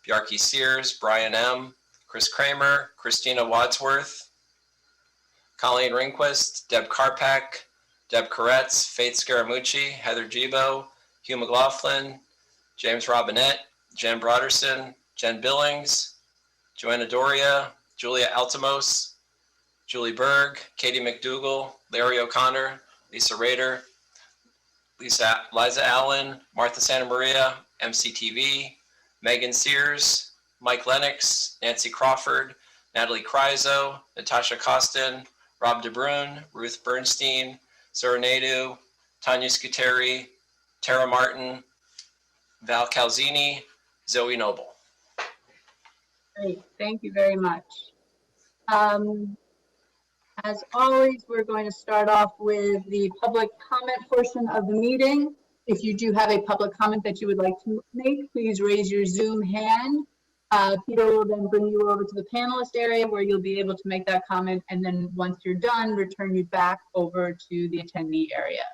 Bjarke Sears, Brian M., Chris Kramer, Christina Wadsworth, Colleen Ringquist, Deb Karpak, Deb Koretz, Faith Scaramucci, Heather Gibo, Hugh McLaughlin, James Robinette, Jen Broderson, Jen Billings, Joanna Doria, Julia Altamose, Julie Berg, Katie McDougall, Larry O'Connor, Lisa Rader, Liza Allen, Martha Santa Maria, MCTV, Megan Sears, Mike Lennox, Nancy Crawford, Natalie Kryzo, Natasha Costin, Rob DeBrune, Ruth Bernstein, Sarah Nadu, Tanya Scuteri, Tara Martin, Val Calzini, Zoe Noble. Great, thank you very much. As always, we're going to start off with the public comment portion of the meeting. If you do have a public comment that you would like to make, please raise your Zoom hand. Peter will then bring you over to the panelist area where you'll be able to make that comment, and then once you're done, return you back over to the attendee area.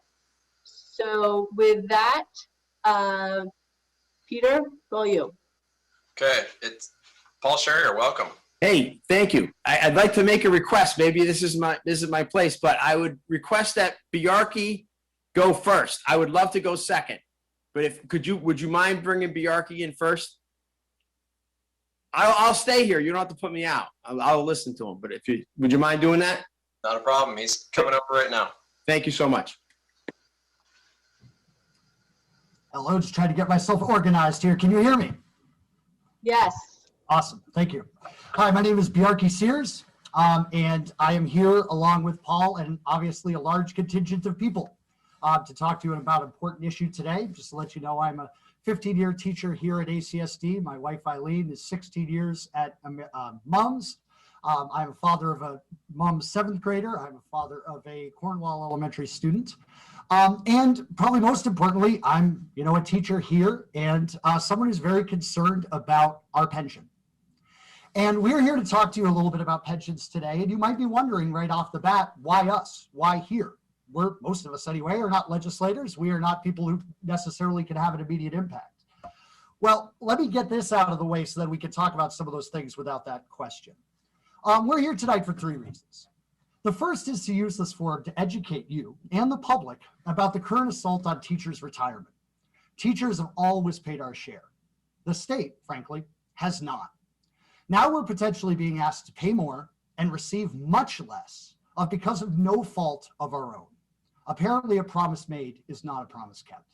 So with that, Peter, go you. Okay, it's Paul Sherrier, welcome. Hey, thank you. I'd like to make a request. Maybe this is my place, but I would request that Bjarke go first. I would love to go second, but would you mind bringing Bjarke in first? I'll stay here. You don't have to put me out. I'll listen to him. But would you mind doing that? Not a problem. He's coming over right now. Thank you so much. Hello, just trying to get myself organized here. Can you hear me? Yes. Awesome, thank you. Hi, my name is Bjarke Sears, and I am here along with Paul and obviously a large contingent of people to talk to you about an important issue today. Just to let you know, I'm a 15-year teacher here at ACSD. My wife Eileen is 16 years at MUMS. I'm a father of a MUMS 7th grader. I'm a father of a Cornwall Elementary student. And probably most importantly, I'm a teacher here and someone who's very concerned about our pension. And we're here to talk to you a little bit about pensions today. And you might be wondering right off the bat, why us? Why here? Most of us anyway, are not legislators. We are not people who necessarily can have an immediate impact. Well, let me get this out of the way so that we can talk about some of those things without that question. We're here tonight for 3 reasons. The first is to use this forum to educate you and the public about the current assault on teachers' retirement. Teachers have always paid our share. The state, frankly, has not. Now we're potentially being asked to pay more and receive much less because of no fault of our own. Apparently, a promise made is not a promise kept.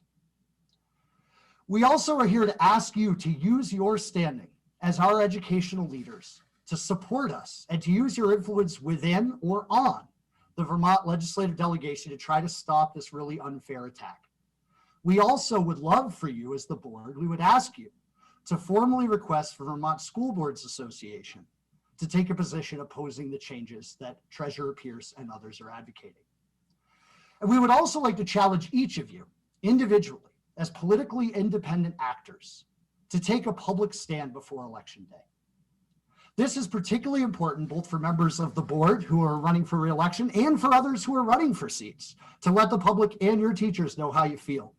We also are here to ask you to use your standing as our educational leaders to support us and to use your influence within or on the Vermont legislative delegation to try to stop this really unfair attack. We also would love for you as the board, we would ask you to formally request for Vermont School Boards Association to take a position opposing the changes that Treasurer Pierce and others are advocating. And we would also like to challenge each of you individually as politically independent actors to take a public stand before Election Day. This is particularly important both for members of the board who are running for re-election and for others who are running for seats, to let the public and your teachers know how you feel.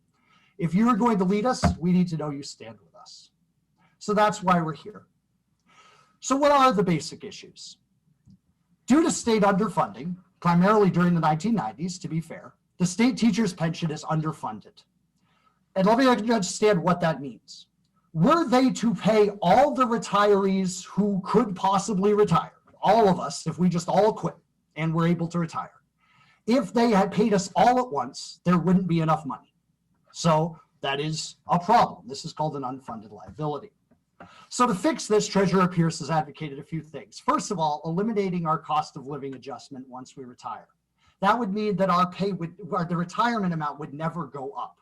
If you are going to lead us, we need to know you stand with us. So that's why we're here. So what are the basic issues? Due to state underfunding, primarily during the 1990s, to be fair, the state teacher's pension is underfunded. And let me understand what that means. Were they to pay all the retirees who could possibly retire, all of us, if we just all quit and were able to retire, if they had paid us all at once, there wouldn't be enough money. So that is a problem. This is called an unfunded liability. So to fix this, Treasurer Pierce has advocated a few things. First of all, eliminating our cost of living adjustment once we retire. That would mean that our pay would, or the retirement amount would never go up.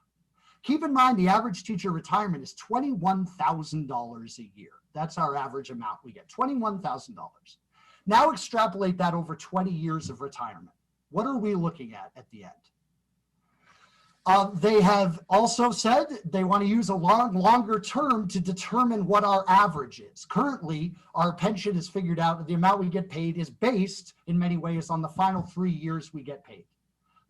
Keep in mind, the average teacher retirement is $21,000 a year. That's our average amount we get, $21,000. Now extrapolate that over 20 years of retirement. What are we looking at the end? They have also said they want to use a longer term to determine what our average is. Currently, our pension is figured out, the amount we get paid is based in many ways on the final 3 years we get paid.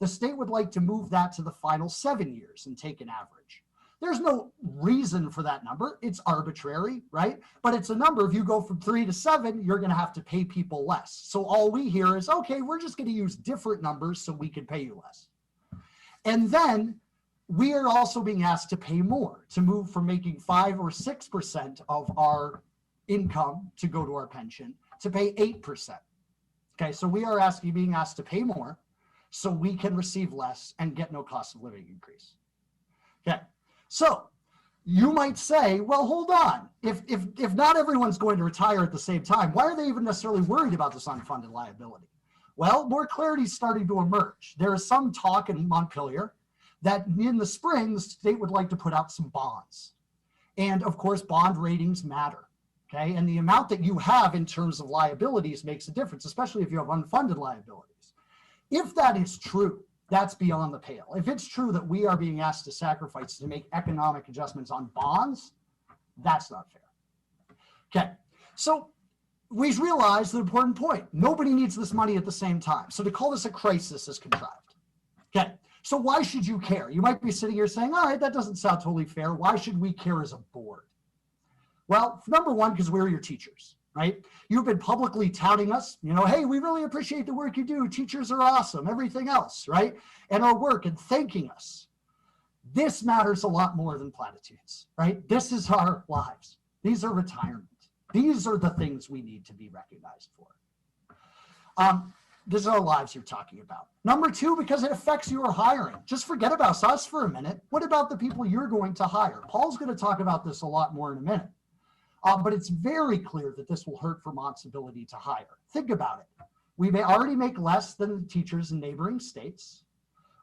The state would like to move that to the final 7 years and take an average. There's no reason for that number. It's arbitrary, right? But it's a number. If you go from 3 to 7, you're going to have to pay people less. So all we hear is, okay, we're just going to use different numbers so we can pay you less. And then we are also being asked to pay more, to move from making 5 or 6% of our income to go to our pension to pay 8%. Okay, so we are being asked to pay more so we can receive less and get no cost of living increase. Okay, so you might say, well, hold on. If not everyone's going to retire at the same time, why are they even necessarily worried about this unfunded liability? Well, more clarity is starting to emerge. There is some talk in Montpelier that in the spring, the state would like to put out some bonds. And of course, bond ratings matter, okay? And the amount that you have in terms of liabilities makes a difference, especially if you have unfunded liabilities. If that is true, that's beyond the pale. If it's true that we are being asked to sacrifice to make economic adjustments on bonds, that's not fair. Okay, so we realize the important point. Nobody needs this money at the same time. So to call this a crisis is contrived. Okay. So why should you care? You might be sitting here saying, all right, that doesn't sound totally fair. Why should we care as a board? Well, number one, because we're your teachers, right? You've been publicly touting us, hey, we really appreciate the work you do. Teachers are awesome, everything else, right? And our work and thanking us. This matters a lot more than platitudes, right? This is our lives. These are retirement. These are the things we need to be recognized for. These are our lives you're talking about. Number two, because it affects your hiring. Just forget about us for a minute. What about the people you're going to hire? Paul's going to talk about this a lot more in a minute. But it's very clear that this will hurt Vermont's ability to hire. Think about it. We may already make less than the teachers in neighboring states.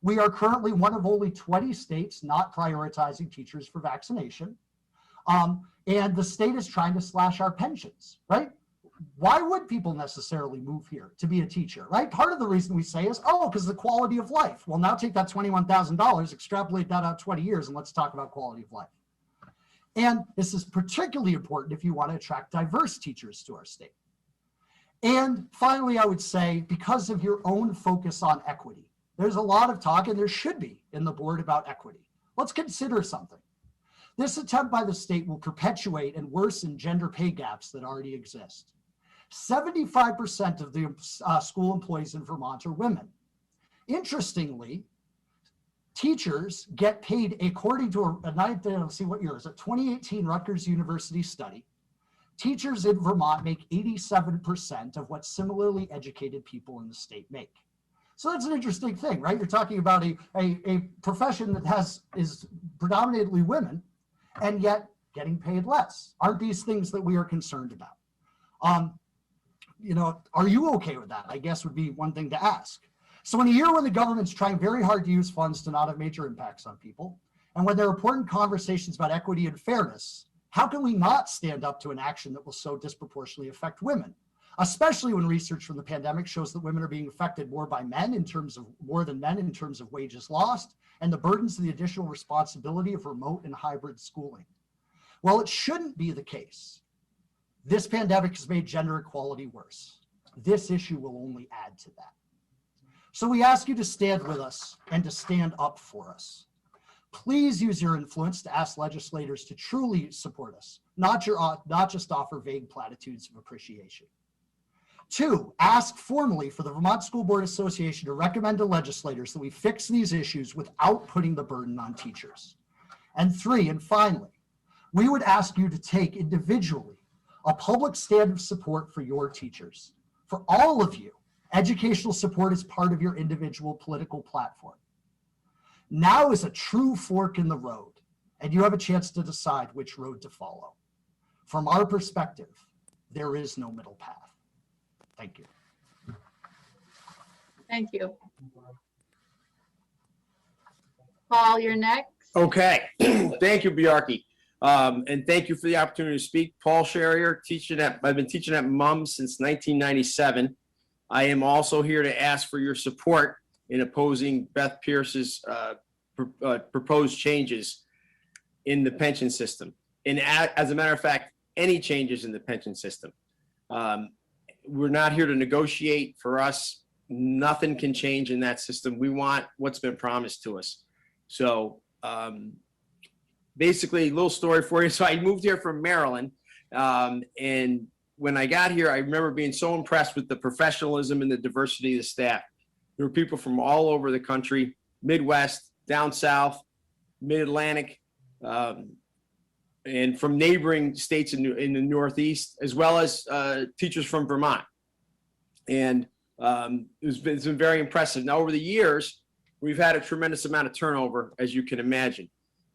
We are currently one of only 20 states not prioritizing teachers for vaccination. And the state is trying to slash our pensions, right? Why would people necessarily move here to be a teacher, right? Part of the reason we say is, because the quality of life. Well, now take that $21,000, extrapolate that out 20 years, and let's talk about quality of life. And this is particularly important if you want to attract diverse teachers to our state. And finally, I would say, because of your own focus on equity, there's a lot of talk, and there should be in the board, about equity. Let's consider something. This attempt by the state will perpetuate and worsen gender pay gaps that already exist. 75% of the school employees in Vermont are women. Interestingly, teachers get paid according to let's see what year is it, 2018 Rutgers University study. Teachers in Vermont make 87% of what similarly educated people in the state make. So that's an interesting thing, right? You're talking about a profession that is predominantly women, and yet getting paid less. Aren't these things that we are concerned about? Are you okay with that? I guess would be one thing to ask. So in a year when the government's trying very hard to use funds to not have major impacts on people, and when there are important conversations about equity and fairness, how can we not stand up to an action that will so disproportionately affect women? Especially when research from the pandemic shows that women are being affected more than men in terms of wages lost, and the burdens of the additional responsibility of remote and hybrid schooling. Well, it shouldn't be the case. This pandemic has made gender equality worse. This issue will only add to that. So we ask you to stand with us and to stand up for us. Please use your influence to ask legislators to truly support us, not just offer vague platitudes of appreciation. 2, ask formally for the Vermont School Board Association to recommend to legislators that we fix these issues without putting the burden on teachers. And 3, and finally, we would ask you to take individually a public stand of support for your teachers. For all of you, educational support is part of your individual political platform. Now is a true fork in the road, and you have a chance to decide which road to follow. From our perspective, there is no middle path. Thank you. Thank you. Paul, you're next. Okay, thank you, Bjarki. And thank you for the opportunity to speak. Paul Sherrier, I've been teaching at MUM since 1997. I am also here to ask for your support in opposing Beth Pierce's proposed changes in the pension system. And as a matter of fact, any changes in the pension system. We're not here to negotiate. For us, nothing can change in that system. We want what's been promised to us. So basically, a little story for you. So I moved here from Maryland, and when I got here, I remember being so impressed with the professionalism and the diversity of the staff. There were people from all over the country, Midwest, down south, Mid-Atlantic, and from neighboring states in the Northeast, as well as teachers from Vermont. And it's been very impressive. Now, over the years, we've had a tremendous amount of turnover, as you can imagine.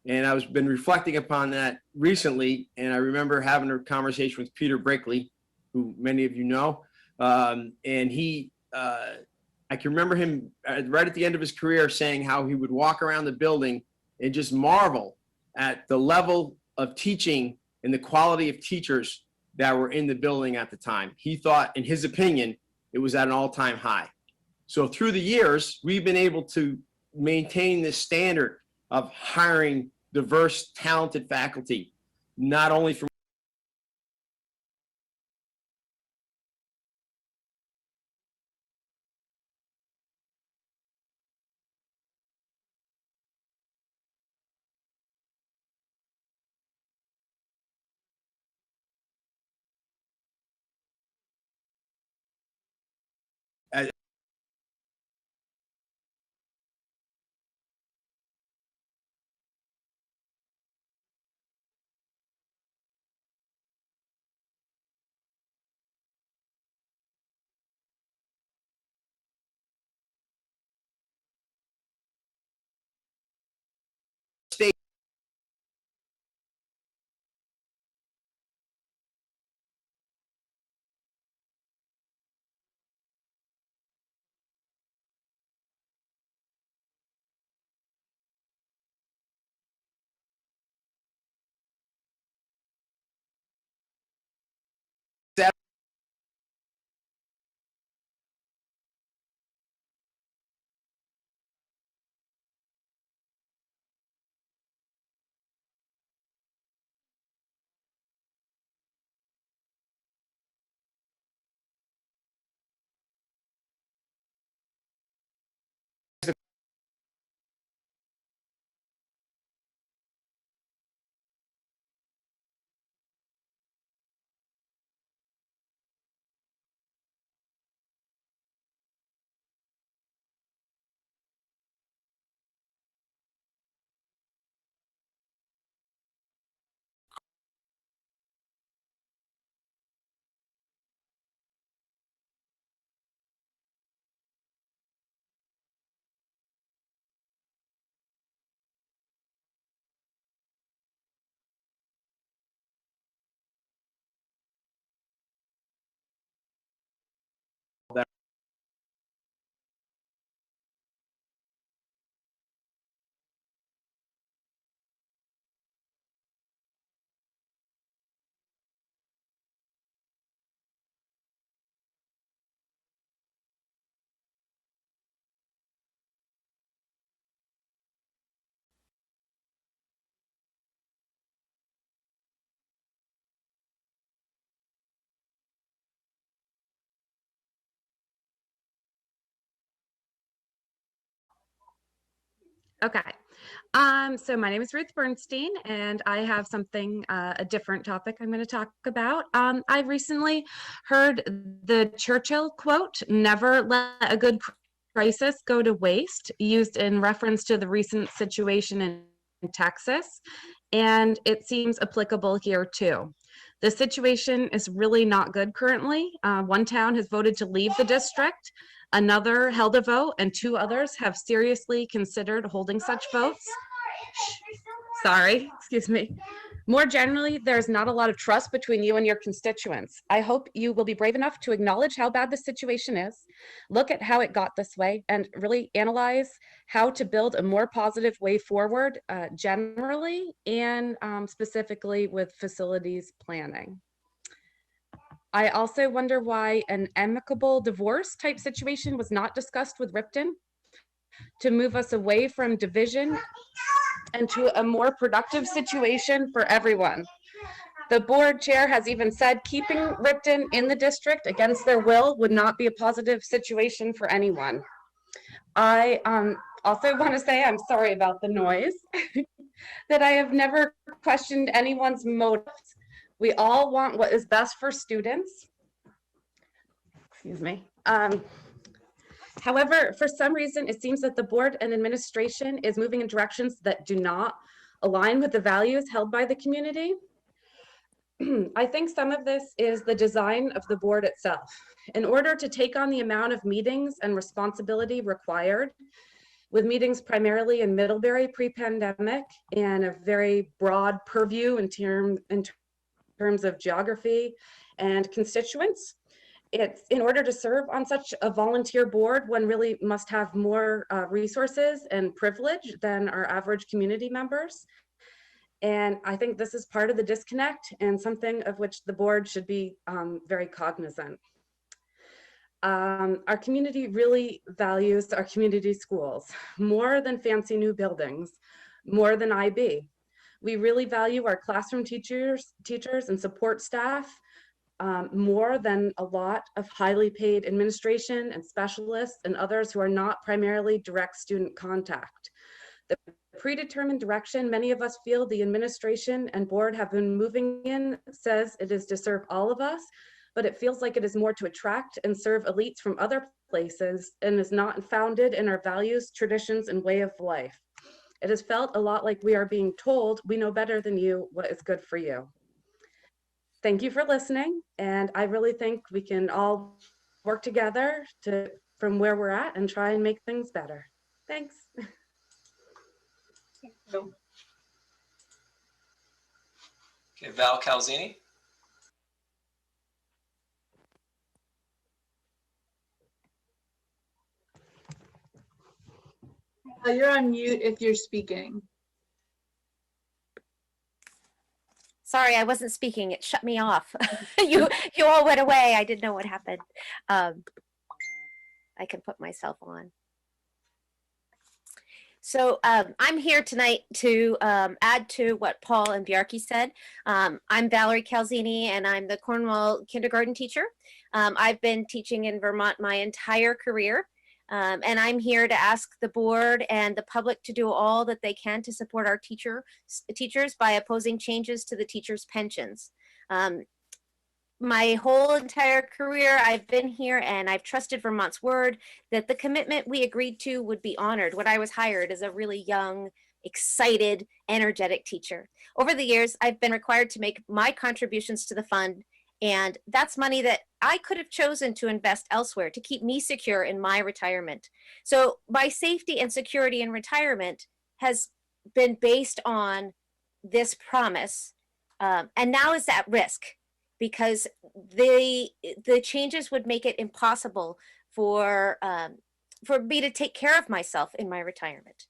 And I've been reflecting upon that recently, and I remember having a conversation with Peter Brinkley, who many of you know, and he, I can remember him right at the end of his career saying how he would walk around the building and just marvel at the level of teaching and the quality of teachers that were in the building at the time. He thought, in his opinion, it was at an all-time high. So through the years, we've been able to maintain this standard of hiring diverse, talented faculty, not only from state. Okay. So my name is Ruth Bernstein, and I have something, a different topic I'm going to talk about. I recently heard the Churchill quote, "Never let a good crisis go to waste," used in reference to the recent situation in Texas, and it seems applicable here too. The situation is really not good currently. One town has voted to leave the district. Another held a vote, and 2 others have seriously considered holding such votes. Sorry, excuse me. More generally, there's not a lot of trust between you and your constituents. I hope you will be brave enough to acknowledge how bad the situation is, look at how it got this way, and really analyze how to build a more positive way forward, generally and specifically with facilities planning. I also wonder why an amicable divorce type situation was not discussed with Ripton to move us away from division and to a more productive situation for everyone. The board chair has even said keeping Ripton in the district against their will would not be a positive situation for anyone. I also want to say I'm sorry about the noise. that I have never questioned anyone's motives. We all want what is best for students. Excuse me. However, for some reason, it seems that the board and administration is moving in directions that do not align with the values held by the community. I think some of this is the design of the board itself. In order to take on the amount of meetings and responsibility required, with meetings primarily in Middlebury pre-pandemic and a very broad purview in terms of geography and constituents, it's in order to serve on such a volunteer board, one really must have more resources and privilege than our average community members. And I think this is part of the disconnect and something of which the board should be very cognizant. Our community really values our community schools more than fancy new buildings, more than IB. We really value our classroom teachers and support staff more than a lot of highly paid administration and specialists and others who are not primarily direct student contact. The predetermined direction many of us feel the administration and board have been moving in says it is to serve all of us, but it feels like it is more to attract and serve elites from other places and is not founded in our values, traditions, and way of life. It has felt a lot like we are being told we know better than you what is good for you. Thank you for listening, and I really think we can all work together from where we're at and try and make things better. Thanks. Okay, Val Calzini. You're on mute if you're speaking. Sorry, I wasn't speaking. It shut me off. You all went away. I didn't know what happened. I can put myself on. So I'm here tonight to add to what Paul and Bjarki said. I'm Valerie Calzini, and I'm the Cornwall kindergarten teacher. I've been teaching in Vermont my entire career. And I'm here to ask the board and the public to do all that they can to support our teachers by opposing changes to the teachers' pensions. My whole entire career, I've been here and I've trusted Vermont's word that the commitment we agreed to would be honored when I was hired as a really young, excited, energetic teacher. Over the years, I've been required to make my contributions to the fund, and that's money that I could have chosen to invest elsewhere to keep me secure in my retirement. So my safety and security in retirement has been based on this promise, and now is at risk because the changes would make it impossible for me to take care of myself in my retirement.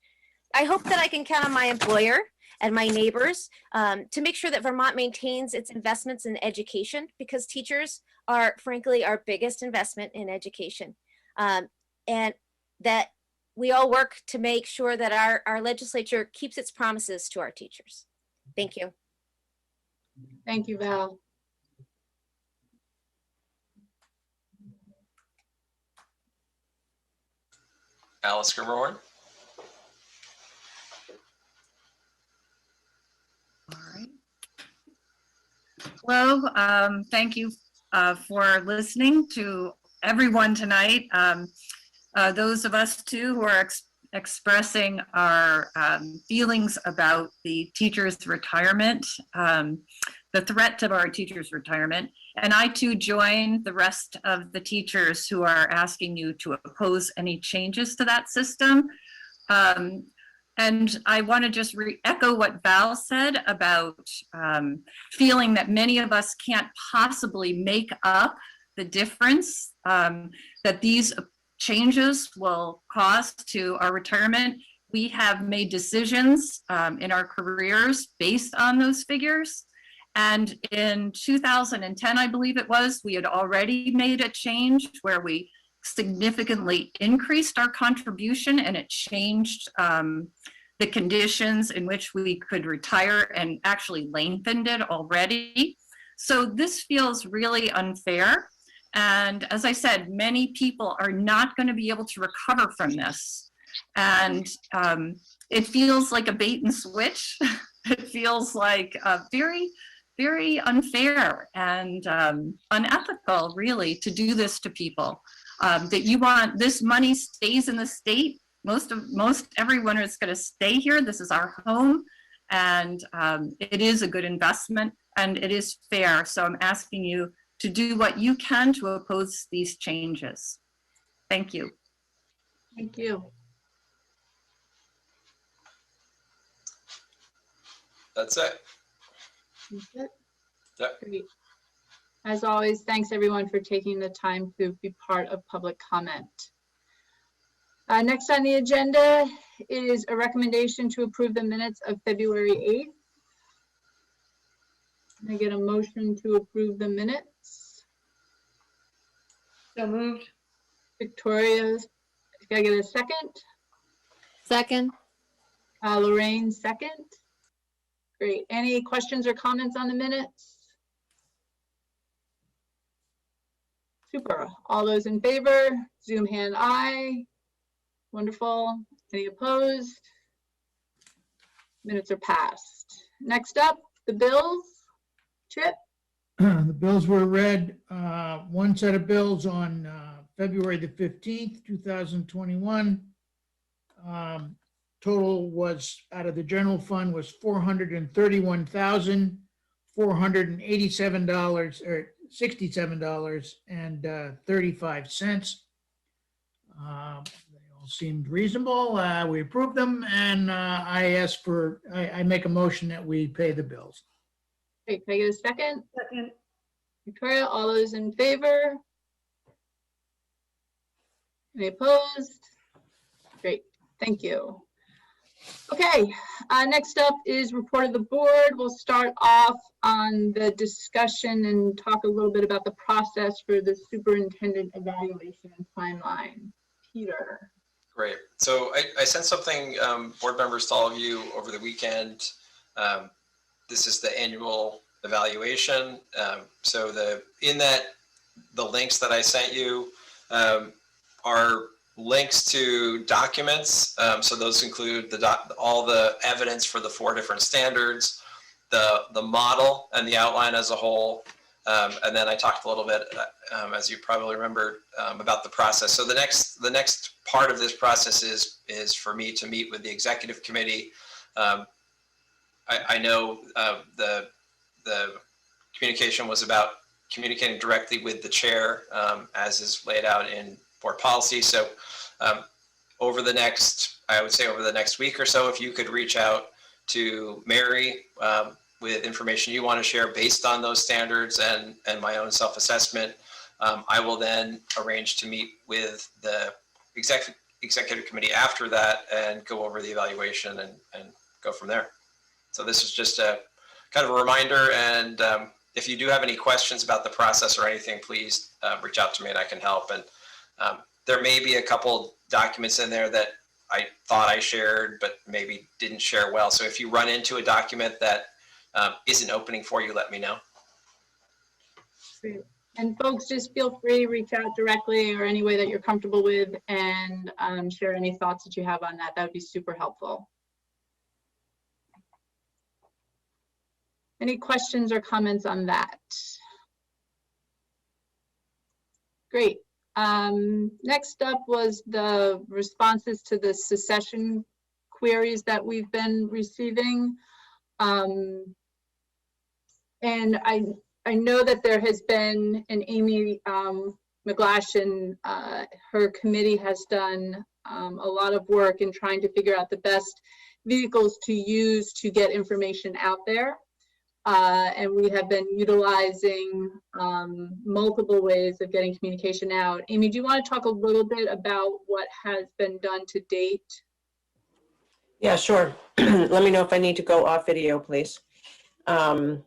I hope that I can count on my employer and my neighbors to make sure that Vermont maintains its investments in education, because teachers are frankly our biggest investment in education, and that we all work to make sure that our legislature keeps its promises to our teachers. Thank you. Thank you, Val. Alice Grimmerhorn. All right. Hello, thank you for listening to everyone tonight. Those of us too who are expressing our feelings about the teachers' retirement, the threat to our teachers' retirement. And I too join the rest of the teachers who are asking you to oppose any changes to that system. And I want to just echo what Val said about feeling that many of us can't possibly make up the difference that these changes will cause to our retirement. We have made decisions in our careers based on those figures. And in 2010, I believe it was, we had already made a change where we significantly increased our contribution, and it changed the conditions in which we could retire and actually lengthened it already. So this feels really unfair. And as I said, many people are not going to be able to recover from this. And it feels like a bait and switch. It feels like very, very unfair and unethical, really, to do this to people. That you want this money stays in the state. Most everyone is going to stay here. This is our home, and it is a good investment and it is fair. So I'm asking you to do what you can to oppose these changes. Thank you. Thank you. That's it. That's it? Yep. Great. As always, thanks everyone for taking the time to be part of public comment. Next on the agenda is a recommendation to approve the minutes of February 8th. Can I get a motion to approve the minutes? So moved. Victoria, can I get a second? Second. Lorraine, second. Great. Any questions or comments on the minutes? Super. All those in favor, Zoom hand aye. Wonderful. Any opposed? Minutes are passed. Next up, the bills. Chip? The bills were read, one set of bills on February the 15th, 2021. Total was, out of the general fund, was $431,487 or $67.35. They all seemed reasonable. We approved them, and I make a motion that we pay the bills. Okay, can I get a second? Second. Victoria, all those in favor? Any opposed? Great, thank you. Okay, next up is report of the board. We'll start off on the discussion and talk a little bit about the process for the superintendent evaluation and timeline. Peter. Great. So I sent something, board members, to all of you over the weekend. This is the annual evaluation. So the links that I sent you are links to documents. So those include all the evidence for the 4 different standards, the model and the outline as a whole. And then I talked a little bit, as you probably remember, about the process. So the next part of this process is for me to meet with the executive committee. I know the communication was about communicating directly with the chair, as is laid out in board policy. So over the next week or so, if you could reach out to Mary with information you want to share based on those standards and my own self-assessment, I will then arrange to meet with the executive committee after that and go over the evaluation and go from there. So this is just a kind of a reminder, and if you do have any questions about the process or anything, please reach out to me and I can help. And there may be a couple documents in there that I thought I shared, but maybe didn't share well. So if you run into a document that isn't opening for you, let me know. Great. And folks, just feel free to reach out directly or any way that you're comfortable with and share any thoughts that you have on that. That would be super helpful. Any questions or comments on that? Great. Next up was the responses to the secession queries that we've been receiving. And I know that there has been, and Amy McGlashan, her committee has done a lot of work in trying to figure out the best vehicles to use to get information out there. And we have been utilizing multiple ways of getting communication out. Amy, do you want to talk a little bit about what has been done to date? Yeah, sure. Let me know if I need to go off video, please. So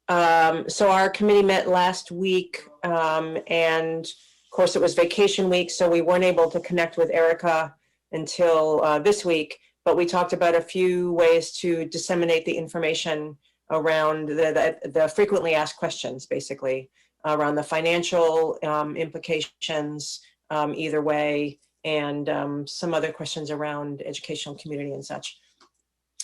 our committee met last week, and of course it was vacation week, so we weren't able to connect with Erica until this week, but we talked about a few ways to disseminate the information around the frequently asked questions, basically, around the financial implications either way, and some other questions around educational community and such.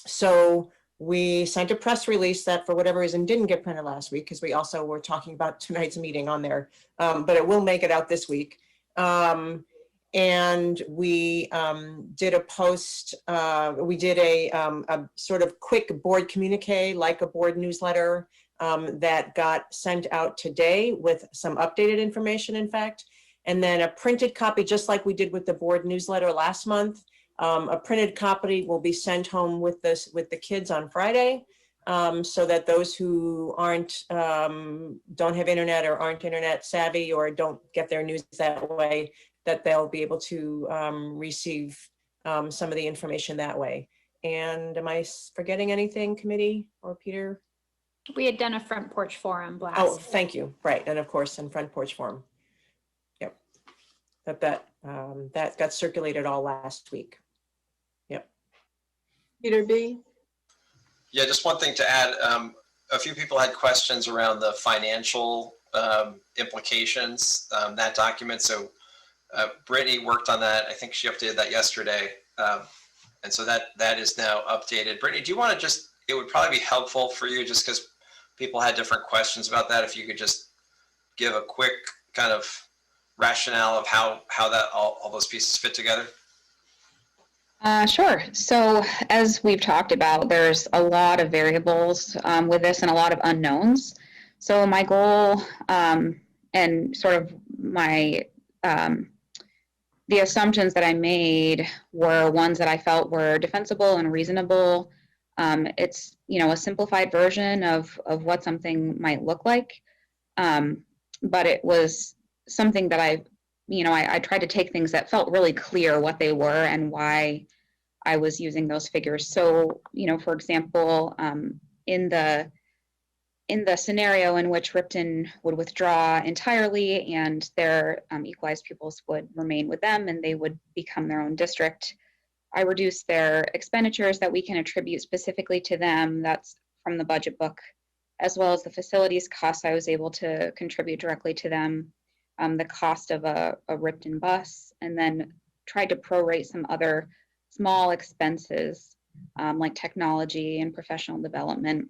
So we sent a press release that for whatever reason didn't get printed last week, because we also were talking about tonight's meeting on there, but it will make it out this week. And we did a post, we did a sort of quick board communique, like a board newsletter, that got sent out today with some updated information, in fact, and then a printed copy, just like we did with the board newsletter last month. A printed copy will be sent home with the kids on Friday, so that those who don't have internet or aren't internet savvy or don't get their news that way, that they'll be able to receive some of the information that way. And am I forgetting anything, committee or Peter? We had done a front porch forum blast. Oh, thank you. Right, and of course, in Front Porch Forum. Yep. That got circulated all last week. Yep. Peter B. Yeah, just one thing to add. A few people had questions around the financial implications, that document. So Brittany worked on that. I think she updated that yesterday. And so that is now updated. Brittany, do you want to just, it would probably be helpful for you, just because people had different questions about that, if you could just give a quick kind of rationale of how that all those pieces fit together. Sure. So as we've talked about, there's a lot of variables with this and a lot of unknowns. So my goal and sort of my the assumptions that I made were ones that I felt were defensible and reasonable. It's, you know, a simplified version of what something might look like, but it was something that I tried to take things that felt really clear what they were and why I was using those figures. So, you know, for example, in the scenario in which Ripton would withdraw entirely and their equalized pupils would remain with them and they would become their own district, I reduced their expenditures that we can attribute specifically to them. That's from the budget book, as well as the facilities costs I was able to contribute directly to them, the cost of a Ripton bus, and then tried to prorate some other small expenses like technology and professional development.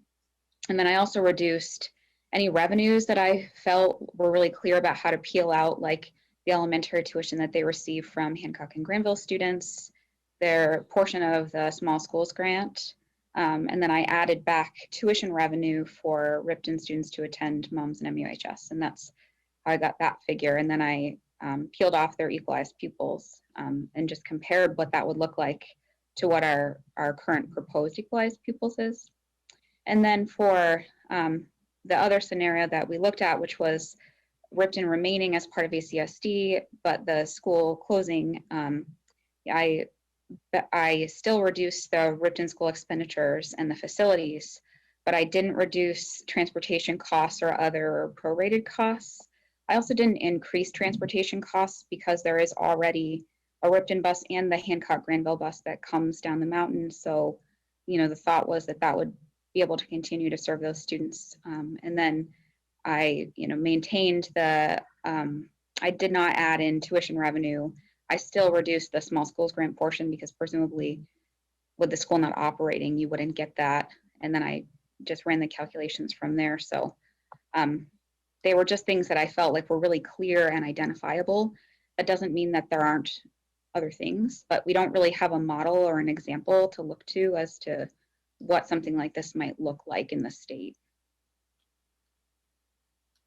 And then I also reduced any revenues that I felt were really clear about how to peel out, like the elementary tuition that they receive from Hancock and Granville students, their portion of the small schools grant, and then I added back tuition revenue for Ripton students to attend MUMS and MUHS, and that's how I got that figure. And then I peeled off their equalized pupils and just compared what that would look like to what our current proposed equalized pupils is. And then for the other scenario that we looked at, which was Ripton remaining as part of ACSD, but the school closing, I still reduced the Ripton school expenditures and the facilities, but I didn't reduce transportation costs or other prorated costs. I also didn't increase transportation costs because there is already a Ripton bus and the Hancock Granville bus that comes down the mountain. So, you know, the thought was that that would be able to continue to serve those students. And then I, maintained the, I did not add in tuition revenue. I still reduced the small schools grant portion because presumably with the school not operating, you wouldn't get that. And then I just ran the calculations from there. So they were just things that I felt like were really clear and identifiable. That doesn't mean that there aren't other things, but we don't really have a model or an example to look to as to what something like this might look like in the state.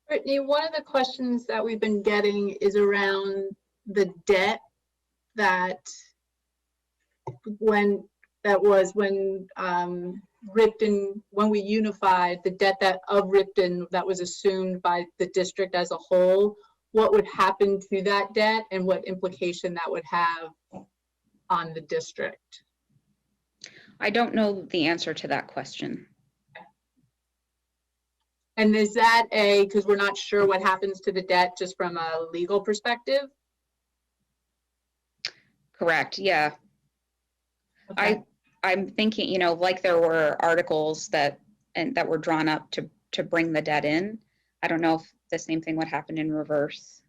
Brittany, one of the questions that we've been getting is around the debt that when Ripton, when we unified the debt of Ripton that was assumed by the district as a whole, what would happen to that debt and what implication that would have on the district? I don't know the answer to that question. And is that because we're not sure what happens to the debt just from a legal perspective? Correct, yeah. Okay. I'm thinking, like there were articles that were drawn up to bring the debt in. I don't know if the same thing would happen in reverse.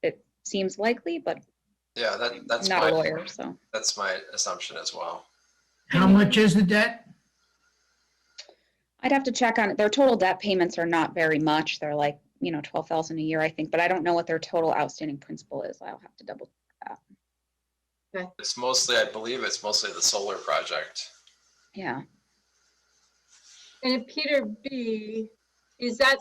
It seems likely, but Yeah, that's not a lawyer, so. that's my assumption as well. How much is the debt? I'd have to check on it. Their total debt payments are not very much. They're like, 12,000 a year, I think, but I don't know what their total outstanding principal is. I'll have to double check that. It's mostly, I believe it's mostly the solar project. Yeah. And Peter B, is that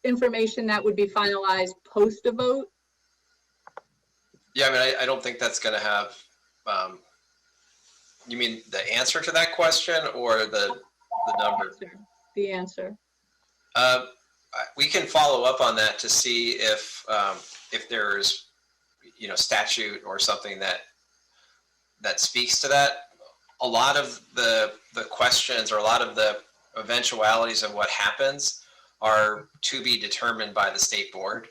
information that would be finalized post a vote? Yeah, I mean, I don't think that's going to have, you mean the answer to that question or the number? The answer. We can follow up on that to see if there's, statute or something that speaks to that. A lot of the questions or a lot of the eventualities of what happens are to be determined by the state board.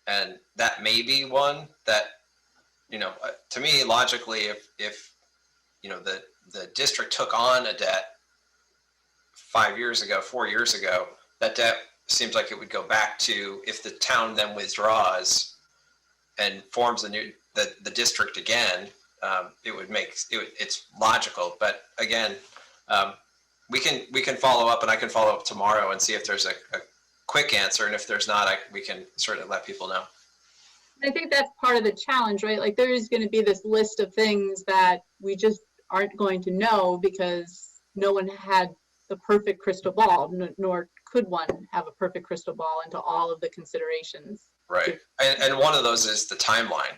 And that may be one that, to me, logically, if the district took on a debt 5 years ago, 4 years ago, that debt seems like it would go back to, if the town then withdraws and forms the district again, it's logical. But again, we can follow up, and I can follow up tomorrow and see if there's a quick answer. And if there's not, we can certainly let people know. I think that's part of the challenge, right? Like, there is going to be this list of things that we just aren't going to know because no one had the perfect crystal ball, nor could one have a perfect crystal ball into all of the considerations. Right. And one of those is the timeline.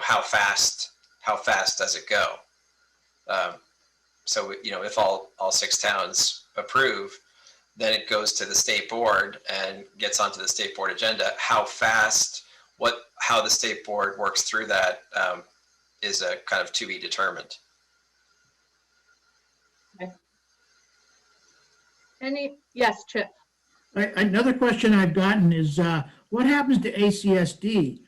How fast does it go? So, if all 6 towns approve, then it goes to the state board and gets onto the state board agenda. How the state board works through that is a kind of to be determined. Okay. Yes, Chip. Another question I've gotten is, what happens to ACSD?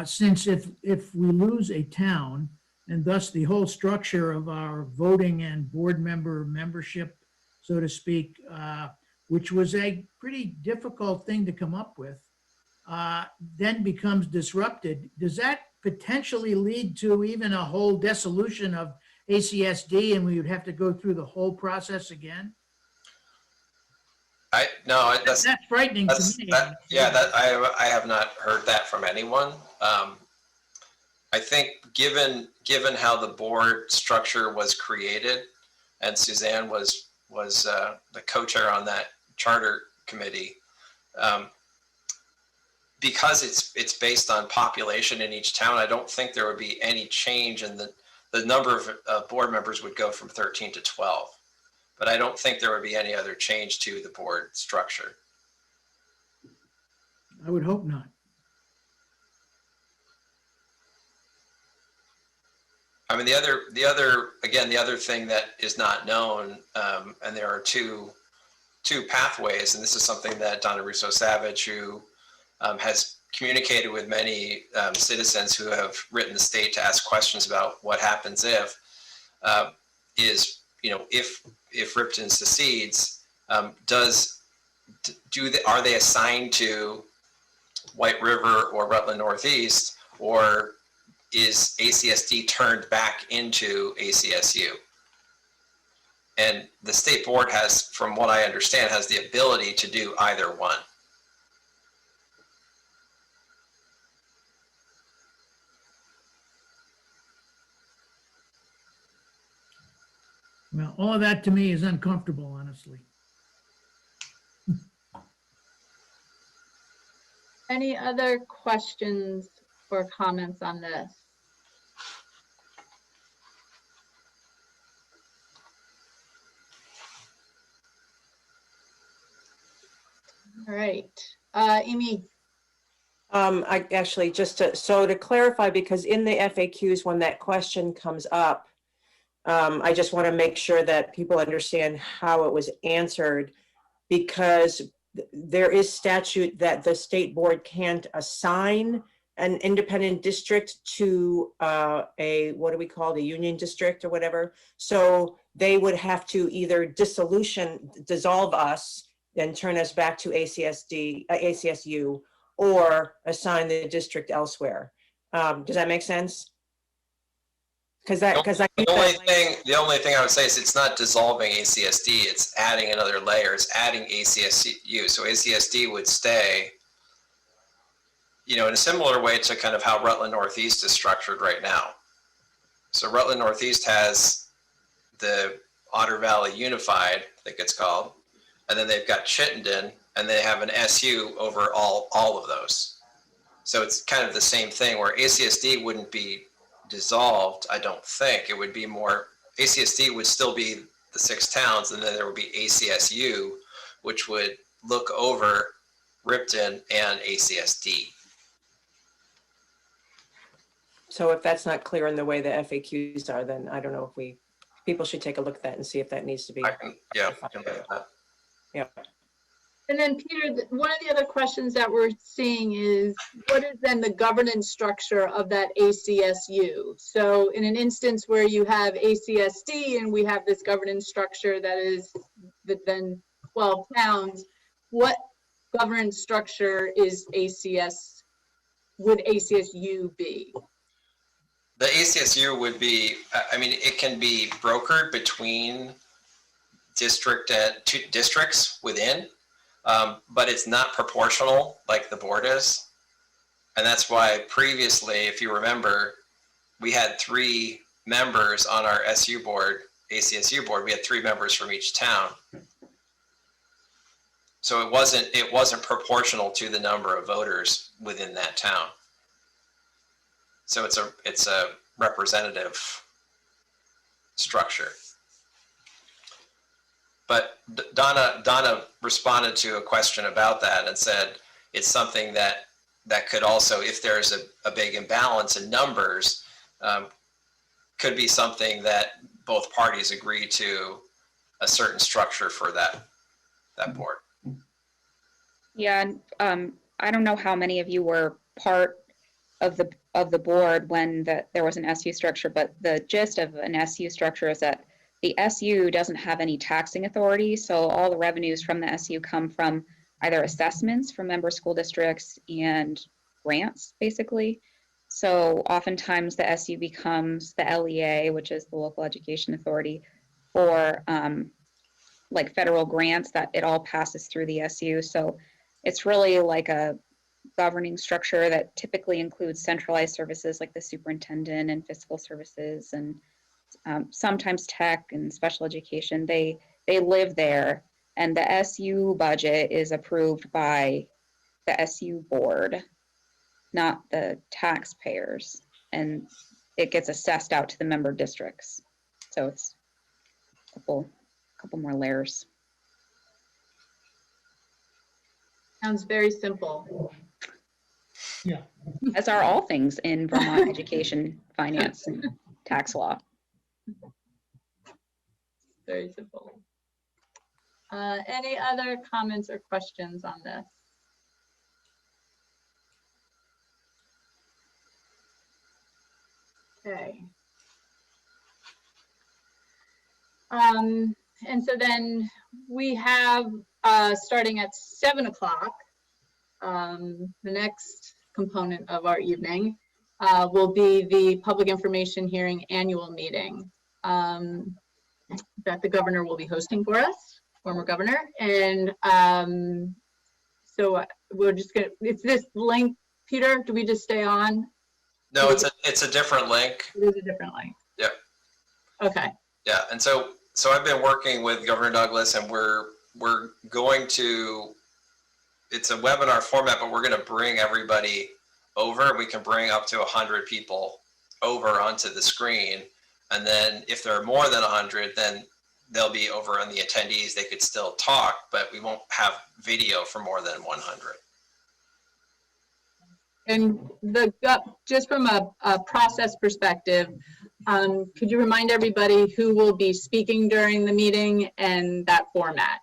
Since if we lose a town, and thus the whole structure of our voting and board membership, so to speak, which was a pretty difficult thing to come up with, then becomes disrupted. Does that potentially lead to even a whole dissolution of ACSD, and we would have to go through the whole process again? That's frightening to me. I have not heard that from anyone. I think given how the board structure was created, and Suzanne was the co-chair on that charter committee, because it's based on population in each town, I don't think there would be any change in the number of board members would go from 13 to 12. But I don't think there would be any other change to the board structure. I would hope not. I mean, the other thing that is not known, and there are two pathways, and this is something that Donna Russo Savage, who has communicated with many citizens who have written the state to ask questions about what happens if Ripton secedes, are they assigned to White River or Rutland Northeast, or is ACSD turned back into ACSU? And the state board has, from what I understand, has the ability to do either one. Well, all of that to me is uncomfortable, honestly. Any other questions or comments on this? All right, Amy. I actually, to clarify, because in the FAQs, when that question comes up, I just want to make sure that people understand how it was answered, because there is statute that the state board can't assign an independent district to what do we call it, a union district or whatever. So they would have to either dissolve us and turn us back to ACSU, or assign the district elsewhere. Does that make sense? Because I think The only thing I would say is it's not dissolving ACSD, it's adding another layer, it's adding ACSU. So ACSD would stay, in a similar way to kind of how Rutland Northeast is structured right now. So Rutland Northeast has the Otter Valley Unified, I think it's called, and then they've got Chittenden, and they have an SU over all of those. So it's kind of the same thing where ACSD wouldn't be dissolved, I don't think. It would be more, ACSD would still be the 6 towns, and then there would be ACSU, which would look over Ripton and ACSD. So if that's not clear in the way the FAQs are, then I don't know if people should take a look at that and see if that needs to be. I can look at that. Yeah. And then Peter, one of the other questions that we're seeing is, what is then the governance structure of that ACSU? So in an instance where you have ACSD and we have this governance structure that is then 12 towns, what governance structure would ACSU be? The ACSU would be, it can be brokered between two districts within, but it's not proportional like the board is. And that's why previously, if you remember, we had 3 members on our SU board, ACSU board. We had 3 members from each town. So it wasn't proportional to the number of voters within that town. So it's a representative structure. But Donna responded to a question about that and said it's something that could also, if there's a big imbalance in numbers, could be something that both parties agree to a certain structure for that board. Yeah, and I don't know how many of you were part of the board when there was an SU structure, but the gist of an SU structure is that the SU doesn't have any taxing authority, so all the revenues from the SU come from either assessments from member school districts and grants, basically. So oftentimes the SU becomes the LEA, which is the local education authority, for like federal grants that it all passes through the SU. So it's really like a governing structure that typically includes centralized services like the superintendent and fiscal services and sometimes tech and special education. They live there, and the SU budget is approved by the SU board, not the taxpayers, and it gets assessed out to the member districts. So it's a couple more layers. Sounds very simple. Yeah. As are all things in Vermont education, finance, and tax law. Very simple. Any other comments or questions on this? Okay. And so then we have, starting at 7 o'clock, the next component of our evening will be the public information hearing annual meeting that the governor will be hosting for us, former governor. And so we're just gonna, it's this link, Peter, do we just stay on? No, it's a different link. It is a different link. Yeah. Okay. Yeah, and so I've been working with Governor Douglas, and we're going to, it's a webinar format, but we're going to bring everybody over. We can bring up to 100 people over onto the screen, and then if there are more than 100, then they'll be over on the attendees. They could still talk, but we won't have video for more than 100. And just from a process perspective, could you remind everybody who will be speaking during the meeting and that format?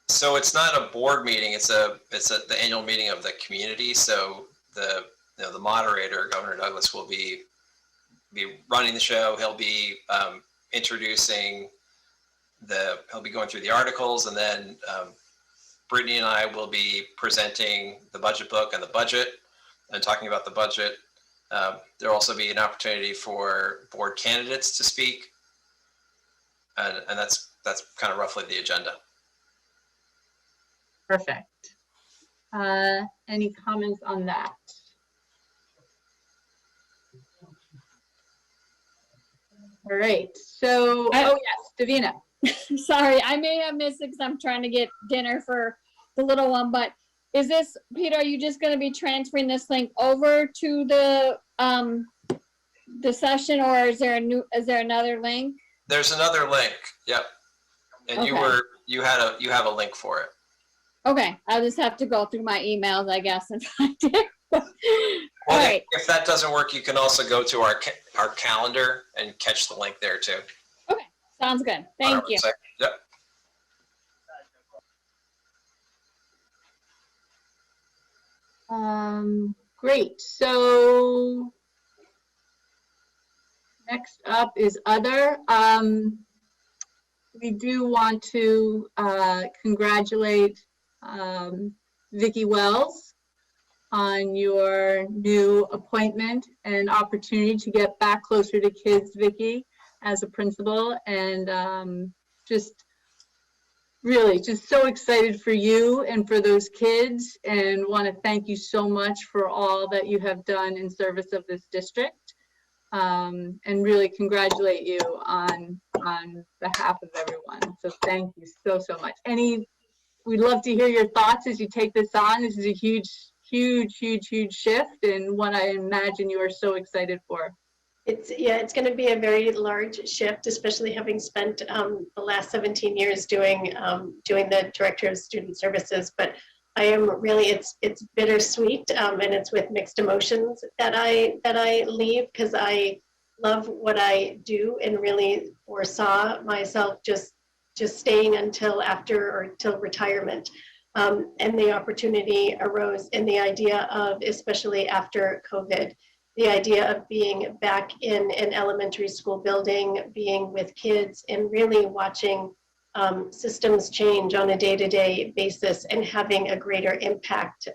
So it's not a board meeting. It's the annual meeting of the community. So the moderator, Governor Douglas, will be running the show. He'll be introducing he'll be going through the articles, and then Brittany and I will be presenting the budget book and the budget and talking about the budget. There'll also be an opportunity for board candidates to speak. And that's kind of roughly the agenda. Perfect. Any comments on that? All right, so, oh yes, Davina. Sorry, I may have missed it because I'm trying to get dinner for the little one, but is this, Peter, are you just gonna be transferring this link over to the session, or is there another link? There's another link. Yep. And Okay. you have a link for it. Okay, I'll just have to go through my emails, I guess, and find it. All Well, right, if that doesn't work, you can also go to our calendar and catch the link there too. sounds good. On Thank our you. website. Yep. Great, so next up is other. We do want to congratulate Vicki Wells on your new appointment and opportunity to get back closer to kids, Vicki, as a principal, and just really just so excited for you and for those kids, and want to thank you so much for all that you have done in service of this district, and really congratulate you on behalf of everyone. So thank you so much. We'd love to hear your thoughts as you take this on. This is a huge shift, and one I imagine you are so excited for. It's going to be a very large shift, especially having spent the last 17 years doing the Director of Student Services. But I am really, it's bittersweet, and it's with mixed emotions that I leave, because I love what I do and really foresaw myself just staying until retirement. And the opportunity arose, and the idea of, especially after COVID, the idea of being back in an elementary school building, being with kids, and really watching systems change on a day-to-day basis, and having a greater impact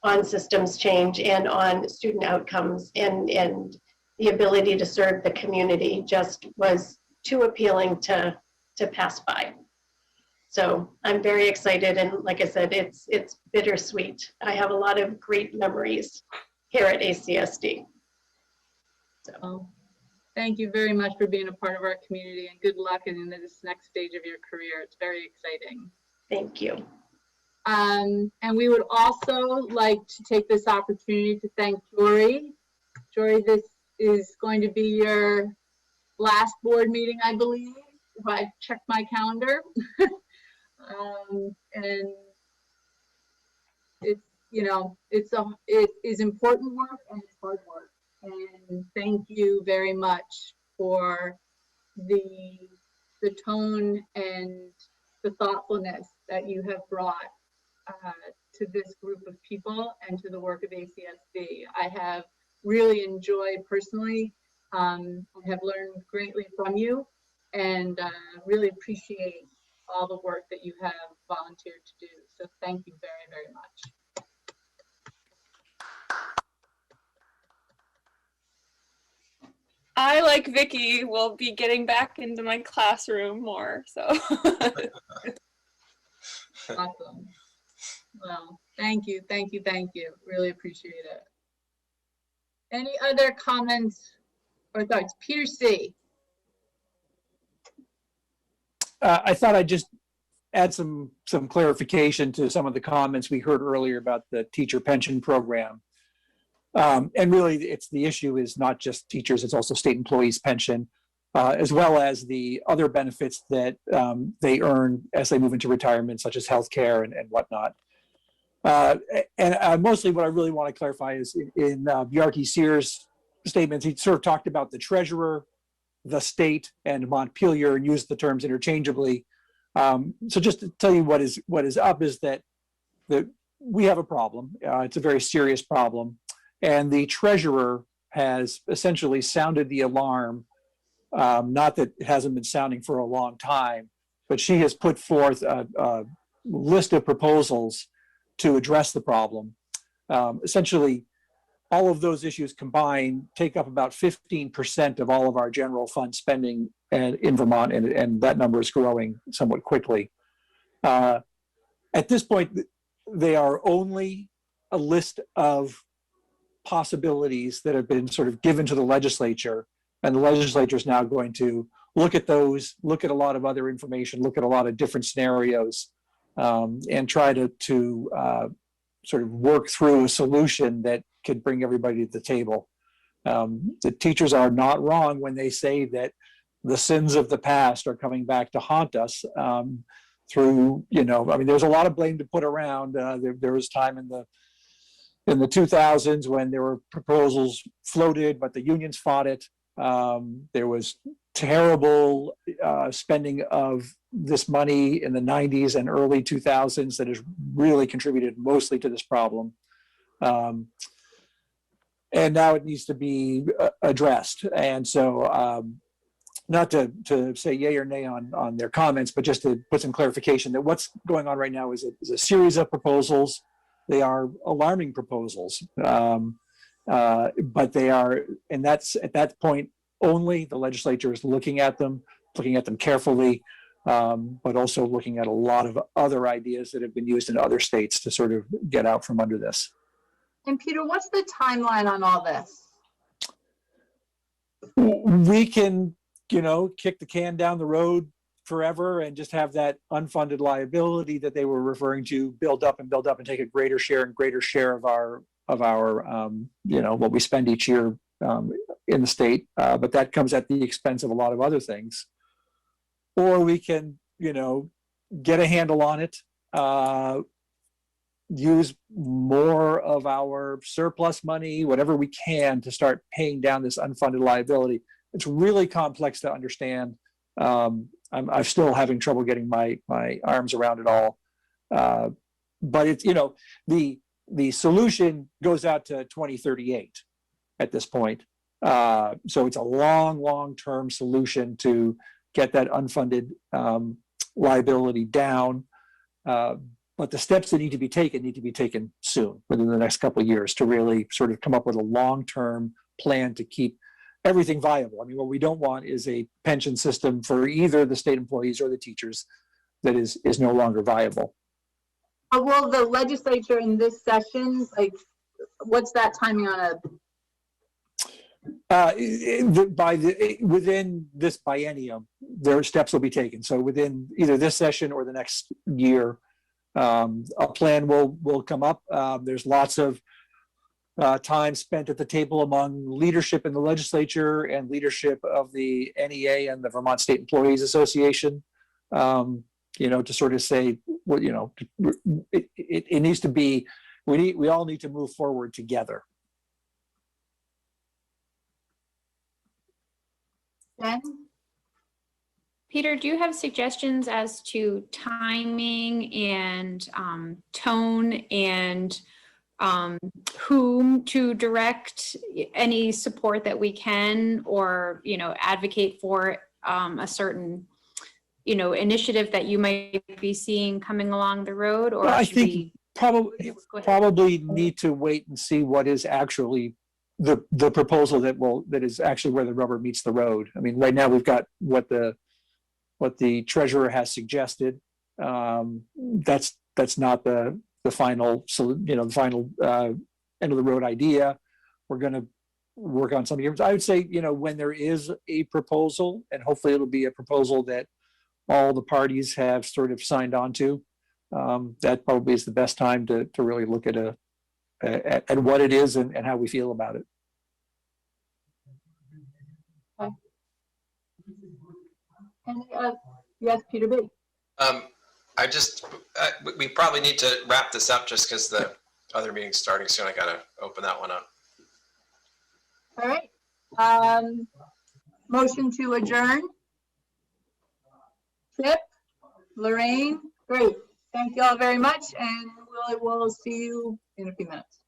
on systems change and on student outcomes, and the ability to serve the community just was too appealing to pass by. So I'm very excited, and like I said, it's bittersweet. I have a lot of great memories here at ACSD. So thank you very much for being a part of our community, and good luck in this next stage of your career. It's very exciting. Thank you. And we would also like to take this opportunity to thank Jory. Jory, this is going to be your last board meeting, I believe, if I check my calendar. And it's, it is important work, and it's hard work. And thank you very much for the tone and the thoughtfulness that you have brought to this group of people and to the work of ACSD. I have really enjoyed personally, and have learned greatly from you, and really appreciate all the work that you have volunteered to do. So thank you very, very much. I, like Vicki, will be getting back into my classroom more, so. Awesome. Well, thank you. Really appreciate it. Any other comments or thoughts? Peter C. I thought I'd just add some clarification to some of the comments we heard earlier about the teacher pension program. And really, the issue is not just teachers, it's also state employees' pension, as well as the other benefits that they earn as they move into retirement, such as healthcare and whatnot. And mostly what I really want to clarify is in Bjarke Sears' statements, he sort of talked about the treasurer, the state, and Montpelier, and used the terms interchangeably. So just to tell you what is up is that we have a problem. It's a very serious problem. And the treasurer has essentially sounded the alarm, not that it hasn't been sounding for a long time, but she has put forth list of proposals to address the problem. Essentially, all of those issues combined take up about 15% of all of our general fund spending in Vermont, and that number is growing somewhat quickly. At this point, they are only a list of possibilities that have been sort of given to the legislature, and the legislature is now going to look at those, look at a lot of other information, look at a lot of different scenarios, and try to sort of work through a solution that could bring everybody to the table. The teachers are not wrong when they say that the sins of the past are coming back to haunt us through, I mean, there's a lot of blame to put around. There was time in the 2000s when there were proposals floated, but the unions fought it. There was terrible spending of this money in the 90s and early 2000s that has really contributed mostly to this problem. And now it needs to be addressed. And so, not to say yay or nay on their comments, but just to put some clarification that what's going on right now is a series of proposals. They are alarming proposals, but they are, and that's at that point only the legislature is looking at them carefully, but also looking at a lot of other ideas that have been used in other states to sort of get out from under this. And Peter, what's the timeline on all this? We can, kick the can down the road forever and just have that unfunded liability that they were referring to build up and take a greater share of our what we spend each year in the state. But that comes at the expense of a lot of other things. Or we can, get a handle on it, use more of our surplus money, whatever we can, to start paying down this unfunded liability. It's really complex to understand. I'm still having trouble getting my arms around it all. But it's, the solution goes out to 2038 at this point. So it's a long-term solution to get that unfunded liability down. But the steps that need to be taken soon, within the next couple of years, to really sort of come up with a long-term plan to keep everything viable. I mean, what we don't want is a pension system for either the state employees or the teachers that is no longer viable. Will the legislature in this session, what's that timing on within this biennium, their steps will be taken. So within either this session or the next year, a plan will come up. There's lots of time spent at the table among leadership in the legislature and leadership of the NEA and the Vermont State Employees Association, to sort of say, it needs to be, we all need to move forward together. Ben? Peter, do you have suggestions as to timing and tone and whom to direct any support that we can, or advocate for a certain initiative that you might be seeing coming along the road? Or well, I think probably need to wait and see what is actually the proposal that is actually where the rubber meets the road. I mean, right now we've got what the treasurer has suggested. That's not the final, the final end of the road idea. We're going to work on something. I would say, when there is a proposal, and hopefully it'll be a proposal that all the parties have sort of signed on to, that probably is the best time to really look at what it is and how we feel about it. Okay. Yes, Peter B. We probably need to wrap this up just because the other meeting's starting soon. I gotta open that one up. All right. Motion to adjourn. Chip, Lorraine, great. Thank you all very much, and we'll see you in a few minutes.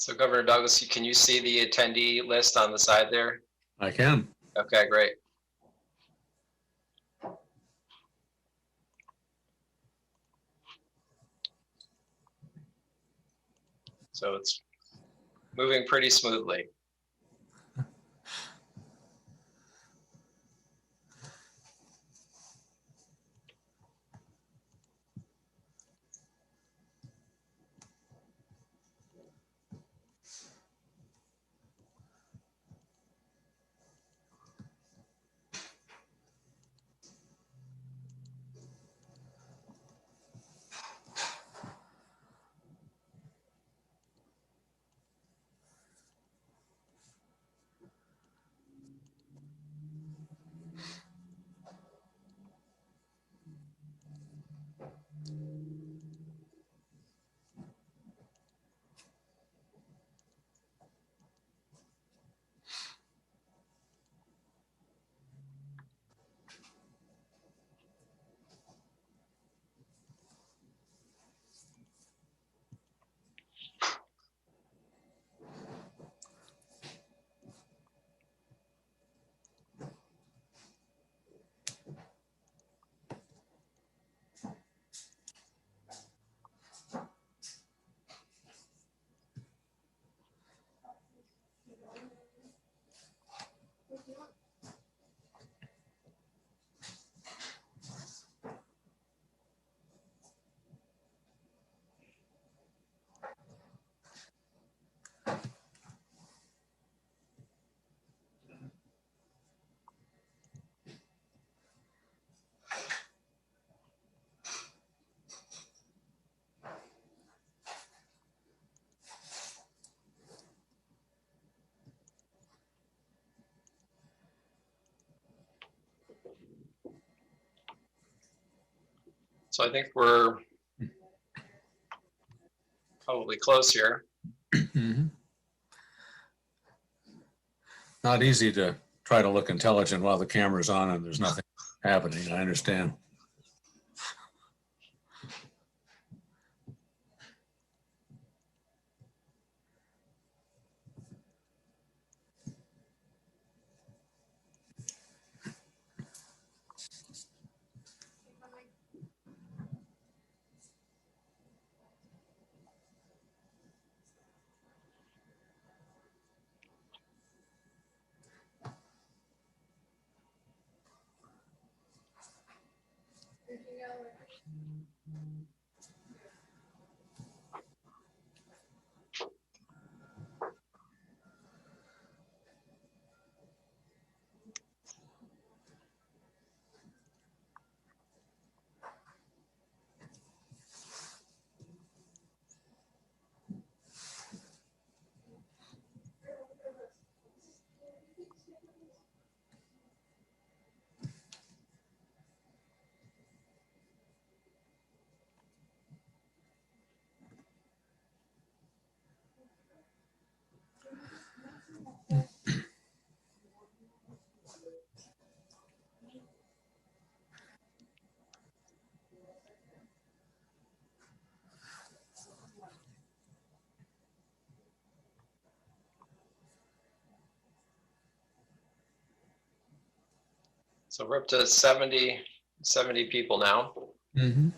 So Governor Douglas, can you see the attendee list on the side there? I can. Okay, great. So it's moving pretty smoothly. So I think we're probably close here. Not easy to try to look intelligent while the camera's on and there's nothing happening. I understand. So we're up to 70 people now. Mm-hmm.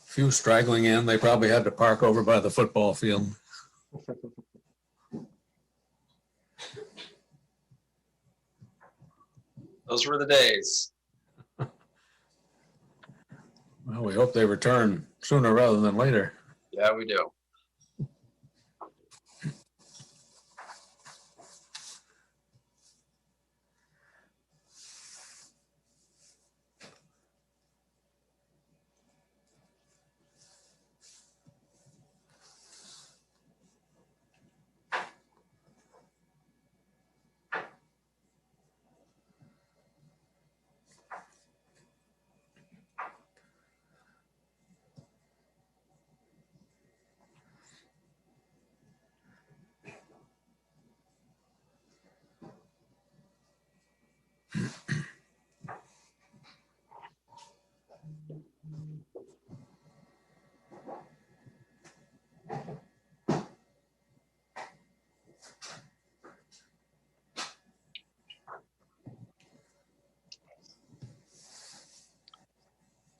Few straggling in. They probably had to park over by the football field. Those were the days. Well, we hope they return sooner rather than later. Yeah, we do.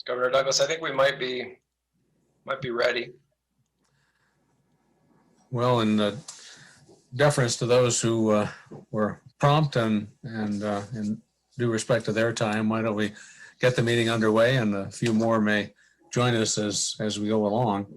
Governor Douglas, I think we might be ready. Well, in deference to those who were prompt and in due respect to their time, why don't we get the meeting underway, and a few more may join us as we go along.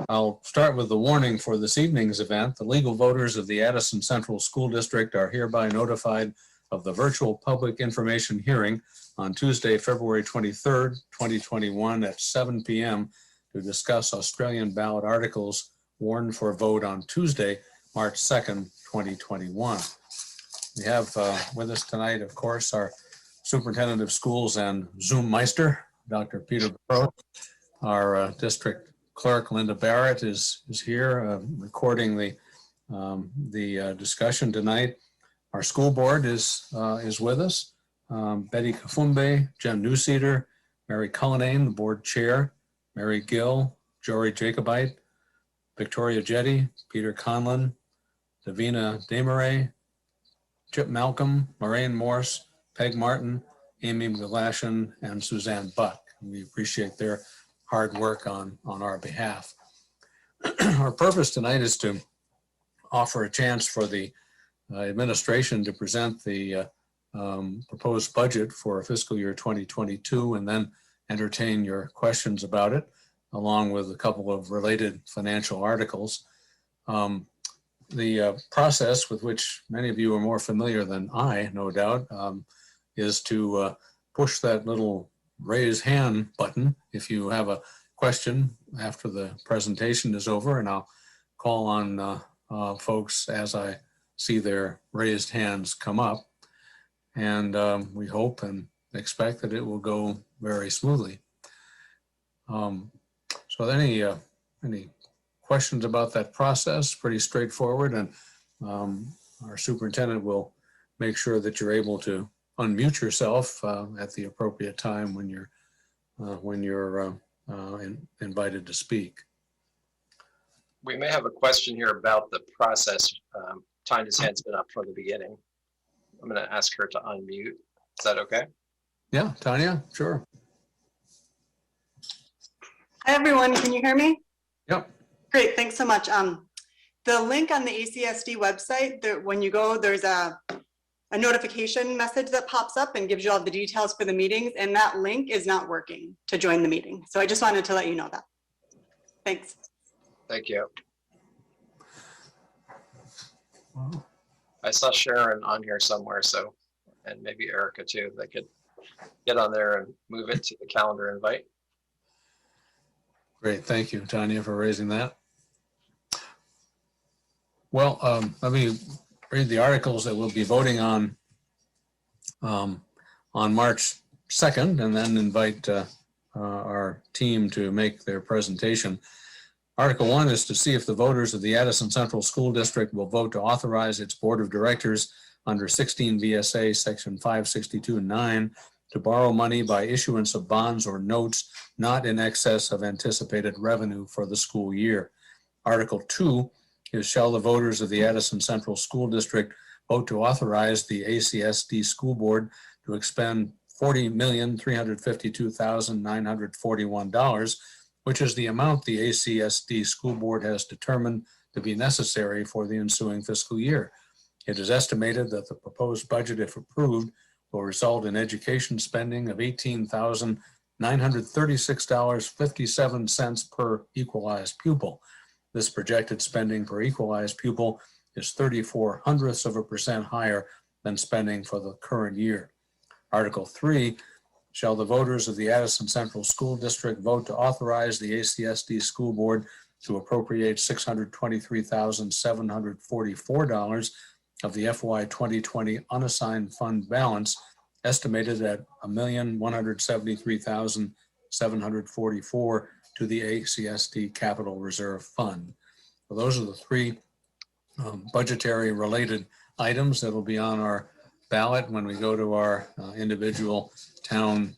I'll start with the warning for this evening's event. The legal voters of the Addison Central School District are hereby notified of the virtual public information hearing on Tuesday, February 23rd, 2021 at 7 p.m. to discuss Australian ballot articles warned for vote on Tuesday, March 2nd, 2021. We have with us tonight, of course, our Superintendent of Schools and Zoom Meister, Dr. Peter Burrows. Our district clerk, Linda Barrett, is here recording the discussion tonight. Our school board is with us. Betty Kafumbe, Jen Newseeder, Mary Cullinane, the board chair, Mary Gill, Jory Jacobite, Victoria Jetty, Peter Conlon, Davina Desmarais, Chip Malcolm, Lorraine Morse, Peg Martin, Amy McGlashan, and Suzanne Buck. We appreciate their hard work on our behalf. Our purpose tonight is to offer a chance for the administration to present the proposed budget for fiscal year 2022 and then entertain your questions about it, along with a couple of related financial articles. The process with which many of you are more familiar than I, no doubt, is to push that little raise hand button if you have a question after the presentation is over, and I'll call on folks as I see their raised hands come up. And we hope and expect that it will go very smoothly. So any questions about that process? Pretty straightforward, and our superintendent will make sure that you're able to unmute yourself at the appropriate time when you're invited to speak. We may have a question here about the process. Tanya's hand's been up from the beginning. I'm going to ask her to unmute. Is that okay? Yeah, Tanya, sure. Hi, everyone. Can you hear me? Yep. Great. Thanks so much. The link on the ACSD website, when you go, there's a notification message that pops up and gives you all the details for the meetings, and that link is not working to join the meeting. So I just wanted to let you know that. Thanks. Thank you. I saw Sharon on here somewhere, so, and maybe Erica too. They could get on there and move it to the calendar invite. Great, thank you, Tanya, for raising that. Well, let me read the articles that we'll be voting on March 2nd, and then invite our team to make their presentation. Article 1 is to see if the voters of the Addison Central School District will vote to authorize its Board of Directors under 16 VSA Section 562(9) to borrow money by issuance of bonds or notes not in excess of anticipated revenue for the school year. Article 2 is shall the voters of the Addison Central School District vote to authorize the ACSD School Board to expend $40,352,941, which is the amount the ACSD School Board has determined to be necessary for the ensuing fiscal year. It is estimated that the proposed budget, if approved, will result in education spending of $18,936.57 per equalized pupil. This projected spending per equalized pupil is 0.34% higher than spending for the current year. Article 3, shall the voters of the Addison Central School District vote to authorize the ACSD School Board to appropriate $623,744 of the FY 2020 unassigned fund balance, estimated at $1,173,744 to the ACSD Capital Reserve Fund. So those are the three budgetary related items that will be on our ballot when we go to our individual town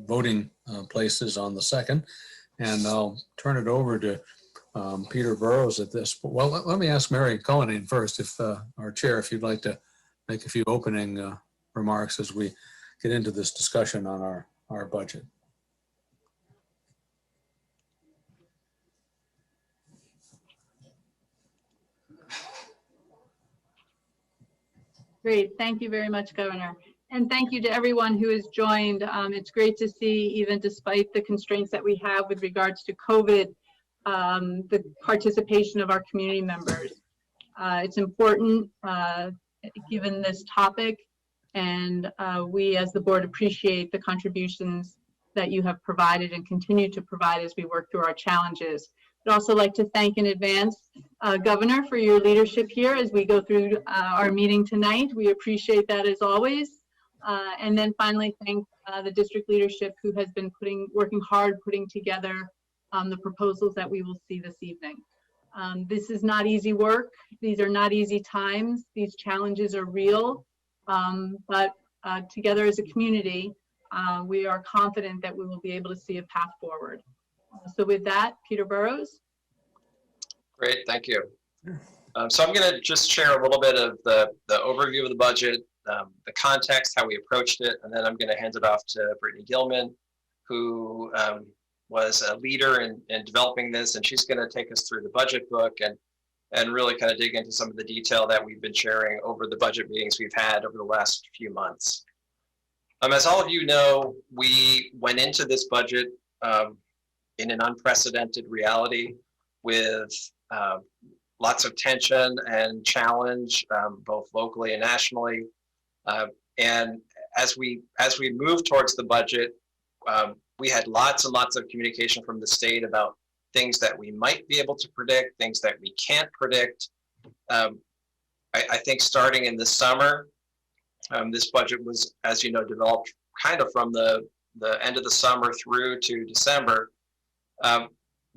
voting places on the 2nd. And I'll turn it over to Peter Burrows at this. Well, let me ask Mary Cullinane first, if our chair, if you'd like to make a few opening remarks as we get into this discussion on our budget. Great. Thank you very much, Governor. And thank you to everyone who has joined. It's great to see, even despite the constraints that we have with regards to COVID, the participation of our community members. It's important given this topic, and we as the board appreciate the contributions that you have provided and continue to provide as we work through our challenges. I'd also like to thank in advance Governor for your leadership here as we go through our meeting tonight. We appreciate that as always. And then finally thank the district leadership who has been working hard putting together the proposals that we will see this evening. This is not easy work. These are not easy times. These challenges are real, but together as a community, we are confident that we will be able to see a path forward. So with that, Peter Burrows. Great, thank you. So I'm going to just share a little bit of the overview of the budget, the context, how we approached it, and then I'm going to hand it off to Brittany Gilman, who was a leader in developing this, and she's going to take us through the budget book and really kind of dig into some of the detail that we've been sharing over the budget meetings we've had over the last few months. As all of you know, we went into this budget in an unprecedented reality with lots of tension and challenge, both locally and nationally. And as we moved towards the budget, we had lots and lots of communication from the state about things that we might be able to predict, things that we can't predict. I think starting in the summer, this budget was, as you know, developed kind of from the end of the summer through to December.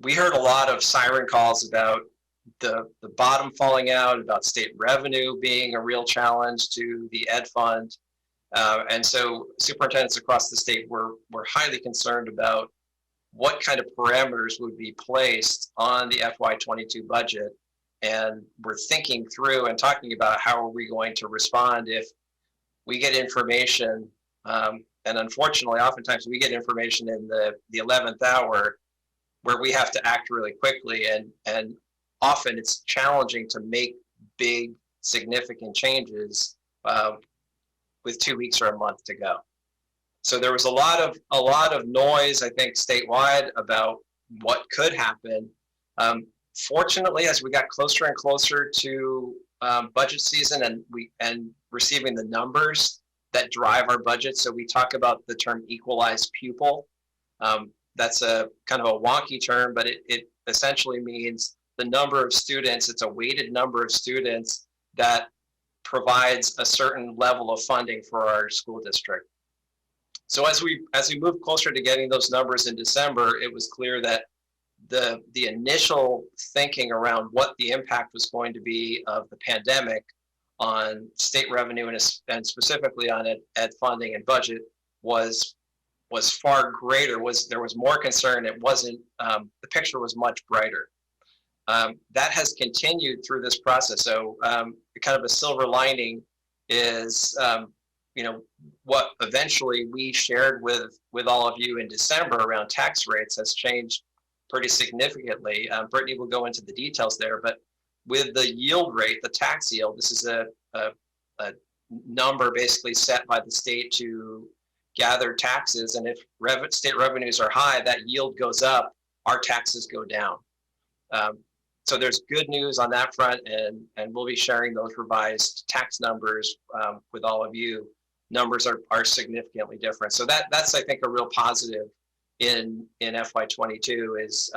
We heard a lot of siren calls about the bottom falling out, about state revenue being a real challenge to the ed fund. And so superintendents across the state were highly concerned about what kind of parameters would be placed on the FY22 budget. And we're thinking through and talking about how are we going to respond if we get information, and unfortunately, oftentimes we get information in the 11th hour where we have to act really quickly, and often it's challenging to make big, significant changes with 2 weeks or a month to go. So there was a lot of noise, I think, statewide about what could happen. Fortunately, as we got closer and closer to budget season and receiving the numbers that drive our budget, so we talk about the term equalized pupil. That's a kind of a wonky term, but it essentially means the number of students. It's a weighted number of students that provides a certain level of funding for our school district. So as we moved closer to getting those numbers in December, it was clear that the initial thinking around what the impact was going to be of the pandemic on state revenue and specifically on ed funding and budget was far greater. There was more concern. It wasn't, the picture was much brighter. That has continued through this process. So kind of a silver lining is, what eventually we shared with all of you in December around tax rates has changed pretty significantly. Brittany will go into the details there, but with the yield rate, the tax yield, this is a number basically set by the state to gather taxes. And if state revenues are high, that yield goes up, our taxes go down. So there's good news on that front, and we'll be sharing those revised tax numbers with all of you. Numbers are significantly different. So that's, I think, a real positive in FY22 is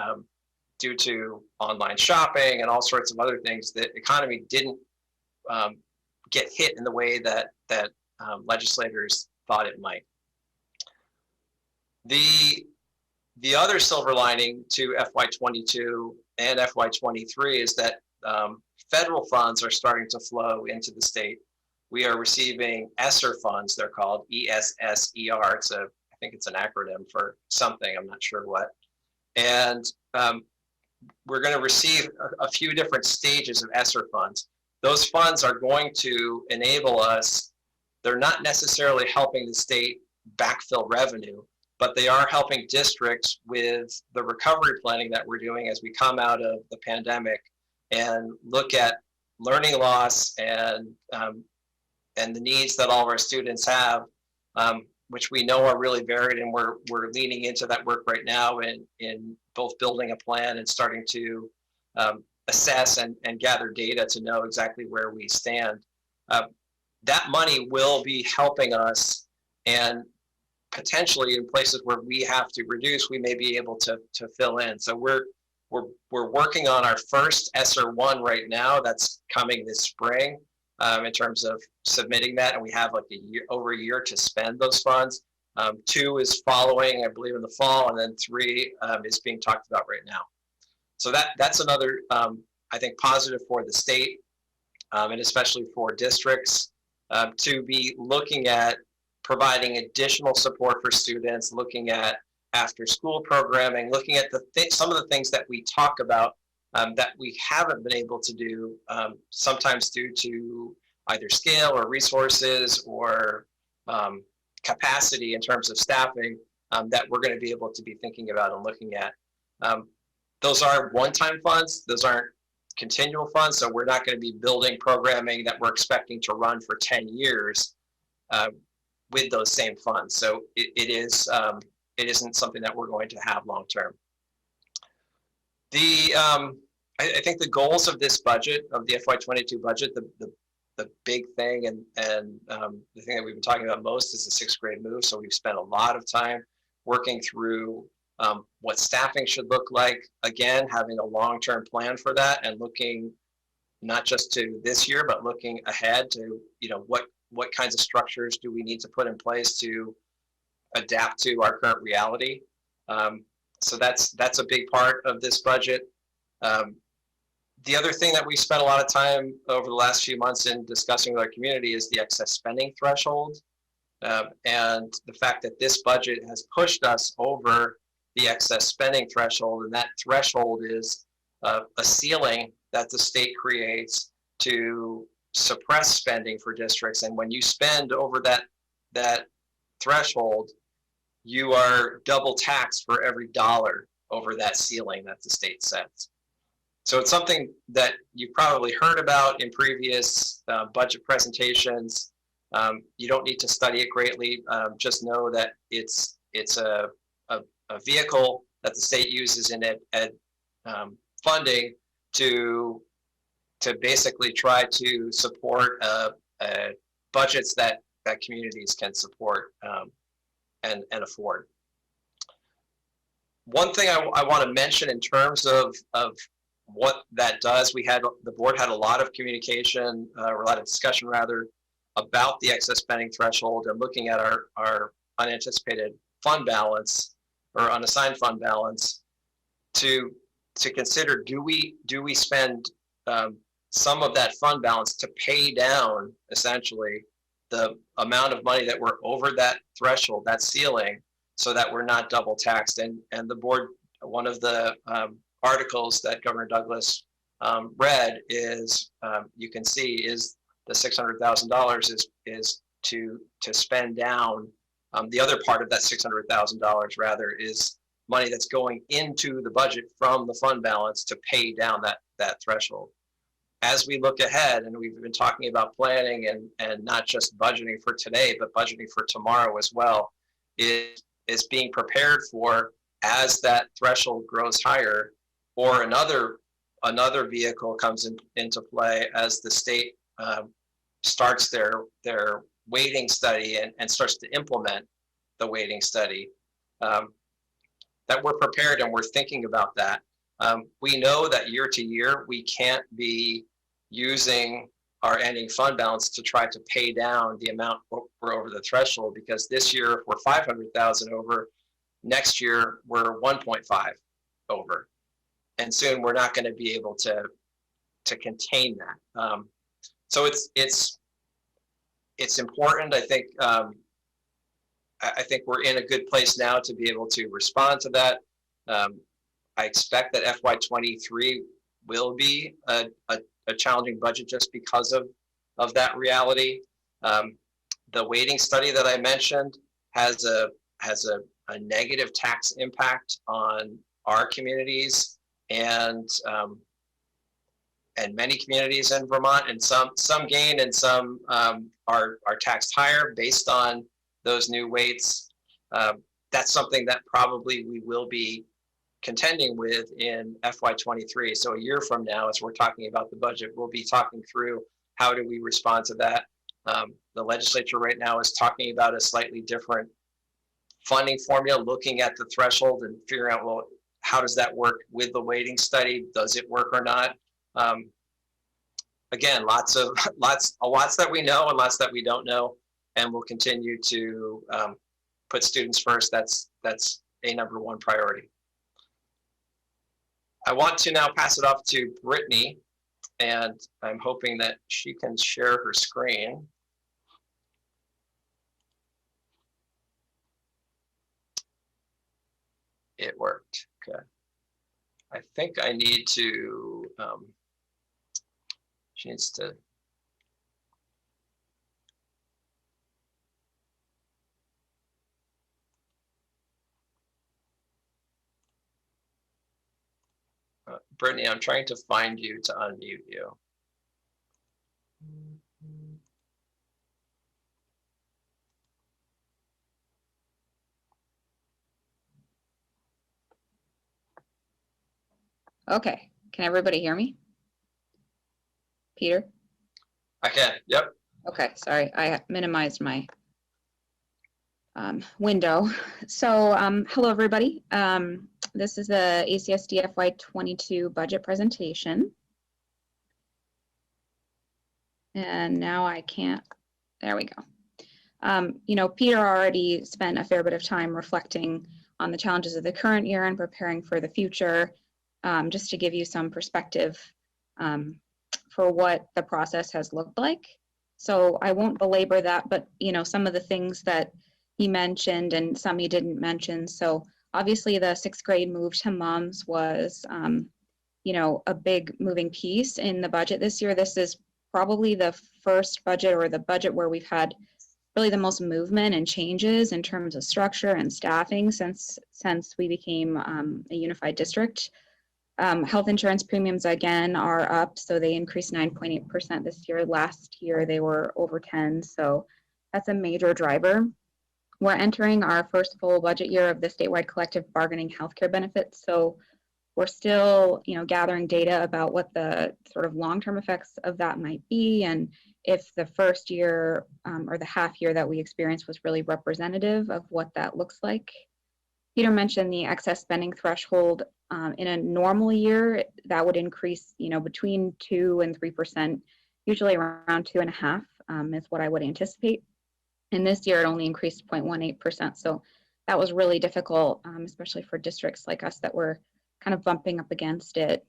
due to online shopping and all sorts of other things, the economy didn't get hit in the way that legislators thought it might. The other silver lining to FY22 and FY23 is that federal funds are starting to flow into the state. We are receiving ESSER funds, they're called, ESSER. I think it's an acronym for something, I'm not sure what. And we're going to receive a few different stages of ESSER funds. Those funds are going to enable us, they're not necessarily helping the state backfill revenue, but they are helping districts with the recovery planning that we're doing as we come out of the pandemic and look at learning loss and the needs that all of our students have, which we know are really varied, and we're leaning into that work right now in both building a plan and starting to assess and gather data to know exactly where we stand. That money will be helping us, and potentially in places where we have to reduce, we may be able to fill in. So we're working on our first ESSER 1 right now. That's coming this spring in terms of submitting that, and we have like over a year to spend those funds. 2 is following, I believe, in the fall, and then 3 is being talked about right now. So that's another, I think, positive for the state, and especially for districts, to be looking at providing additional support for students, looking at after school programming, looking at some of the things that we talk about that we haven't been able to do, sometimes due to either scale or resources or capacity in terms of staffing, that we're going to be able to be thinking about and looking at. Those are one-time funds. Those aren't continual funds. So we're not going to be building programming that we're expecting to run for 10 years with those same funds. So it isn't something that we're going to have long-term. I think the goals of this budget, of the FY22 budget, the big thing and the thing that we've been talking about most is the 6th grade move. So we've spent a lot of time working through what staffing should look like. Again, having a long-term plan for that and looking not just to this year, but looking ahead to, what kinds of structures do we need to put in place to adapt to our current reality. So that's a big part of this budget. The other thing that we spent a lot of time over the last few months in discussing with our community is the excess spending threshold. And the fact that this budget has pushed us over the excess spending threshold, and that threshold is a ceiling that the state creates to suppress spending for districts. And when you spend over that threshold, you are double taxed for every dollar over that ceiling that the state sets. So it's something that you've probably heard about in previous budget presentations. You don't need to study it greatly. Just know that it's a vehicle that the state uses in funding to basically try to support budgets that communities can support and afford. One thing I want to mention in terms of what that does, the board had a lot of communication, or a lot of discussion rather, about the excess spending threshold and looking at our unanticipated fund balance or unassigned fund balance to consider, do we spend some of that fund balance to pay down essentially the amount of money that we're over that threshold, that ceiling, so that we're not double taxed. And the board, one of the articles that Governor Douglas read is, you can see, is the $600,000 is to spend down. The other part of that $600,000 rather is money that's going into the budget from the fund balance to pay down that threshold. As we look ahead, and we've been talking about planning and not just budgeting for today, but budgeting for tomorrow as well, is being prepared for, as that threshold grows higher, or another vehicle comes into play as the state starts their weighting study and starts to implement the weighting study, that we're prepared and we're thinking about that. We know that year to year, we can't be using our ending fund balance to try to pay down the amount we're over the threshold, because this year, if we're 500,000 over, next year we're 1.5 over. And soon we're not going to be able to contain that. So it's important. I think we're in a good place now to be able to respond to that. I expect that FY23 will be a challenging budget just because of that reality. The weighting study that I mentioned has a negative tax impact on our communities and many communities in Vermont, and some gain and some are taxed higher based on those new weights. That's something that probably we will be contending with in FY23. So a year from now, as we're talking about the budget, we'll be talking through how do we respond to that. The legislature right now is talking about a slightly different funding formula, looking at the threshold and figuring out, well, how does that work with the weighting study? Does it work or not? Again, lots that we know and lots that we don't know, and we'll continue to put students first. That's a #1 priority. I want to now pass it off to Brittany, and I'm hoping that she can share her screen. It worked. Okay. I think I need to, she needs to. Brittany, I'm trying to find you to unmute you. Okay, can everybody hear me? Peter? I can, yep. Okay, sorry, I minimized my window. So hello, everybody. This is the ACSD FY22 budget presentation. And now I can't, there we go. You know, Peter already spent a fair bit of time reflecting on the challenges of the current year and preparing for the future. Just to give you some perspective, for what the process has looked like. So I won't belabor that, but some of the things that he mentioned and some he didn't mention. So obviously the 6th grade move to moms was, a big moving piece in the budget this year. This is probably the first budget or the budget where we've had really the most movement and changes in terms of structure and staffing since we became a unified district. Health insurance premiums again are up, so they increased 9.8% this year. Last year they were over 10, so that's a major driver. We're entering our first full budget year of the statewide collective bargaining healthcare benefits, so we're still, gathering data about what the sort of long-term effects of that might be, and if the first year or the half year that we experienced was really representative of what that looks like. Peter mentioned the excess spending threshold. In a normal year, that would increase, between 2 and 3%, usually around 2.5% is what I would anticipate. And this year it only increased 0.18%. So that was really difficult, especially for districts like us that were kind of bumping up against it.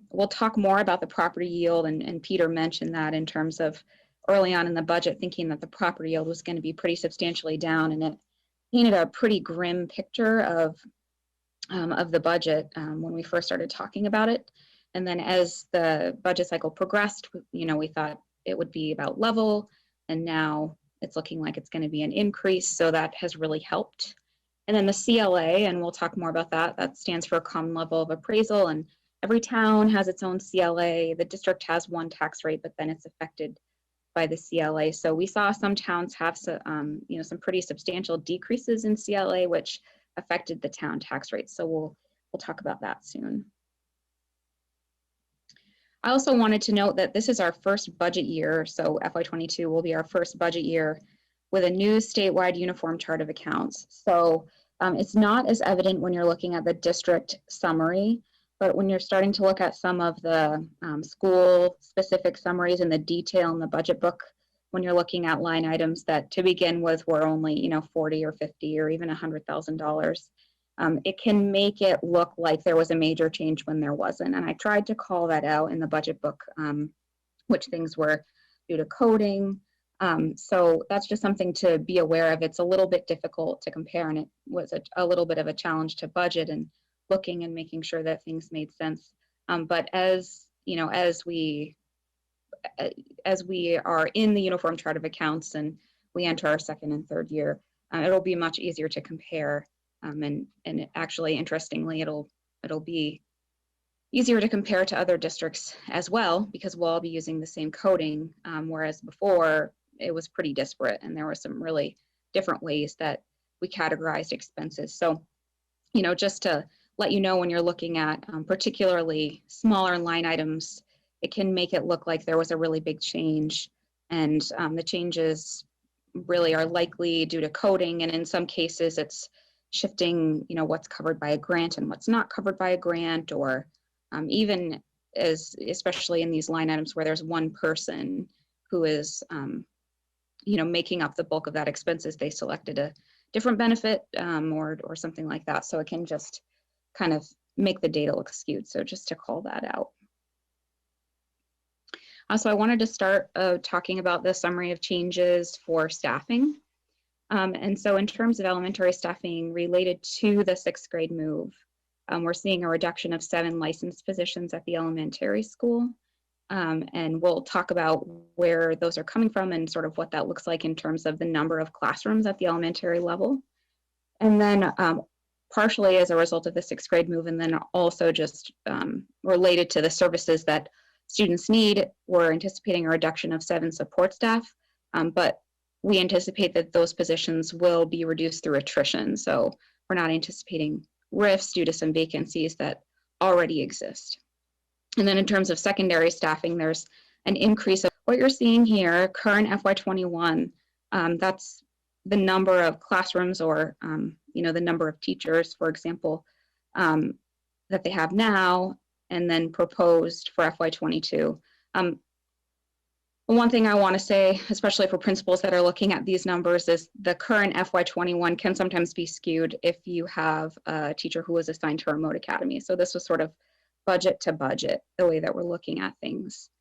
We'll talk more about the property yield, and Peter mentioned that in terms of early on in the budget, thinking that the property yield was going to be pretty substantially down, and it painted a pretty grim picture of the budget when we first started talking about it. And then as the budget cycle progressed, we thought it would be about level, and now it's looking like it's going to be an increase. So that has really helped. And then the CLA, and we'll talk more about that, that stands for Common Level of Appraisal, and every town has its own CLA. The district has one tax rate, but then it's affected by the CLA. So we saw some towns have some pretty substantial decreases in CLA, which affected the town tax rate. So we'll talk about that soon. I also wanted to note that this is our first budget year. So FY22 will be our first budget year with a new statewide uniform chart of accounts. So it's not as evident when you're looking at the district summary, but when you're starting to look at some of the school specific summaries and the detail in the budget book, when you're looking at line items that to begin with were only, 40 or 50 or even $100,000, it can make it look like there was a major change when there wasn't. And I tried to call that out in the budget book, which things were due to coding. So that's just something to be aware of. It's a little bit difficult to compare, and it was a little bit of a challenge to budget and looking and making sure that things made sense. But as we are in the uniform chart of accounts and we enter our second and third year, it'll be much easier to compare. And actually, interestingly, it'll be easier to compare to other districts as well, because we'll all be using the same coding, whereas before it was pretty disparate and there were some really different ways that we categorized expenses. So, just to let you know, when you're looking at particularly smaller line items, it can make it look like there was a really big change, and the changes really are likely due to coding, and in some cases it's shifting, what's covered by a grant and what's not covered by a grant, or even especially in these line items where there's one person who is making up the bulk of that expenses, they selected a different benefit or something like that. So it can just kind of make the data look skewed. So just to call that out. So I wanted to start talking about the summary of changes for staffing. And so in terms of elementary staffing related to the 6th grade move, we're seeing a reduction of 7 licensed positions at the elementary school. And we'll talk about where those are coming from and sort of what that looks like in terms of the number of classrooms at the elementary level. And then partially as a result of the 6th grade move, and then also just related to the services that students need, we're anticipating a reduction of 7 support staff, but we anticipate that those positions will be reduced through attrition. So we're not anticipating rifts due to some vacancies that already exist. And then in terms of secondary staffing, there's an increase of what you're seeing here, current FY21, that's the number of classrooms or, the number of teachers, for example, that they have now, and then proposed for FY22. One thing I want to say, especially for principals that are looking at these numbers, is the current FY21 can sometimes be skewed if you have a teacher who was assigned to a remote academy. So this was sort of budget to budget, the way that we're looking at things.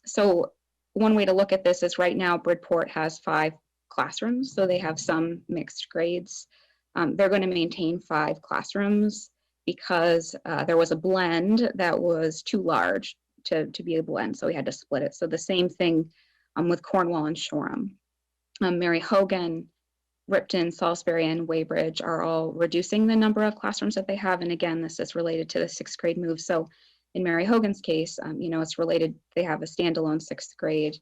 So one way to look at this is right now Bridport has 5 classrooms, so they have some mixed grades. They're going to maintain 5 classrooms because there was a blend that was too large to be a blend, so we had to split it. So the same thing with Cornwall and Shoreham. Mary Hogan, Ripton, Salisbury, and Weybridge are all reducing the number of classrooms that they have. And again, this is related to the 6th grade move. So in Mary Hogan's case, you know, it's related, they have a standalone 6th grade.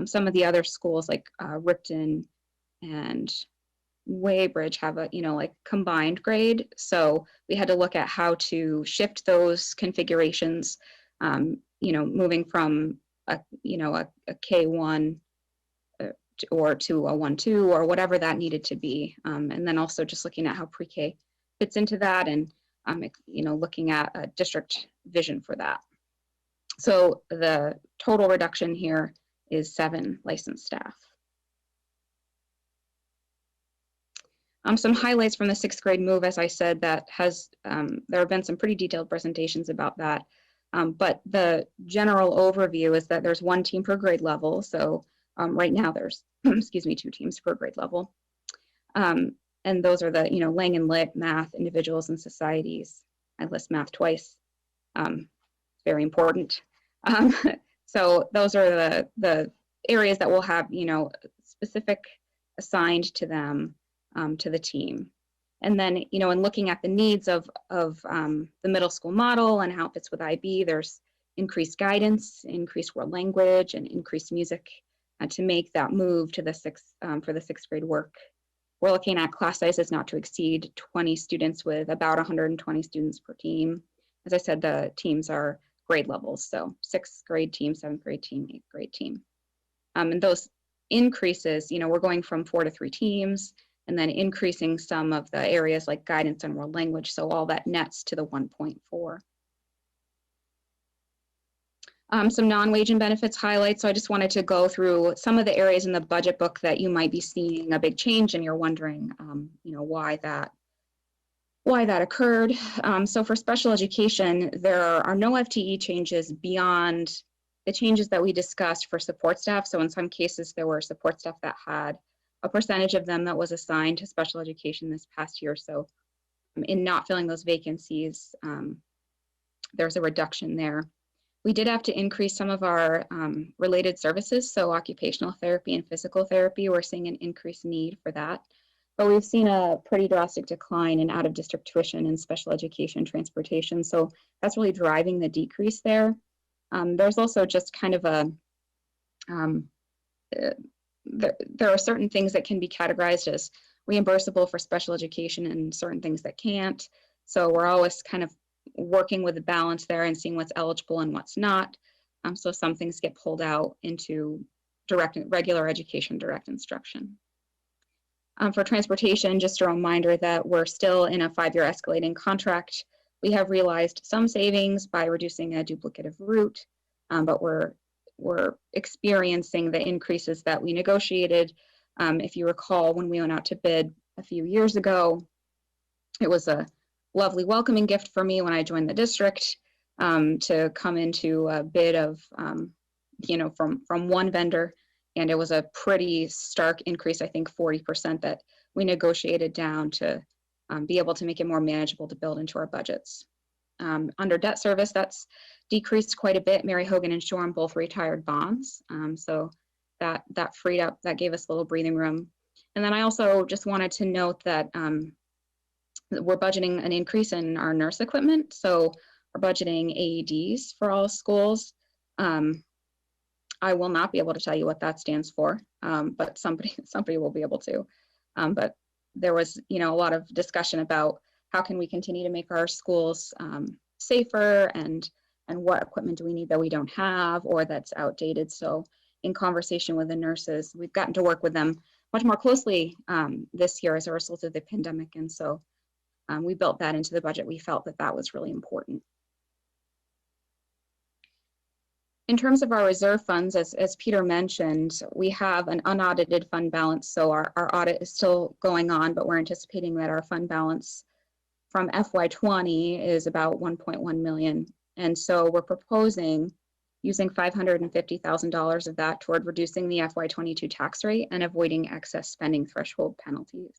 Some of the other schools like Ripton and Weybridge have a, you know, like combined grade. So we had to look at how to shift those configurations, you know, moving from a, you know, a K1 or to a 1-2 or whatever that needed to be. And then also just looking at how pre-K fits into that and, you know, looking at a district vision for that. So the total reduction here is 7 licensed staff. Some highlights from the 6th grade move, as I said, that has, there have been some pretty detailed presentations about that. But the general overview is that there's 1 team per grade level. So right now there's, excuse me, 2 teams per grade level. And those are the, you know, Lang and Lit, math, individuals and societies. I list math twice. Very important. So those are the areas that will have, you know, specific assigned to them, to the team. And then, you know, in looking at the needs of the middle school model and how it fits with IB, there's increased guidance, increased world language, and increased music to make that move to the 6th, for the 6th grade work. We're looking at class sizes not to exceed 20 students with about 120 students per team. As I said, the teams are grade levels. So 6th grade team, 7th grade team, 8th grade team. And those increases, you know, we're going from 4 to 3 teams and then increasing some of the areas like guidance and world language. So all that nets to the 1.4. Some non-wage and benefits highlights. So I just wanted to go through some of the areas in the budget book that you might be seeing a big change and you're wondering, you know, why that occurred. So for special education, there are no FTE changes beyond the changes that we discussed for support staff. So in some cases, there were support staff that had a percentage of them that was assigned to special education this past year. So in not filling those vacancies, there's a reduction there. We did have to increase some of our related services. So occupational therapy and physical therapy, we're seeing an increased need for that. But we've seen a pretty drastic decline in out-of-district tuition and special education transportation. So that's really driving the decrease there. There's also just kind of a, there are certain things that can be categorized as reimbursable for special education and certain things that can't. So we're always kind of working with the balance there and seeing what's eligible and what's not. So some things get pulled out into regular education, direct instruction. For transportation, just a reminder that we're still in a 5-year escalating contract. We have realized some savings by reducing a duplicative route, but we're experiencing the increases that we negotiated. If you recall, when we went out to bid a few years ago, it was a lovely welcoming gift for me when I joined the district to come into a bid of, you know, from one vendor. And it was a pretty stark increase, I think 40% that we negotiated down to be able to make it more manageable to build into our budgets. Under debt service, that's decreased quite a bit. Mary Hogan and Shoreham both retired bonds. So that freed up, that gave us a little breathing room. And then I also just wanted to note that we're budgeting an increase in our nurse equipment. So we're budgeting AEDs for all schools. I will not be able to tell you what that stands for, but somebody will be able to. But there was, you know, a lot of discussion about how can we continue to make our schools safer and what equipment do we need that we don't have or that's outdated. So in conversation with the nurses, we've gotten to work with them much more closely this year as a result of the pandemic. And so we built that into the budget. We felt that that was really important. In terms of our reserve funds, as Peter mentioned, we have an unaudited fund balance. So our audit is still going on, but we're anticipating that our fund balance from FY20 is about 1.1 million. And so we're proposing using $550,000 of that toward reducing the FY22 tax rate and avoiding excess spending threshold penalties.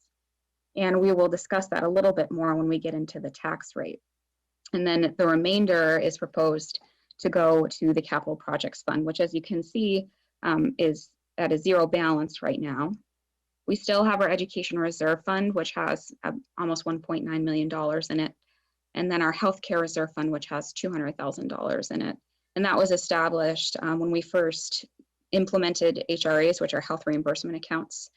And we will discuss that a little bit more when we get into the tax rate. And then the remainder is proposed to go to the capital projects fund, which, as you can see, is at a zero balance right now. We still have our education reserve fund, which has almost $1.9 million in it. And then our healthcare reserve fund, which has $200,000 in it. And that was established when we first implemented HRAs, which are health reimbursement accounts.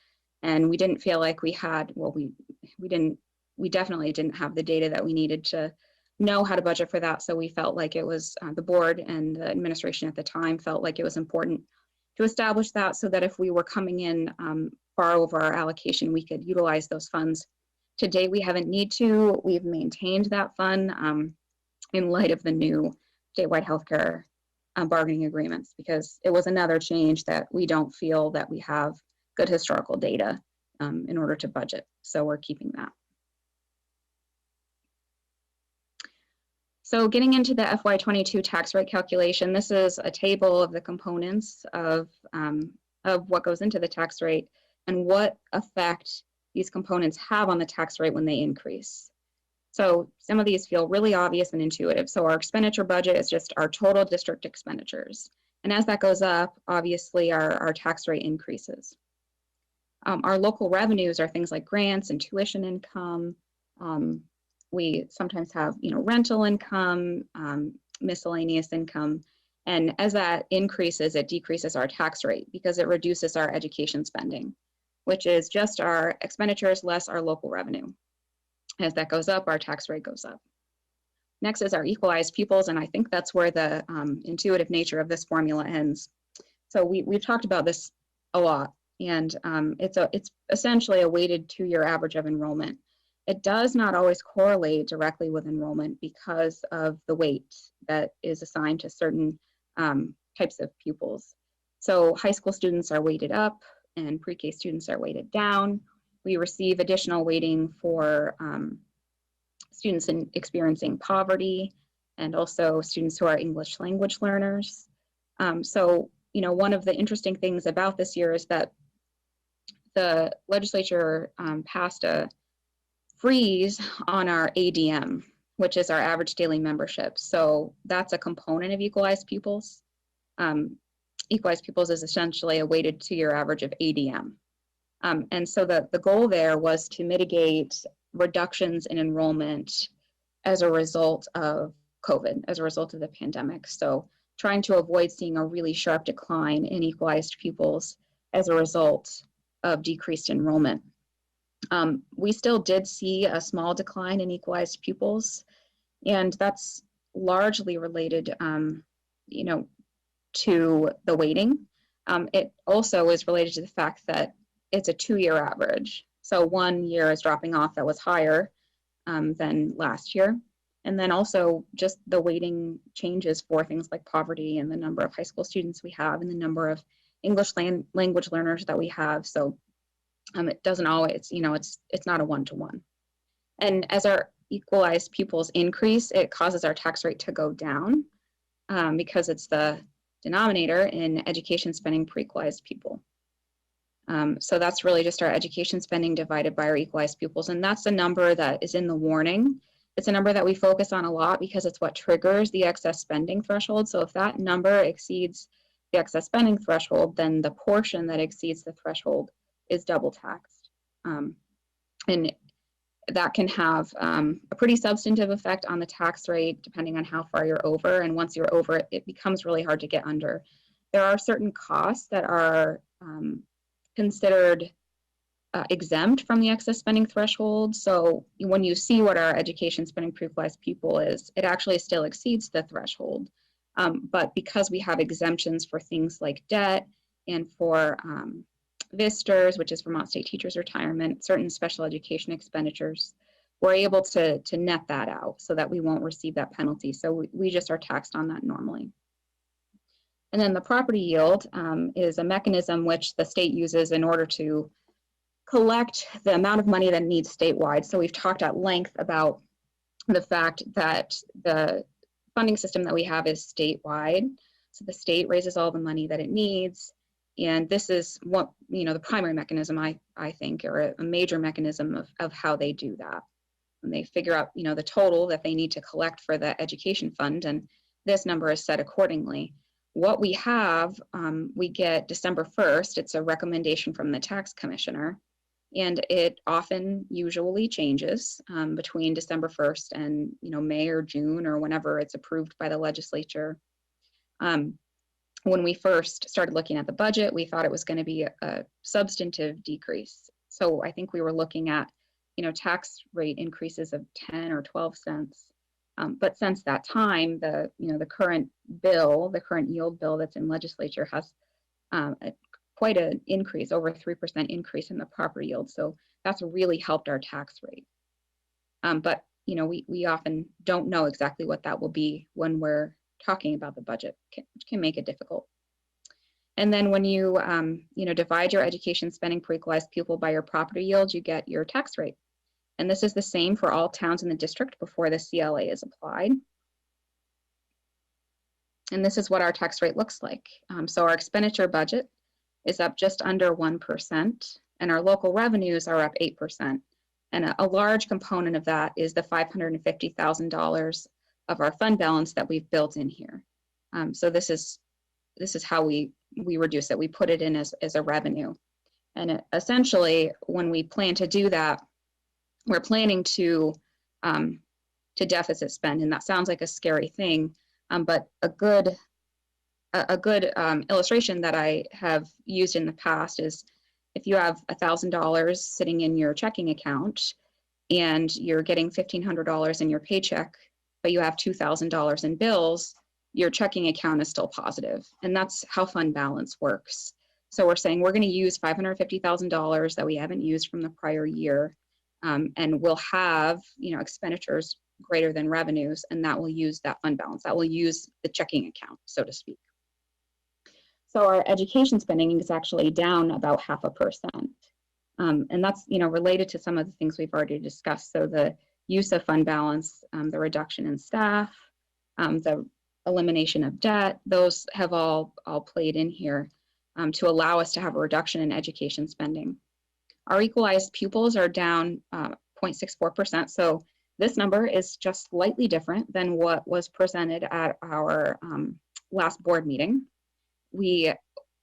And we didn't feel like we had, well, we definitely didn't have the data that we needed to know how to budget for that. So we felt like it was, the board and the administration at the time felt like it was important to establish that so that if we were coming in far over our allocation, we could utilize those funds. To date, we haven't need to. We've maintained that fund in light of the new statewide healthcare bargaining agreements, because it was another change that we don't feel that we have good historical data in order to budget. So we're keeping that. So getting into the FY22 tax rate calculation, this is a table of the components of what goes into the tax rate and what effect these components have on the tax rate when they increase. So some of these feel really obvious and intuitive. So our expenditure budget is just our total district expenditures. And as that goes up, obviously our tax rate increases. Our local revenues are things like grants and tuition income. We sometimes have, rental income, miscellaneous income. And as that increases, it decreases our tax rate because it reduces our education spending, which is just our expenditures less our local revenue. As that goes up, our tax rate goes up. Next is our equalized pupils, and I think that's where the intuitive nature of this formula ends. So we've talked about this a lot, and it's essentially a weighted 2-year average of enrollment. It does not always correlate directly with enrollment because of the weight that is assigned to certain types of pupils. So high school students are weighted up and pre-K students are weighted down. We receive additional weighting for students experiencing poverty and also students who are English language learners. So, one of the interesting things about this year is that the legislature passed a freeze on our ADM, which is our average daily membership. So that's a component of equalized pupils. Equalized pupils is essentially a weighted 2-year average of ADM. And so the goal there was to mitigate reductions in enrollment as a result of COVID, as a result of the pandemic. So trying to avoid seeing a really sharp decline in equalized pupils as a result of decreased enrollment. We still did see a small decline in equalized pupils, and that's largely related, to the weighting. It also is related to the fact that it's a 2-year average. So 1 year is dropping off that was higher than last year. And then also just the weighting changes for things like poverty and the number of high school students we have and the number of English language learners that we have. So it doesn't always, it's not a 1-to-1. And as our equalized pupils increase, it causes our tax rate to go down because it's the denominator in education spending per equalized pupil. So that's really just our education spending divided by our equalized pupils. And that's a number that is in the warning. It's a number that we focus on a lot because it's what triggers the excess spending threshold. So if that number exceeds the excess spending threshold, then the portion that exceeds the threshold is double taxed. And that can have a pretty substantive effect on the tax rate depending on how far you're over. And once you're over it, it becomes really hard to get under. There are certain costs that are considered exempt from the excess spending threshold. So when you see what our education spending per equalized pupil is, it actually still exceeds the threshold. But because we have exemptions for things like debt and for VISTERS, which is Vermont State Teachers Retirement, certain special education expenditures, we're able to net that out so that we won't receive that penalty. So we just are taxed on that normally. And then the property yield is a mechanism which the state uses in order to collect the amount of money that needs statewide. So we've talked at length about the fact that the funding system that we have is statewide. So the state raises all the money that it needs. And this is what, the primary mechanism, I think, or a major mechanism of how they do that. And they figure out, the total that they need to collect for the education fund. And this number is set accordingly. What we have, we get December 1st. It's a recommendation from the tax commissioner. And it often usually changes between December 1st and, May or June or whenever it's approved by the legislature. When we first started looking at the budget, we thought it was going to be a substantive decrease. So I think we were looking at, tax rate increases of 10 or 12 cents. But since that time, the current bill, the current yield bill that's in legislature has quite an increase, over 3% increase in the property yield. So that's really helped our tax rate. But, we often don't know exactly what that will be when we're talking about the budget, which can make it difficult. And then when you, divide your education spending per equalized pupil by your property yield, you get your tax rate. And this is the same for all towns in the district before the CLA is applied. And this is what our tax rate looks like. So our expenditure budget is up just under 1%, and our local revenues are up 8%. And a large component of that is the $550,000 of our fund balance that we've built in here. So this is how we reduce it. We put it in as a revenue. And essentially, when we plan to do that, we're planning to deficit spend, and that sounds like a scary thing, but a good illustration that I have used in the past is if you have $1,000 sitting in your checking account and you're getting $1,500 in your paycheck, but you have $2,000 in bills, your checking account is still positive, and that's how fund balance works. So we're saying we're going to use $550,000 that we haven't used from the prior year. And we'll have, expenditures greater than revenues, and that will use that fund balance. That will use the checking account, so to speak. So our education spending is actually down about 0.5%. And that's, related to some of the things we've already discussed. So the use of fund balance, the reduction in staff, the elimination of debt, those have all played in here to allow us to have a reduction in education spending. Our equalized pupils are down 0.64%. So this number is just slightly different than what was presented at our last board meeting. We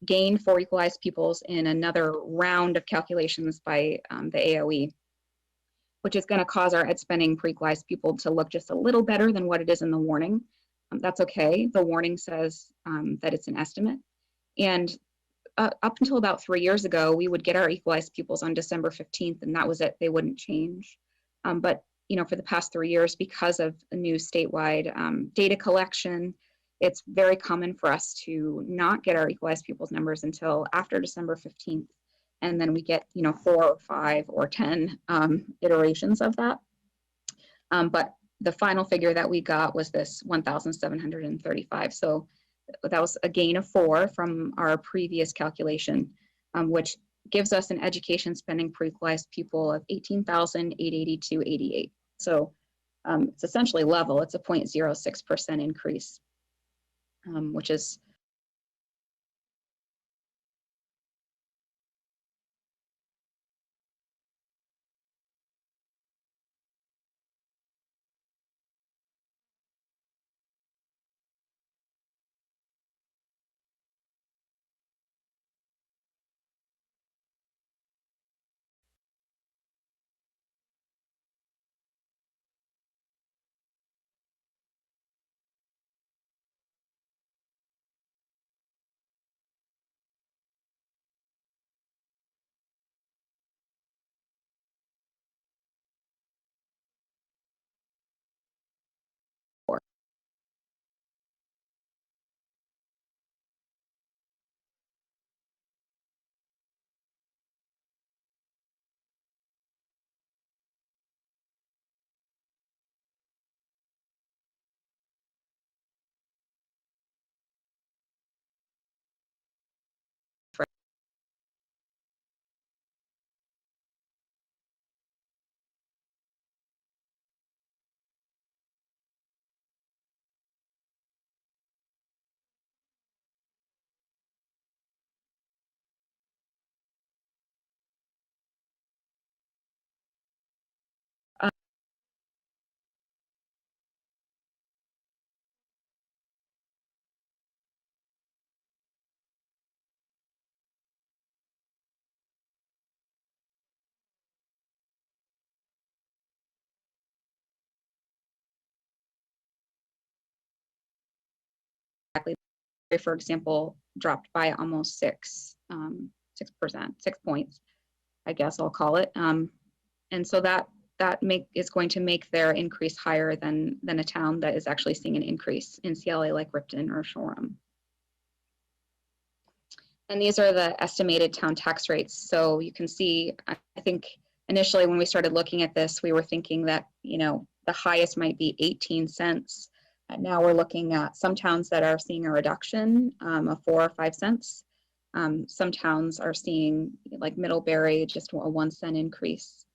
gained 4 equalized pupils in another round of calculations by the AOE, which is going to cause our ed spending per equalized pupil to look just a little better than what it is in the warning. That's okay. The warning says that it's an estimate. And up until about 3 years ago, we would get our equalized pupils on December 15th, and that was it. They wouldn't change. But for the past 3 years, because of a new statewide data collection, it's very common for us to not get our equalized pupils numbers until after December 15th. And then we get, 4 or 5 or 10 iterations of that. But the final figure that we got was this 1,735. So that was a gain of 4 from our previous calculation, which gives us an education spending per equalized pupil of $18,882.88. So it's essentially level. It's a 0.06% increase, which is for example, dropped by almost 6%, 6 points, I guess I'll call it. And so that is going to make their increase higher than a town that is actually seeing an increase in CLA like Ripton or Shoreham. And these are the estimated town tax rates. So you can see, I think initially when we started looking at this, we were thinking that, you know, the highest might be 18 cents. And now we're looking at some towns that are seeing a reduction of 4 or 5 cents. Some towns are seeing, like Middlebury, just a 1 cent increase.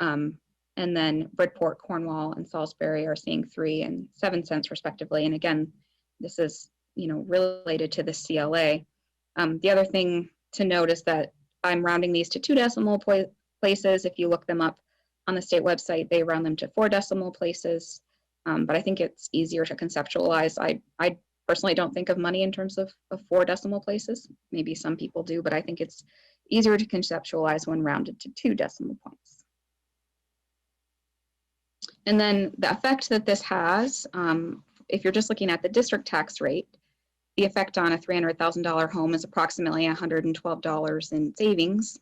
And then Bridport, Cornwall, and Salisbury are seeing 3 and 7 cents respectively. And again, this is, you know, related to the CLA. The other thing to note is that I'm rounding these to 2 decimal places. If you look them up on the state website, they round them to 4 decimal places. But I think it's easier to conceptualize. I personally don't think of money in terms of 4 decimal places. Maybe some people do, but I think it's easier to conceptualize when rounded to 2 decimal points. And then the effect that this has, if you're just looking at the district tax rate, the effect on a $300,000 home is approximately $112 in savings.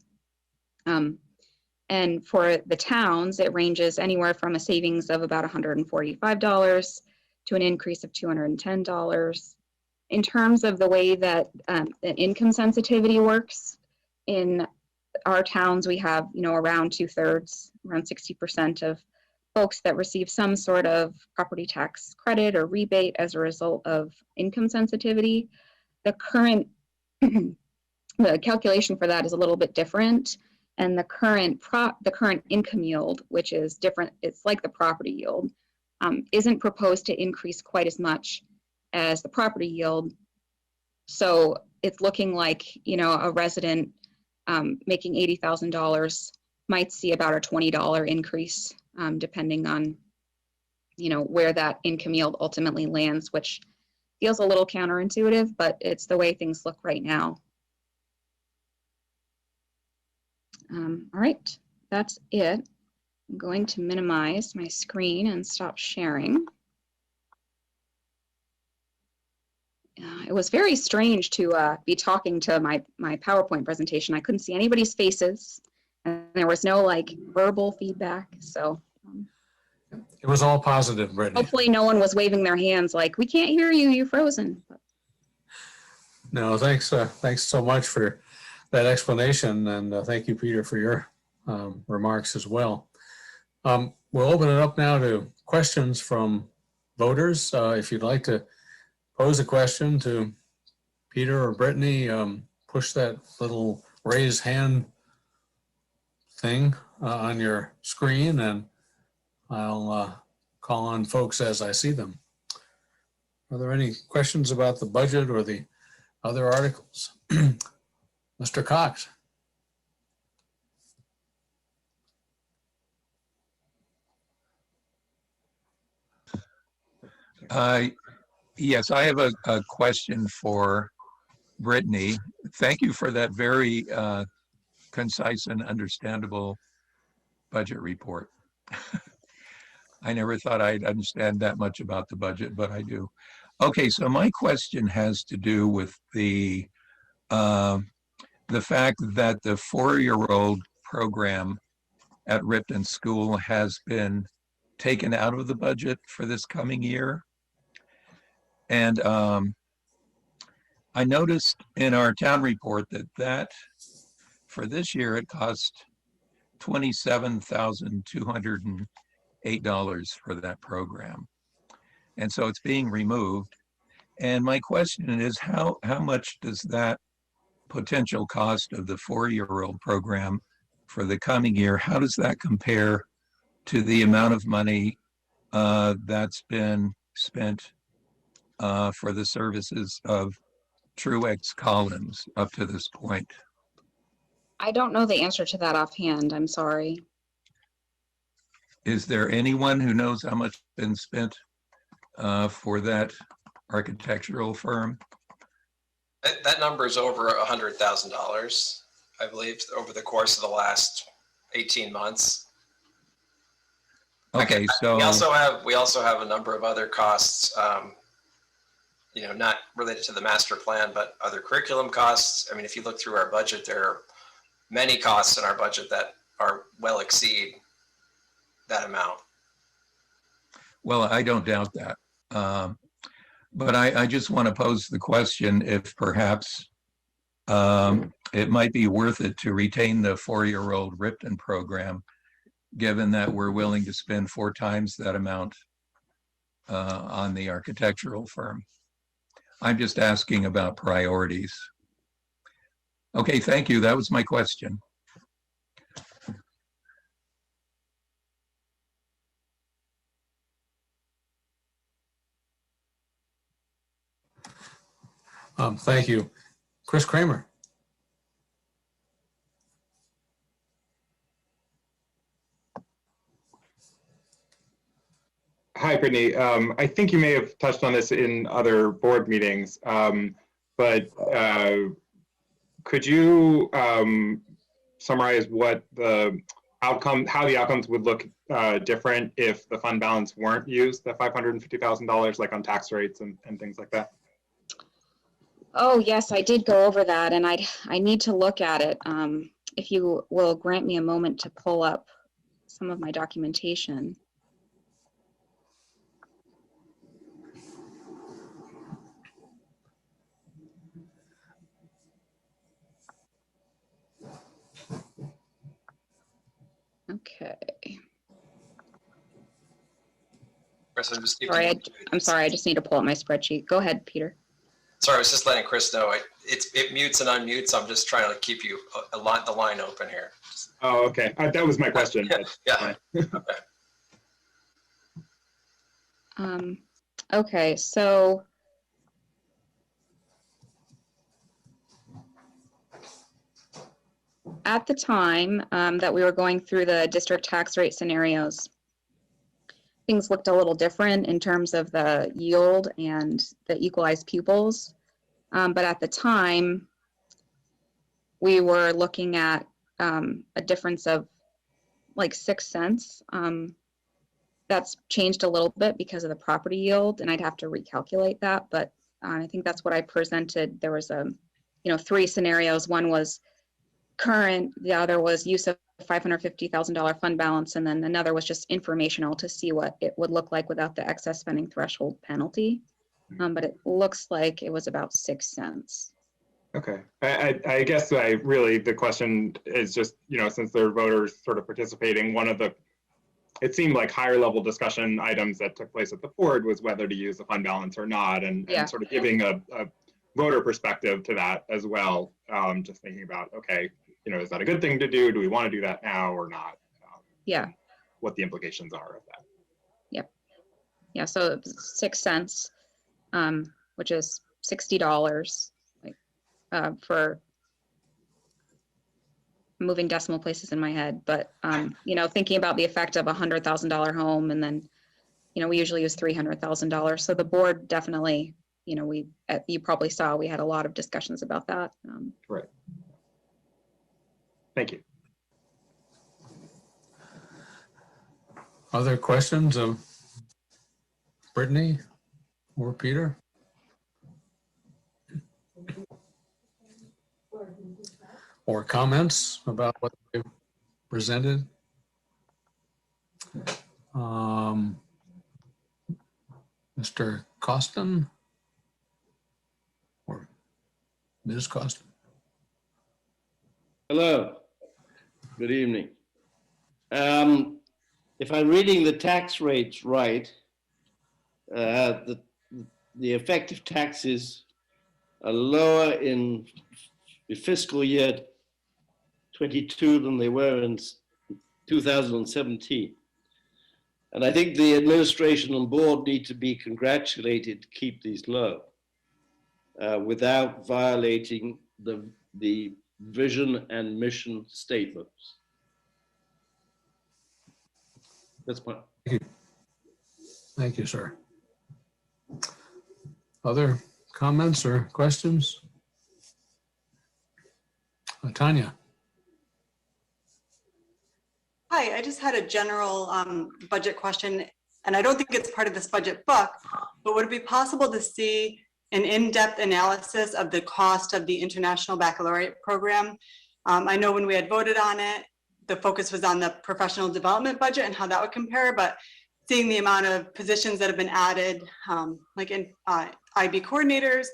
And for the towns, it ranges anywhere from a savings of about $145 to an increase of $210. In terms of the way that the income sensitivity works, in our towns, we have, you know, around 2/3, around 60% of folks that receive some sort of property tax credit or rebate as a result of income sensitivity. The current the calculation for that is a little bit different, and the current income yield, which is different, it's like the property yield, isn't proposed to increase quite as much as the property yield. So it's looking like, you know, a resident making $80,000 might see about a $20 increase, depending on, you know, where that income yield ultimately lands, which feels a little counterintuitive, but it's the way things look right now. All right, that's it. I'm going to minimize my screen and stop sharing. It was very strange to be talking to my PowerPoint presentation. I couldn't see anybody's faces, and there was no like verbal feedback. So It was all positive, Brittany. hopefully no one was waving their hands like, we can't hear you, you're frozen. No, thanks. Thanks so much for that explanation, and thank you, Peter, for your remarks as well. We'll open it up now to questions from voters. If you'd like to pose a question to Peter or Brittany, push that little raise hand thing on your screen, and I'll call on folks as I see them. Are there any questions about the budget or the other articles? Mr. Cox. Yes, I have a question for Brittany. Thank you for that very concise and understandable budget report. I never thought I'd understand that much about the budget, but I do. Okay, so my question has to do with the fact that the 4-year-old program at Ripton School has been taken out of the budget for this coming year. And I noticed in our town report that for this year, it cost $27,208 for that program. And so it's being removed. And my question is, how much does that potential cost of the 4-year-old program for the coming year, how does that compare to the amount of money that's been spent for the services of Truex Collins up to this point? I don't know the answer to that offhand, I'm sorry. Is there anyone who knows how much has been spent for that architectural firm? That number is over $100,000, I believe, over the course of the last 18 months. Okay, so we also have a number of other costs not related to the master plan, but other curriculum costs. I mean, if you look through our budget, there are many costs in our budget that are well exceed that amount. Well, I don't doubt that. But I just want to pose the question if perhaps it might be worth it to retain the 4-year-old Ripton program, given that we're willing to spend 4 times that amount on the architectural firm. I'm just asking about priorities. Okay, thank you. That was my question. Thank you. Chris Kramer. Hi, Brittany. I think you may have touched on this in other board meetings, but could you summarize what the outcome, how the outcomes would look different if the fund balance weren't used, the $550,000, like on tax rates and things like that? Oh, yes, I did go over that, and I need to look at it. If you will grant me a moment to pull up some of my documentation. Okay. Sorry, I'm sorry, I just need to pull up my spreadsheet. Go ahead, Peter. Sorry, I was just letting Chris know. It mutes and unmutes. I'm just trying to keep you the line open here. Oh, okay. That was my question. Yeah. Okay, so at the time that we were going through the district tax rate scenarios, things looked a little different in terms of the yield and the equalized pupils. But at the time, we were looking at a difference of like 6 cents. That's changed a little bit because of the property yield, and I'd have to recalculate that. But I think that's what I presented. There was 3 scenarios. One was current, the other was use of $550,000 fund balance, and then another was just informational to see what it would look like without the excess spending threshold penalty. But it looks like it was about 6 cents. Okay. I guess the question is just, since there are voters sort of participating, it seemed like higher level discussion items that took place at the board was whether to use the fund balance or not, and sort of giving a voter perspective to that as well. Just thinking about, okay, is that a good thing to do? Do we want to do that now or not? What the implications are of that. Yep. Yeah, so 6 cents, which is $60, for moving decimal places in my head. But, thinking about the effect of $100,000 home, and then, we usually use $300,000. So the board definitely, you probably saw, we had a lot of discussions about that. Right. Thank you. Other questions of Brittany or Peter? Or comments about what they presented? Mr. Costin or Ms. Costin? Hello, good evening. If I'm reading the tax rates right, the effective taxes are lower in the fiscal year 22 than they were in 2017. And I think the administration and board need to be congratulated to keep these low without violating the vision and mission statements. That's my. Thank you, sir. Other comments or questions? Tanya. Hi, I just had a general budget question, and I don't think it's part of this budget book, but would it be possible to see an in-depth analysis of the cost of the International Baccalaureate program. I know when we had voted on it, the focus was on the professional development budget and how that would compare, but seeing the amount of positions that have been added, like in IB coordinators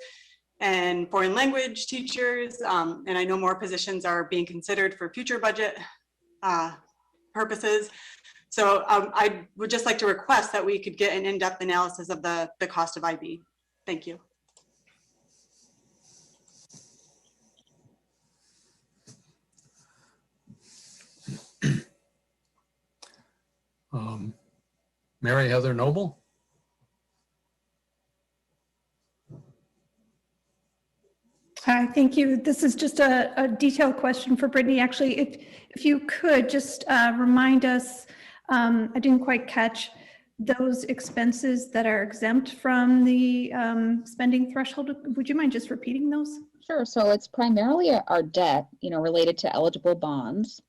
and foreign language teachers, and I know more positions are being considered for future budget purposes. So I would just like to request that we could get an in-depth analysis of the cost of IB. Thank you. Mary Heather Noble? Hi, thank you. This is just a detailed question for Brittany. Actually, if you could just remind us, I didn't quite catch those expenses that are exempt from the spending threshold. Would you mind just repeating those? Sure. So it's primarily our debt, related to eligible bonds.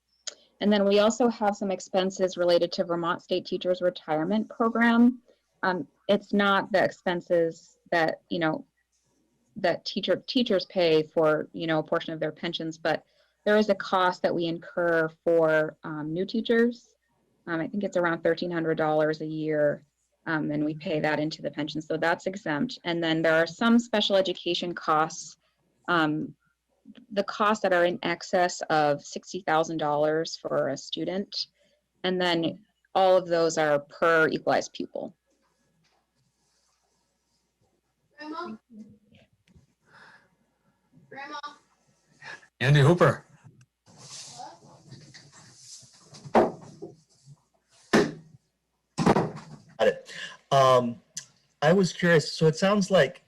And then we also have some expenses related to Vermont State Teachers Retirement Program. It's not the expenses that, that teachers pay for, a portion of their pensions, but there is a cost that we incur for new teachers. I think it's around $1,300 a year, and we pay that into the pension. So that's exempt. And then there are some special education costs, the costs that are in excess of $60,000 for a student. And then all of those are per equalized pupil. Grandma. Andy Hooper. Got it. I was curious, so it sounds like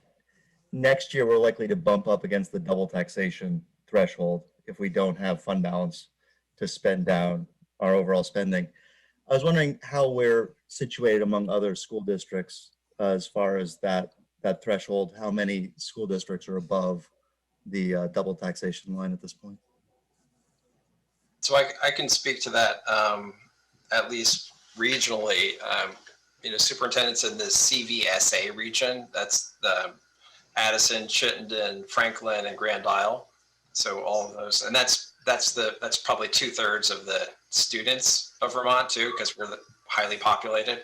next year we're likely to bump up against the double taxation threshold if we don't have fund balance to spend down our overall spending. I was wondering how we're situated among other school districts as far as that threshold. How many school districts are above the double taxation line at this point? So I can speak to that, at least regionally. Superintendents in the CVSA region, that's the Addison, Chittenden, Franklin, and Grand Isle. So all of those, and that's probably 2/3 of the students of Vermont too, because we're highly populated.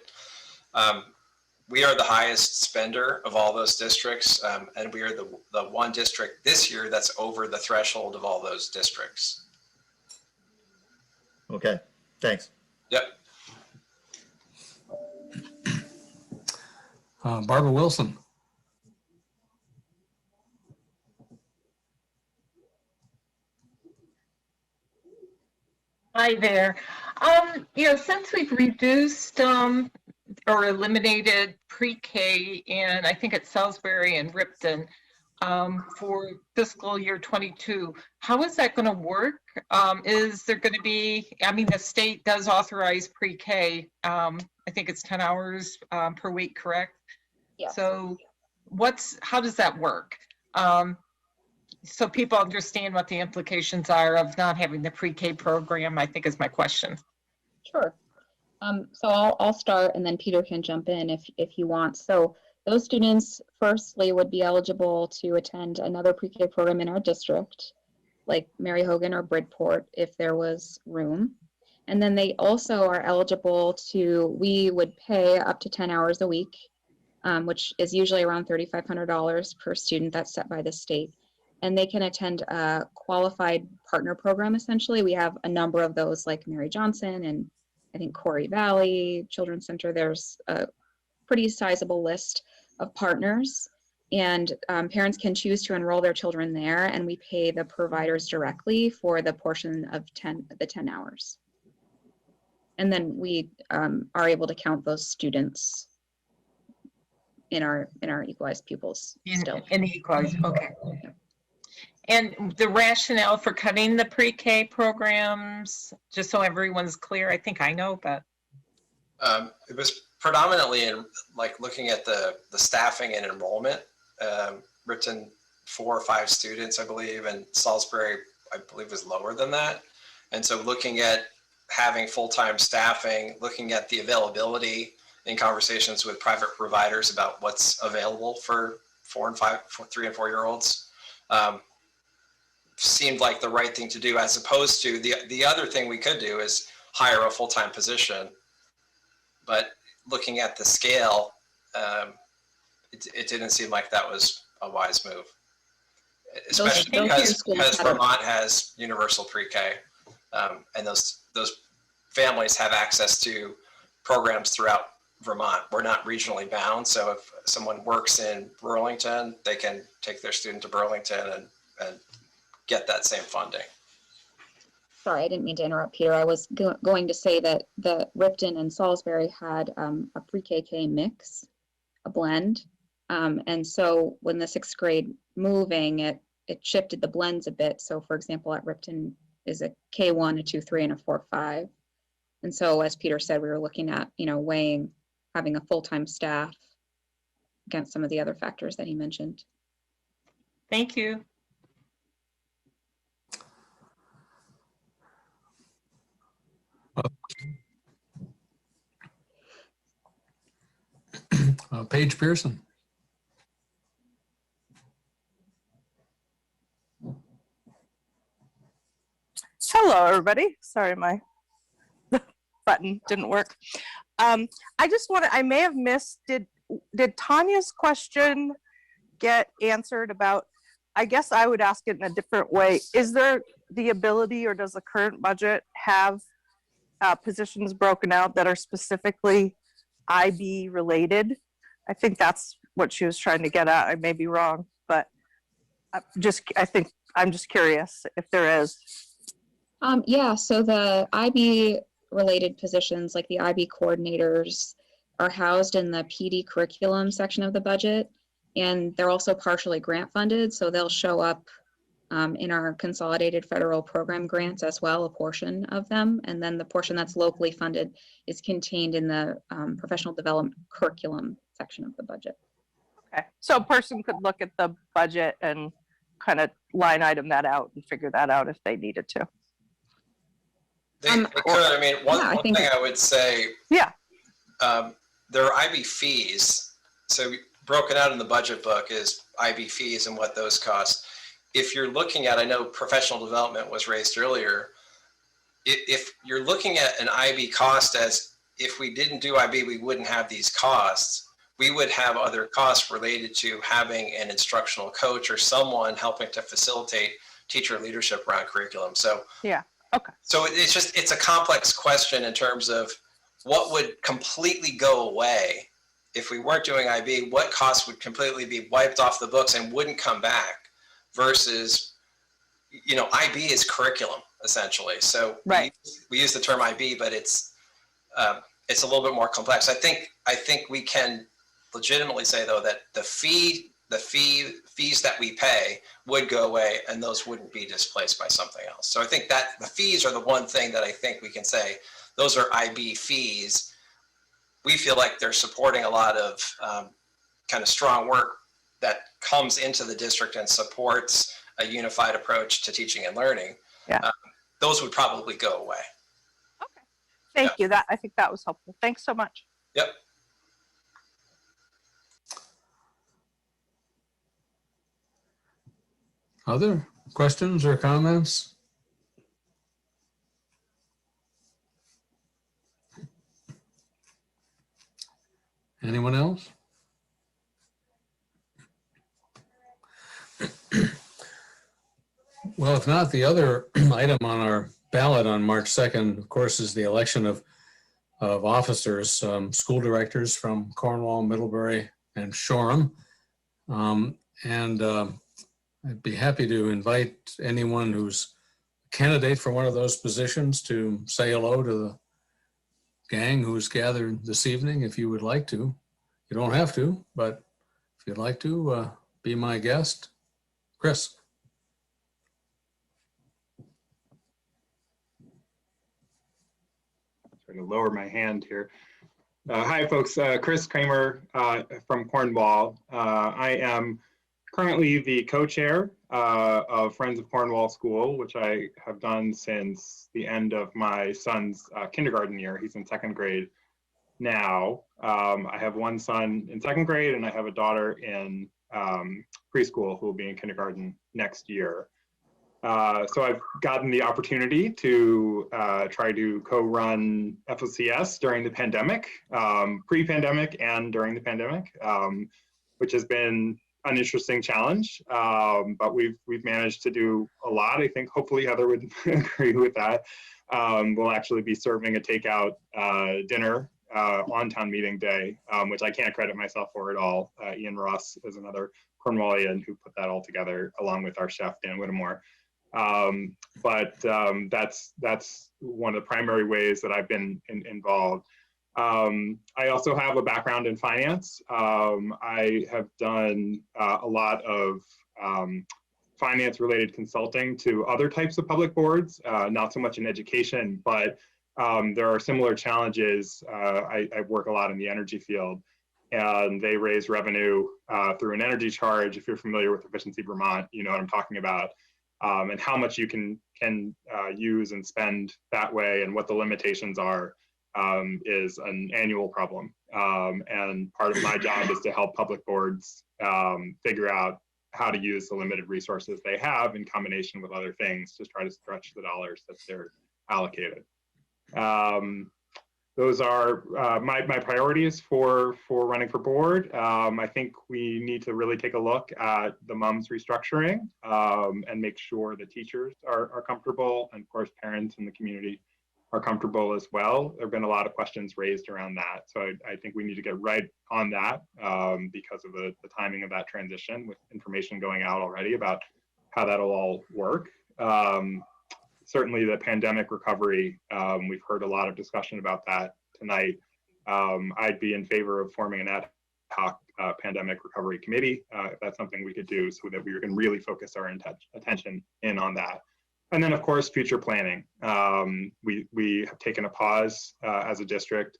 We are the highest spender of all those districts, and we are the one district this year that's over the threshold of all those districts. Okay, thanks. Yep. Barbara Wilson. Hi there. Since we've reduced or eliminated pre-K in, I think it's Salisbury and Ripton for fiscal year 22, how is that going to work? Is there going to be, the state does authorize pre-K. I think it's 10 hours per week, correct? Yeah. So how does that work? So people understand what the implications are of not having the pre-K program, I think is my question. Sure. So I'll start and then Peter can jump in if you want. So those students firstly would be eligible to attend another pre-K program in our district, like Mary Hogan or Bridport, if there was room. And then they also are eligible we would pay up to 10 hours a week, which is usually around $3,500 per student. That's set by the state. And they can attend a qualified partner program, essentially. We have a number of those, like Mary Johnson and I think Corey Valley Children's Center. There's a pretty sizable list of partners, and parents can choose to enroll their children there, and we pay the providers directly for the portion of the 10 hours. And then we are able to count those students in our equalized pupils still. In the equalized, okay. And the rationale for cutting the pre-K programs, just so everyone's clear, I think I know, but. It was predominantly in looking at the staffing and enrollment. Ripton 4 or 5 students, I believe, and Salisbury, I believe, was lower than that. And so looking at having full-time staffing, looking at the availability in conversations with private providers about what's available for 3 and 4 year olds. Seemed like the right thing to do, as opposed to the other thing we could do is hire a full-time position. But looking at the scale, it didn't seem like that was a wise move, especially because Vermont has universal pre-K, and those families have access to programs throughout Vermont. We're not regionally bound, so if someone works in Burlington, they can take their student to Burlington and get that same funding. Sorry, I didn't mean to interrupt, Peter. I was going to say that the Ripton and Salisbury had a pre-KK mix, a blend. And so when the 6th grade moving, it shifted the blends a bit. So for example, at Ripton is a K1, a 2-3, and a 4-5. And so as Peter said, we were looking at, weighing having a full-time staff against some of the other factors that he mentioned. Thank you. Paige Pearson. Hello, everybody. Sorry, my button didn't work. I just wanted, I may have missed, did Tanya's question get answered about, I guess I would ask it in a different way. Is there the ability, or does the current budget have positions broken out that are specifically IB related? I think that's what she was trying to get at. I may be wrong, but I'm just curious if there is. Yeah, so the IB related positions, like the IB coordinators, are housed in the PD curriculum section of the budget, and they're also partially grant funded, so they'll show up in our consolidated federal program grants as well, a portion of them, and then the portion that's locally funded is contained in the professional development curriculum section of the budget. Okay, so a person could look at the budget and kind of line item that out and figure that out if they needed to. They could. I mean, one thing I would say, yeah, there are IB fees. So broken out in the budget book is IB fees and what those cost. If you're looking at, I know professional development was raised earlier. If you're looking at an IB cost as if we didn't do IB, we wouldn't have these costs. We would have other costs related to having an instructional coach or someone helping to facilitate teacher leadership around curriculum. So yeah. Okay. So it's a complex question in terms of what would completely go away if we weren't doing IB, what costs would completely be wiped off the books and wouldn't come back versus, IB is curriculum essentially. So right. we use the term IB, but it's a little bit more complex. I think we can legitimately say though that the fees that we pay would go away and those wouldn't be displaced by something else. So I think that the fees are the one thing that I think we can say, those are IB fees. We feel like they're supporting a lot of kind of strong work that comes into the district and supports a unified approach to teaching and learning. Yeah. Those would probably go away. Okay. Thank you. I think that was helpful. Thanks so much. Yep. Other questions or comments? Anyone else? Well, if not, the other item on our ballot on March 2nd, of course, is the election of officers, school directors from Cornwall, Middlebury, and Shoreham. I'd be happy to invite anyone who's a candidate for one of those positions to say hello to the gang who's gathered this evening, if you would like to. You don't have to, but if you'd like to, be my guest. Chris. Try to lower my hand here. Hi, folks. Chris Kramer from Cornwall. I am currently the co-chair of Friends of Cornwall School, which I have done since the end of my son's kindergarten year. He's in 2nd grade now. I have one son in 2nd grade and I have a daughter in preschool who will be in kindergarten next year. So I've gotten the opportunity to try to co-run FOCS during the pandemic, pre-pandemic and during the pandemic, which has been an interesting challenge, but we've managed to do a lot. I think hopefully Heather would agree with that. We'll actually be serving a takeout dinner on town meeting day, which I can't credit myself for at all. Ian Ross is another Cornwallian who put that all together along with our chef, Dan Whittemore. That's one of the primary ways that I've been involved. I also have a background in finance. I have done a lot of finance related consulting to other types of public boards, not so much in education, but there are similar challenges. I work a lot in the energy field, and they raise revenue through an energy charge. If you're familiar with Efficiency Vermont, you know what I'm talking about. And how much you can use and spend that way, and what the limitations are, is an annual problem. And part of my job is to help public boards figure out how to use the limited resources they have in combination with other things to try to stretch the dollars that they're allocated. Those are my priorities for running for board. I think we need to really take a look at the MUMS restructuring and make sure the teachers are comfortable, and of course parents in the community are comfortable as well. There have been a lot of questions raised around that. So I think we need to get right on that because of the timing of that transition, with information going out already about how that'll all work. Certainly the pandemic recovery, we've heard a lot of discussion about that tonight. I'd be in favor of forming an ad hoc pandemic recovery committee. If that's something we could do so that we can really focus our attention in on that. And then of course, future planning. We have taken a pause as a district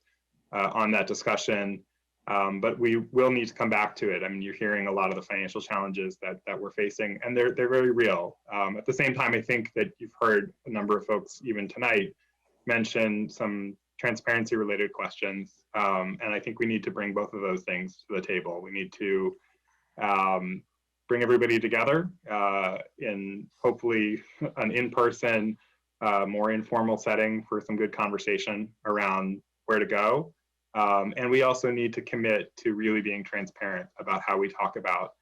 on that discussion, but we will need to come back to it. I mean, you're hearing a lot of the financial challenges that we're facing, and they're very real. At the same time, I think that you've heard a number of folks even tonight mention some transparency related questions. And I think we need to bring both of those things to the table. We need to bring everybody together in hopefully an in-person, more informal setting for some good conversation around where to go. And we also need to commit to really being transparent about how we talk about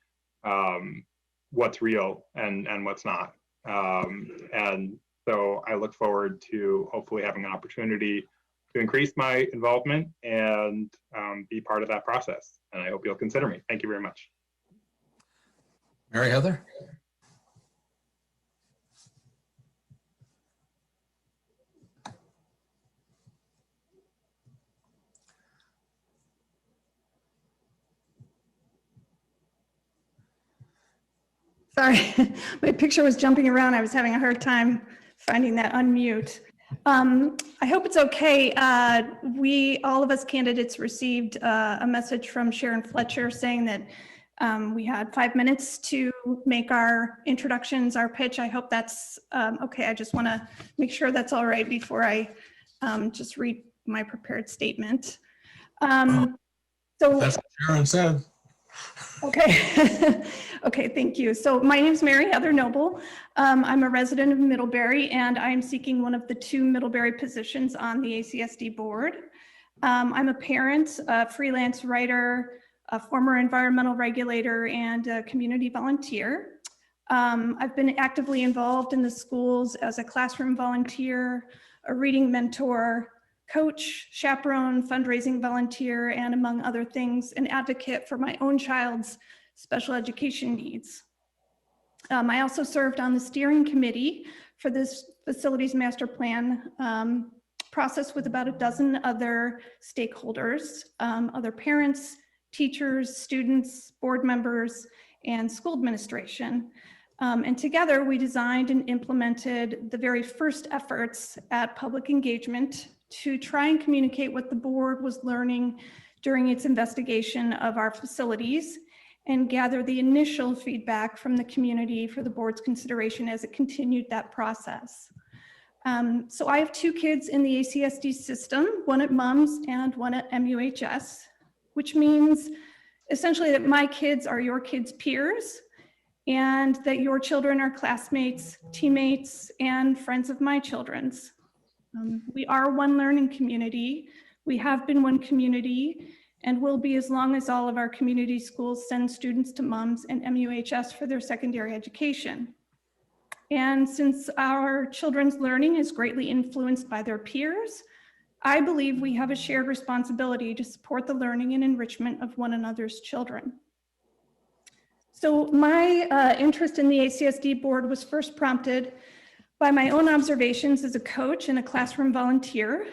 what's real and what's not. And so I look forward to hopefully having an opportunity to increase my involvement and be part of that process. And I hope you'll consider me. Thank you very much. Mary Heather? Sorry, my picture was jumping around. I was having a hard time finding that unmute. I hope it's okay. All of us candidates received a message from Sharon Fletcher saying that we had 5 minutes to make our introductions, our pitch. I hope that's okay. I just want to make sure that's all right before I just read my prepared statement. So That's what Sharon said. Okay. Okay, thank you. So my name is Mary Heather Noble. I'm a resident of Middlebury, and I'm seeking one of the 2 Middlebury positions on the ACSD board. I'm a parent, a freelance writer, a former environmental regulator, and a community volunteer. I've been actively involved in the schools as a classroom volunteer, a reading mentor, coach, chaperone, fundraising volunteer, and among other things, an advocate for my own child's special education needs. I also served on the steering committee for this facilities master plan process with about a dozen other stakeholders, other parents, teachers, students, board members, and school administration. And together we designed and implemented the very first efforts at public engagement to try and communicate what the board was learning during its investigation of our facilities and gather the initial feedback from the community for the board's consideration as it continued that process. So I have 2 kids in the ACSD system, one at MUMS and one at MUHS, which means essentially that my kids are your kids' peers and that your children are classmates, teammates, and friends of my children's. We are one learning community. We have been one community and will be as long as all of our community schools send students to MUMS and MUHS for their secondary education. And since our children's learning is greatly influenced by their peers, I believe we have a shared responsibility to support the learning and enrichment of one another's children. So my interest in the ACSD board was first prompted by my own observations as a coach and a classroom volunteer.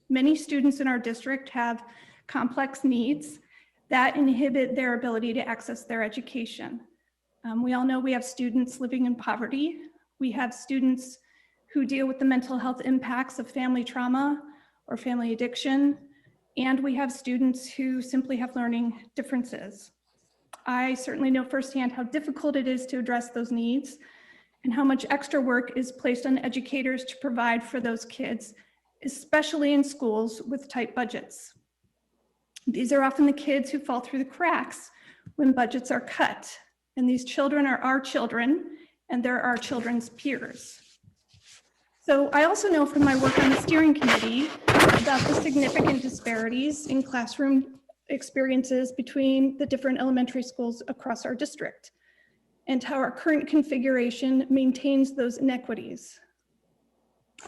Many students in our district have complex needs that inhibit their ability to access their education. We all know we have students living in poverty. We have students who deal with the mental health impacts of family trauma or family addiction. And we have students who simply have learning differences. I certainly know firsthand how difficult it is to address those needs and how much extra work is placed on educators to provide for those kids, especially in schools with tight budgets. These are often the kids who fall through the cracks when budgets are cut. And these children are our children, and they're our children's peers. So I also know from my work on the steering committee about the significant disparities in classroom experiences between the different elementary schools across our district, and how our current configuration maintains those inequities.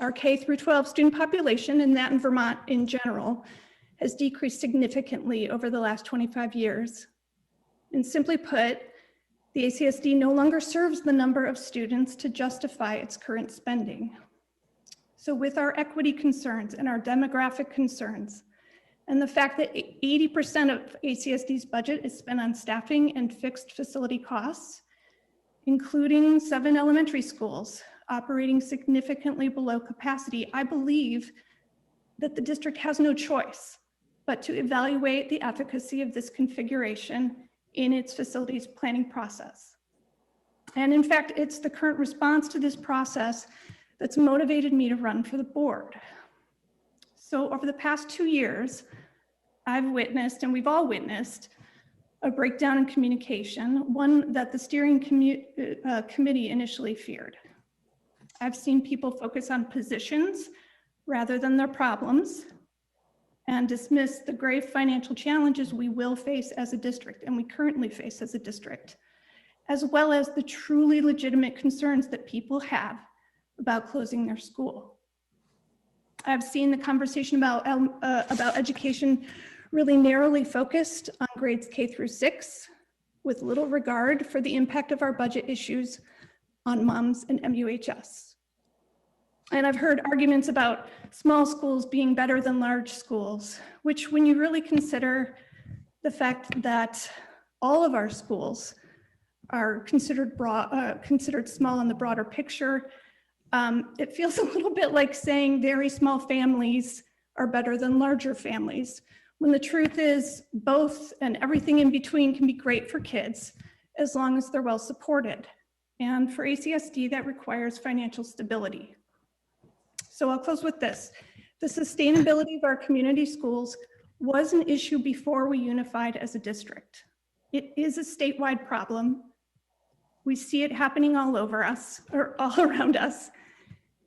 Our K through 12 student population, and that in Vermont in general, has decreased significantly over the last 25 years. And simply put, the ACSD no longer serves the number of students to justify its current spending. So with our equity concerns and our demographic concerns, and the fact that 80% of ACSD's budget is spent on staffing and fixed facility costs, including 7 elementary schools operating significantly below capacity, I believe that the district has no choice but to evaluate the efficacy of this configuration in its facilities planning process. And in fact, it's the current response to this process that's motivated me to run for the board. So over the past 2 years, I've witnessed, and we've all witnessed, a breakdown in communication, one that the steering committee initially feared. I've seen people focus on positions rather than their problems, and dismiss the grave financial challenges we will face as a district, and we currently face as a district, as well as the truly legitimate concerns that people have about closing their school. I've seen the conversation about education really narrowly focused on grades K through 6, with little regard for the impact of our budget issues on MUMS and MUHS. And I've heard arguments about small schools being better than large schools, which when you really consider the fact that all of our schools are considered small in the broader picture, it feels a little bit like saying very small families are better than larger families, when the truth is both and everything in between can be great for kids as long as they're well supported. And for ACSD, that requires financial stability. So I'll close with this. The sustainability of our community schools was an issue before we unified as a district. It is a statewide problem. We see it happening all over us, or all around us,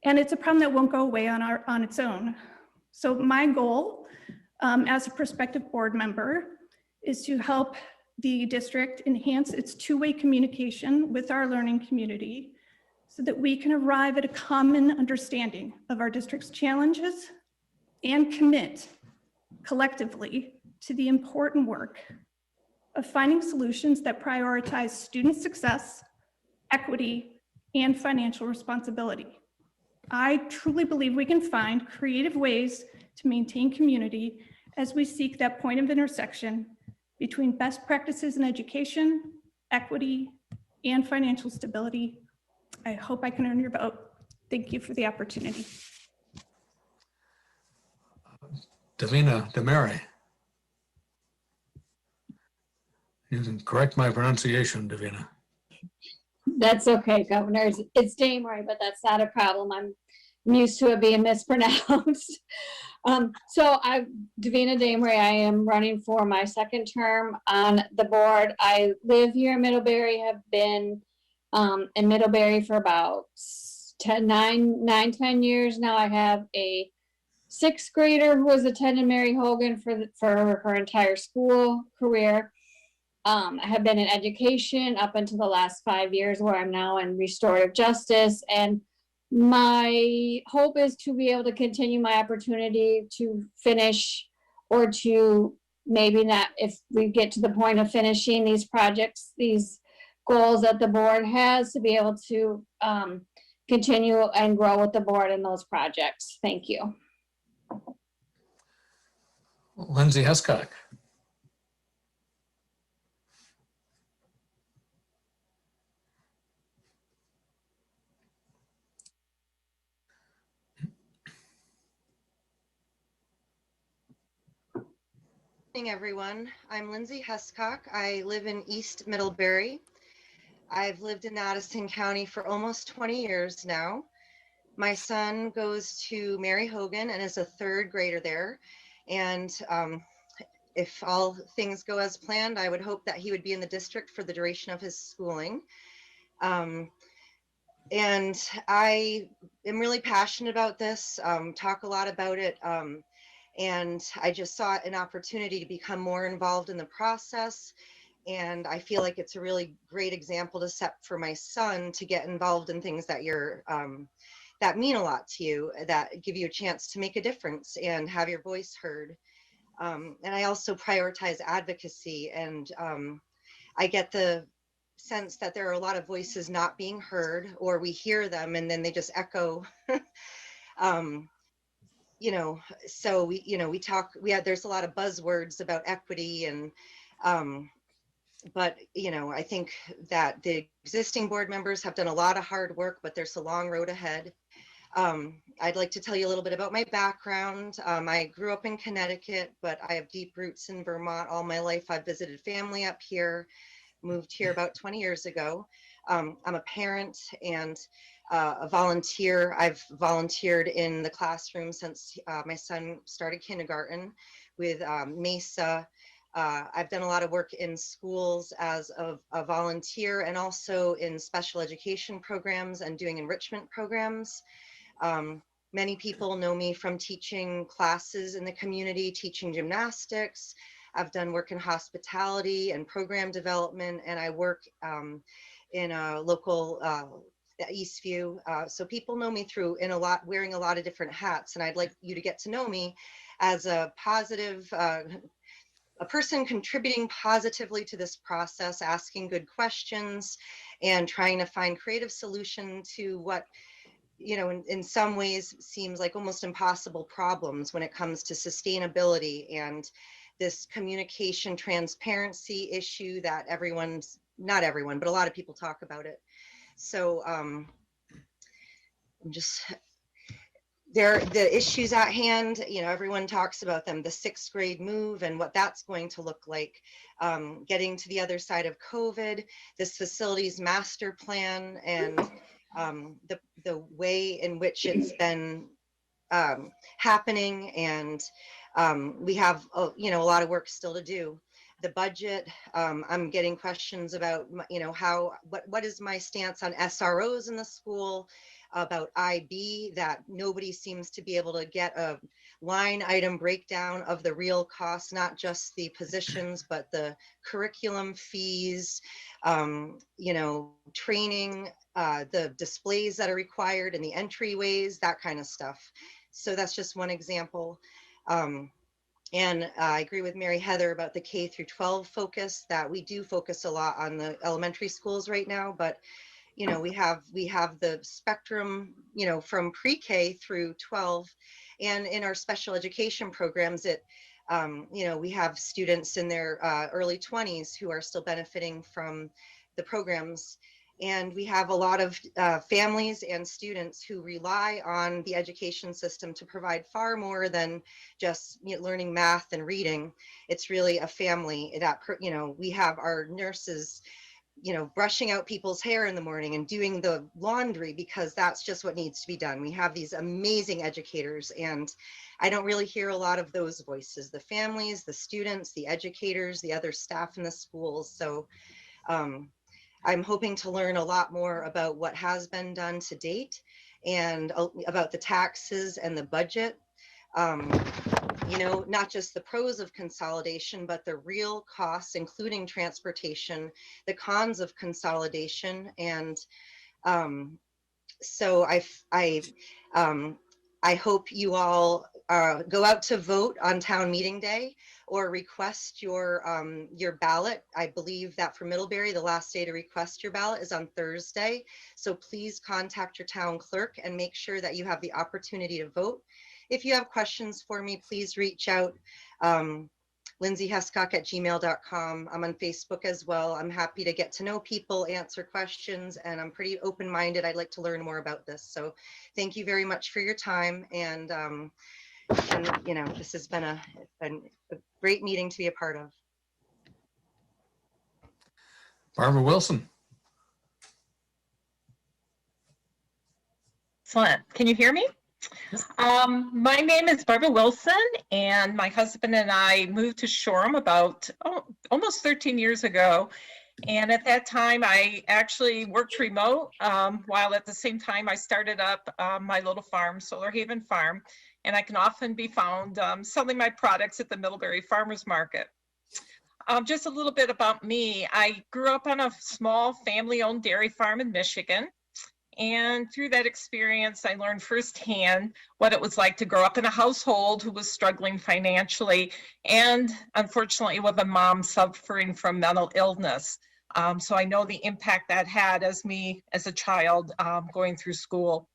and it's a problem that won't go away on its own. So my goal as a prospective board member is to help the district enhance its two-way communication with our learning community, so that we can arrive at a common understanding of our district's challenges and commit collectively to the important work of finding solutions that prioritize student success, equity, and financial responsibility. I truly believe we can find creative ways to maintain community as we seek that point of intersection between best practices in education, equity, and financial stability. I hope I can earn your vote. Thank you for the opportunity. Davina Demary. You can correct my pronunciation, Davina. That's okay, Governor. It's Damery, but that's not a problem. I'm used to it being mispronounced. So I'm Davina Damery. I am running for my second term on the board. I live here in Middlebury, have been in Middlebury for about 10 years now. I have a sixth grader who has attended Mary Hogan for her entire school career. I have been in education up until the last 5 years, where I'm now in restorative justice. And my hope is to be able to continue my opportunity to finish, or to maybe not, if we get to the point of finishing these projects, these goals that the board has, to be able to continue and grow with the board in those projects. Thank you. Lindsay Hescock. Good evening, everyone. I'm Lindsay Hescock. I live in East Middlebury. I've lived in Addison County for almost 20 years now. My son goes to Mary Hogan and is a third grader there. And if all things go as planned, I would hope that he would be in the district for the duration of his schooling. And I am really passionate about this, talk a lot about it. And I just saw an opportunity to become more involved in the process. And I feel like it's a really great example to set for my son to get involved in things that that mean a lot to you, that give you a chance to make a difference and have your voice heard. And I also prioritize advocacy, and I get the sense that there are a lot of voices not being heard, or we hear them and then they just echo. So we talk, there's a lot of buzzwords about equity, and but I think that the existing board members have done a lot of hard work, but there's a long road ahead. I'd like to tell you a little bit about my background. I grew up in Connecticut, but I have deep roots in Vermont all my life. I've visited family up here, moved here about 20 years ago. I'm a parent and a volunteer. I've volunteered in the classroom since my son started kindergarten with MESA. I've done a lot of work in schools as a volunteer, and also in special education programs and doing enrichment programs. Many people know me from teaching classes in the community, teaching gymnastics. I've done work in hospitality and program development, and I work in a local Eastview. So people know me through wearing a lot of different hats, and I'd like you to get to know me as a positive, a person contributing positively to this process, asking good questions and trying to find creative solution to what, in some ways seems like almost impossible problems when it comes to sustainability and this communication transparency issue that not everyone, but a lot of people talk about it. So the issues at hand, everyone talks about them, the sixth grade move and what that's going to look like, getting to the other side of COVID, this facilities master plan, and the way in which it's been happening. And we have a lot of work still to do. The budget, I'm getting questions about, what is my stance on SROs in the school, about IB, that nobody seems to be able to get a line item breakdown of the real costs, not just the positions, but the curriculum fees, training, the displays that are required and the entryways, that kind of stuff. So that's just one example. And I agree with Mary Heather about the K through 12 focus, that we do focus a lot on the elementary schools right now, but we have the spectrum, from pre-K through 12, and in our special education programs, we have students in their early 20s who are still benefiting from the programs. And we have a lot of families and students who rely on the education system to provide far more than just learning math and reading. It's really a family that, we have our nurses brushing out people's hair in the morning and doing the laundry, because that's just what needs to be done. We have these amazing educators, and I don't really hear a lot of those voices, the families, the students, the educators, the other staff in the schools. So I'm hoping to learn a lot more about what has been done to date and about the taxes and the budget. Not just the pros of consolidation, but the real costs, including transportation, the cons of consolidation. And so I hope you all go out to vote on town meeting day, or request your ballot. I believe that for Middlebury, the last day to request your ballot is on Thursday. So please contact your town clerk and make sure that you have the opportunity to vote. If you have questions for me, please reach out. lindsayhescock@gmail.com. I'm on Facebook as well. I'm happy to get to know people, answer questions, and I'm pretty open-minded. I'd like to learn more about this. So thank you very much for your time. And this has been a great meeting to be a part of. Barbara Wilson. Excellent. Can you hear me? My name is Barbara Wilson, and my husband and I moved to Shoreham about almost 13 years ago. And at that time, I actually worked remote, while at the same time I started up my little farm, Solar Haven Farm, and I can often be found selling my products at the Middlebury Farmers Market. Just a little bit about me. I grew up on a small family-owned dairy farm in Michigan. And through that experience, I learned firsthand what it was like to grow up in a household who was struggling financially, and unfortunately with a mom suffering from mental illness. So I know the impact that had as a child going through school.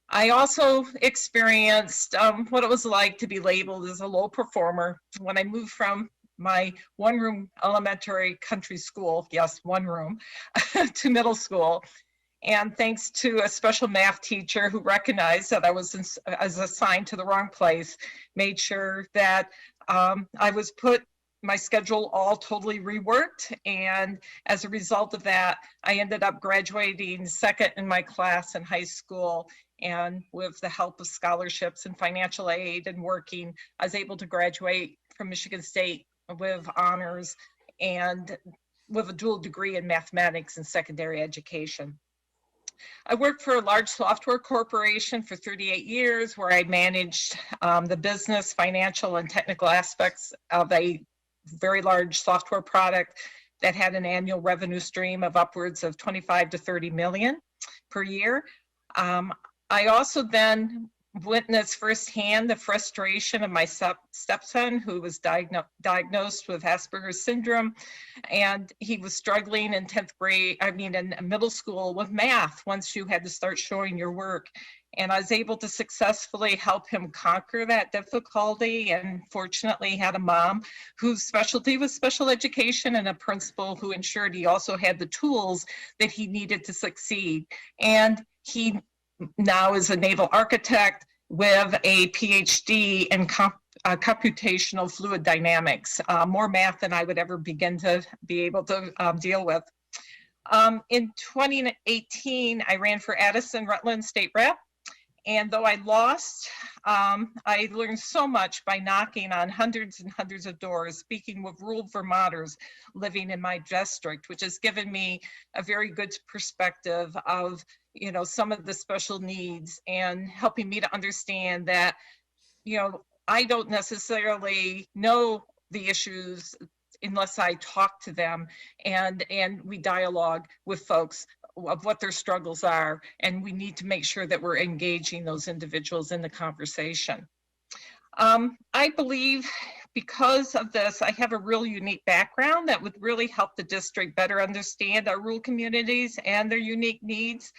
I also experienced what it was like to be labeled as a low performer when I moved from my one-room elementary country school, yes, one room, to middle school. And thanks to a special math teacher who recognized that I was assigned to the wrong place, made sure that I was put my schedule all totally reworked. And as a result of that, I ended up graduating second in my class in high school. And with the help of scholarships and financial aid and working, I was able to graduate from Michigan State with honors and with a dual degree in mathematics and secondary education. I worked for a large software corporation for 38 years, where I managed the business, financial, and technical aspects of a very large software product that had an annual revenue stream of upwards of 25 to 30 million per year. I also then witnessed firsthand the frustration of my stepson, who was diagnosed with Asperger's syndrome, and he was struggling in 10th grade, in middle school with math once you had to start showing your work. And I was able to successfully help him conquer that difficulty, and fortunately had a mom whose specialty was special education and a principal who ensured he also had the tools that he needed to succeed. And he now is a naval architect with a PhD in computational fluid dynamics, more math than I would ever begin to be able to deal with. In 2018, I ran for Addison Rutland State Rep. And though I lost, I learned so much by knocking on hundreds and hundreds of doors, speaking with rural Vermonters living in my district, which has given me a very good perspective of, some of the special needs, and helping me to understand that, I don't necessarily know the issues unless I talk to them and we dialogue with folks of what their struggles are, and we need to make sure that we're engaging those individuals in the conversation. I believe because of this, I have a real unique background that would really help the district better understand our rural communities and their unique needs.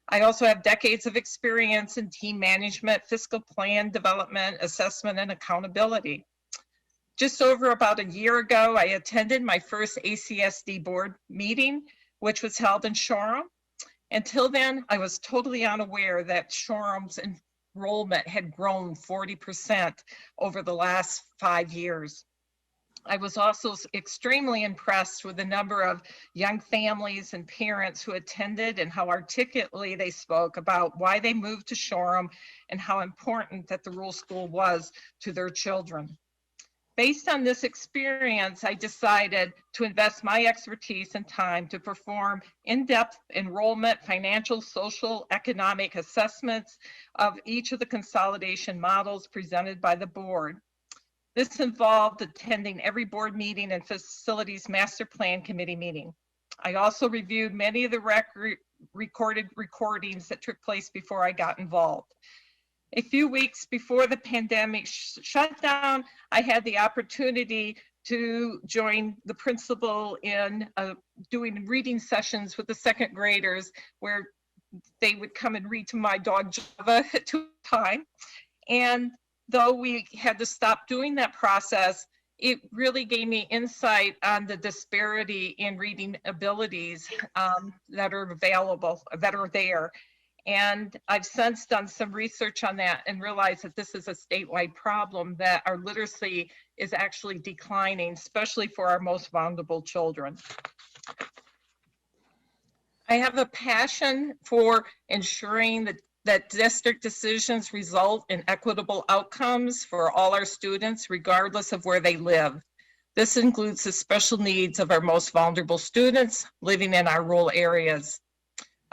I also have decades of experience in team management, fiscal plan development, assessment, and accountability. Just over about a year ago, I attended my first ACSD board meeting, which was held in Shoreham. Until then, I was totally unaware that Shoreham's enrollment had grown 40% over the last 5 years. I was also extremely impressed with the number of young families and parents who attended and how articulately they spoke about why they moved to Shoreham and how important that the rural school was to their children. Based on this experience, I decided to invest my expertise and time to perform in-depth enrollment, financial, social, economic assessments of each of the consolidation models presented by the board. This involved attending every board meeting and facilities master plan committee meeting. I also reviewed many of the recordings that took place before I got involved. A few weeks before the pandemic shut down, I had the opportunity to join the principal in doing reading sessions with the second graders where they would come and read to my dog Java at a time. And though we had to stop doing that process, it really gave me insight on the disparity in reading abilities that are available, that are there. And I've since done some research on that and realized that this is a statewide problem, that our literacy is actually declining, especially for our most vulnerable children. I have a passion for ensuring that district decisions result in equitable outcomes for all our students, regardless of where they live. This includes the special needs of our most vulnerable students living in our rural areas.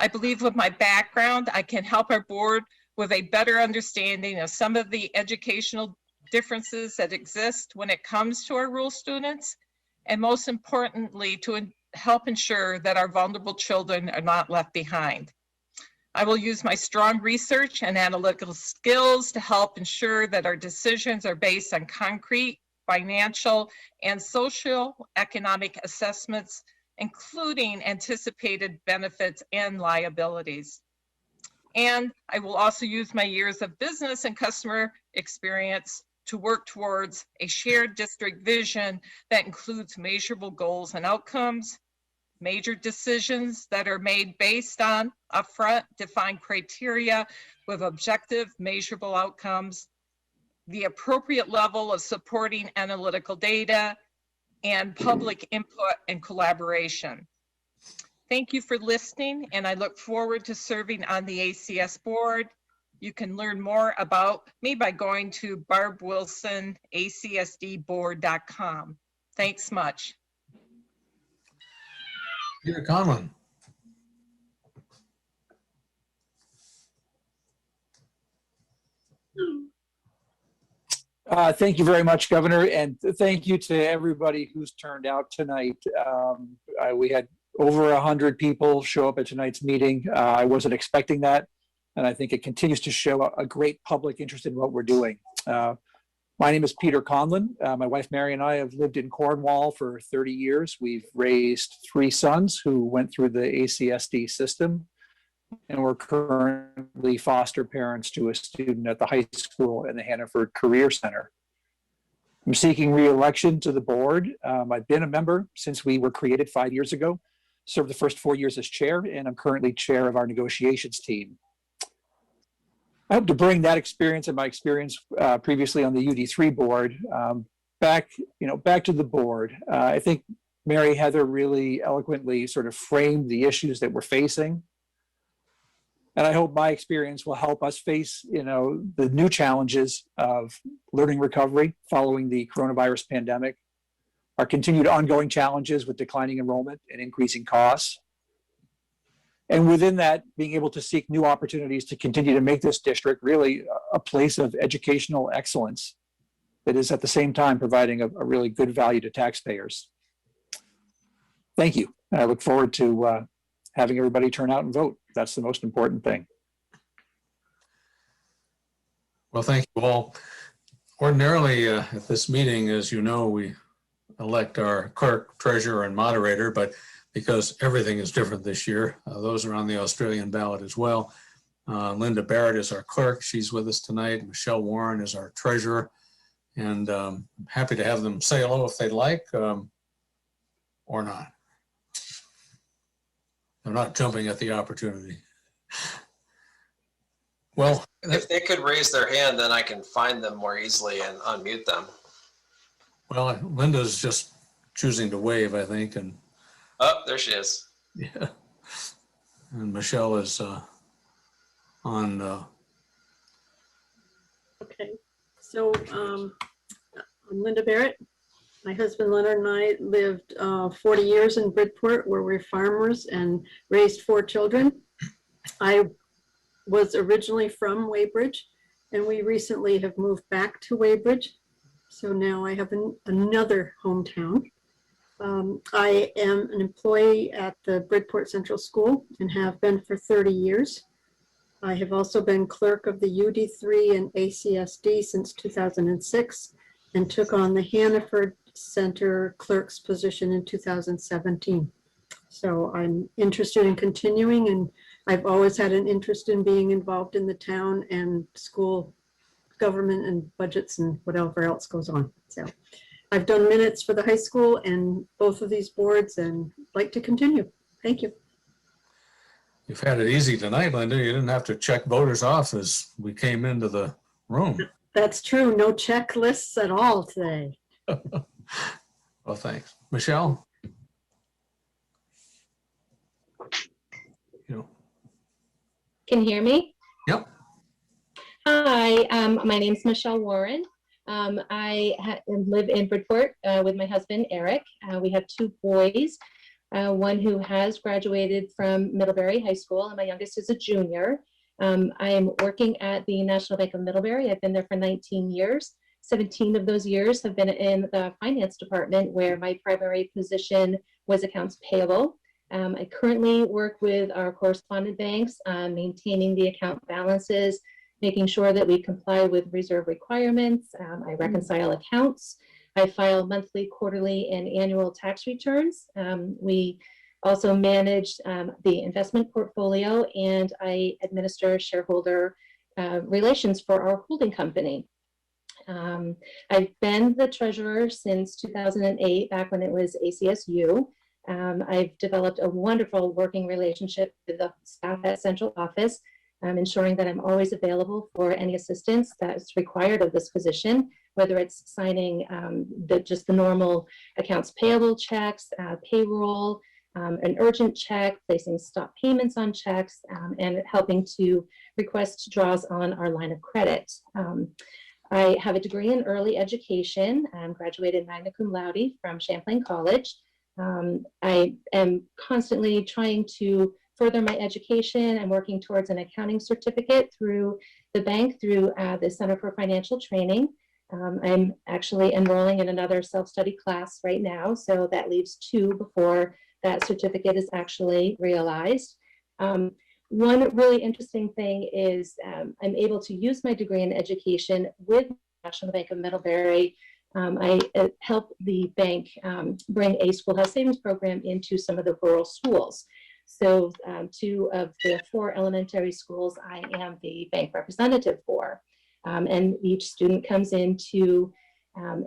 I believe with my background, I can help our board with a better understanding of some of the educational differences that exist when it comes to our rural students, and most importantly, to help ensure that our vulnerable children are not left behind. I will use my strong research and analytical skills to help ensure that our decisions are based on concrete, financial, and social economic assessments, including anticipated benefits and liabilities. And I will also use my years of business and customer experience to work towards a shared district vision that includes measurable goals and outcomes, major decisions that are made based on upfront defined criteria with objective measurable outcomes, the appropriate level of supporting analytical data, and public input and collaboration. Thank you for listening, and I look forward to serving on the ACS board. You can learn more about me by going to barbwilsonacsdboard.com. Thanks much. Peter Conlon. Thank you very much, Governor, and thank you to everybody who's turned out tonight. We had over 100 people show up at tonight's meeting. I wasn't expecting that, and I think it continues to show a great public interest in what we're doing. My name is Peter Conlon. My wife Mary and I have lived in Cornwall for 30 years. We've raised 3 sons who went through the ACSD system, and we're currently foster parents to a student at the high school and the Hannaford Career Center. I'm seeking re-election to the board. I've been a member since we were created 5 years ago, served the first 4 years as chair, and I'm currently chair of our negotiations team. I hope to bring that experience and my experience previously on the UD3 board back to the board. I think Mary Heather really eloquently sort of framed the issues that we're facing. And I hope my experience will help us face, the new challenges of learning recovery following the coronavirus pandemic, our continued ongoing challenges with declining enrollment and increasing costs. And within that, being able to seek new opportunities to continue to make this district really a place of educational excellence that is at the same time providing a really good value to taxpayers. Thank you. And I look forward to having everybody turn out and vote. That's the most important thing. Well, thank you all. Ordinarily at this meeting, as you know, we elect our clerk, treasurer, and moderator, but because everything is different this year, those are on the Australian ballot as well. Linda Barrett is our clerk. She's with us tonight. Michelle Warren is our treasurer. And I'm happy to have them say hello if they'd like or not. They're not jumping at the opportunity. Well, if they could raise their hand, then I can find them more easily and unmute them. Well, Linda's just choosing to wave, I think, and Oh, there she is. yeah. And Michelle is on. Okay, so I'm Linda Barrett. My husband Leonard and I lived 40 years in Bridport, where we're farmers and raised 4 children. I was originally from Weybridge, and we recently have moved back to Weybridge. So now I have another hometown. I am an employee at the Bridport Central School and have been for 30 years. I have also been clerk of the UD3 and ACSD since 2006 and took on the Hannaford Center clerk's position in 2017. So I'm interested in continuing, and I've always had an interest in being involved in the town and school government and budgets and whatever else goes on. So I've done minutes for the high school and both of these boards and like to continue. Thank you. You've had it easy tonight, Linda. You didn't have to check voters off as we came into the room. That's true. No checklists at all today. Well, thanks. Michelle? Can you hear me? Yep. Hi, my name's Michelle Warren. I live in Bridport with my husband, Eric. We have 2 boys, one who has graduated from Middlebury High School, and my youngest is a junior. I am working at the National Bank of Middlebury. I've been there for 19 years. 17 of those years have been in the finance department, where my primary position was accounts payable. I currently work with our correspondent banks, maintaining the account balances, making sure that we comply with reserve requirements. I reconcile accounts. I file monthly, quarterly, and annual tax returns. We also manage the investment portfolio, and I administer shareholder relations for our holding company. I've been the treasurer since 2008, back when it was ACSU. I've developed a wonderful working relationship with the staff at central office, ensuring that I'm always available for any assistance that's required of this position, whether it's signing just the normal accounts payable checks, payroll, an urgent check, placing stop payments on checks, and helping to request draws on our line of credit. I have a degree in early education. Graduated magna cum laude from Champlain College. I am constantly trying to further my education. I'm working towards an accounting certificate through the bank, through the Center for Financial Training. I'm actually enrolling in another self-study class right now, so that leaves 2 before that certificate is actually realized. One really interesting thing is I'm able to use my degree in education with National Bank of Middlebury. I help the bank bring a schoolhouse savings program into some of the rural schools. So 2 of the 4 elementary schools I am the bank representative for. And each student comes into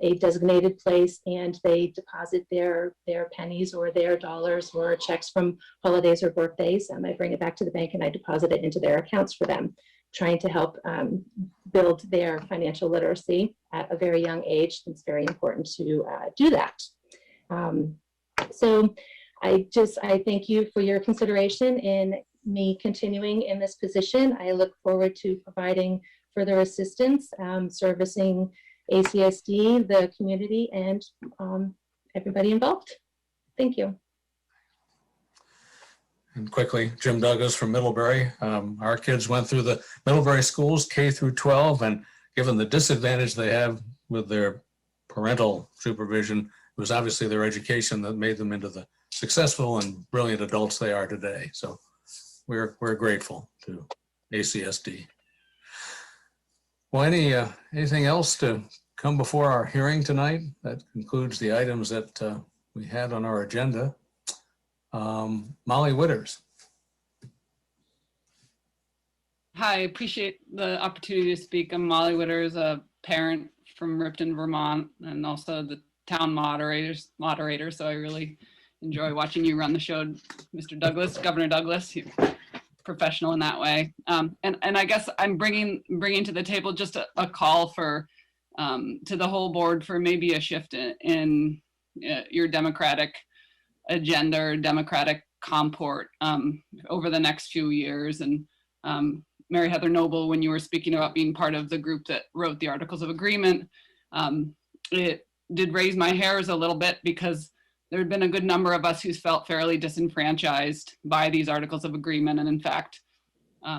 a designated place and they deposit their pennies or their dollars or checks from holidays or birthdays. I bring it back to the bank and I deposit it into their accounts for them, trying to help build their financial literacy at a very young age. It's very important to do that. So I thank you for your consideration in me continuing in this position. I look forward to providing further assistance, servicing ACSD, the community, and everybody involved. Thank you. And quickly, Jim Douglas from Middlebury. Our kids went through the Middlebury schools, K through 12, and given the disadvantage they have with their parental supervision, it was obviously their education that made them into the successful and brilliant adults they are today. So we're grateful to ACSD. Well, anything else to come before our hearing tonight? That concludes the items that we had on our agenda. Molly Witters. Hi, I appreciate the opportunity to speak. I'm Molly Witters, a parent from Ripton, Vermont, and also the town moderator. So I really enjoy watching you run the show, Mr. Douglas, Governor Douglas. You're professional in that way. And I guess I'm bringing to the table just a call for to the whole board for maybe a shift in your democratic agenda or democratic comport over the next few years. And Mary Heather Noble, when you were speaking about being part of the group that wrote the Articles of Agreement, it did raise my hairs a little bit because there had been a good number of us who's felt fairly disenfranchised by these Articles of Agreement, and in fact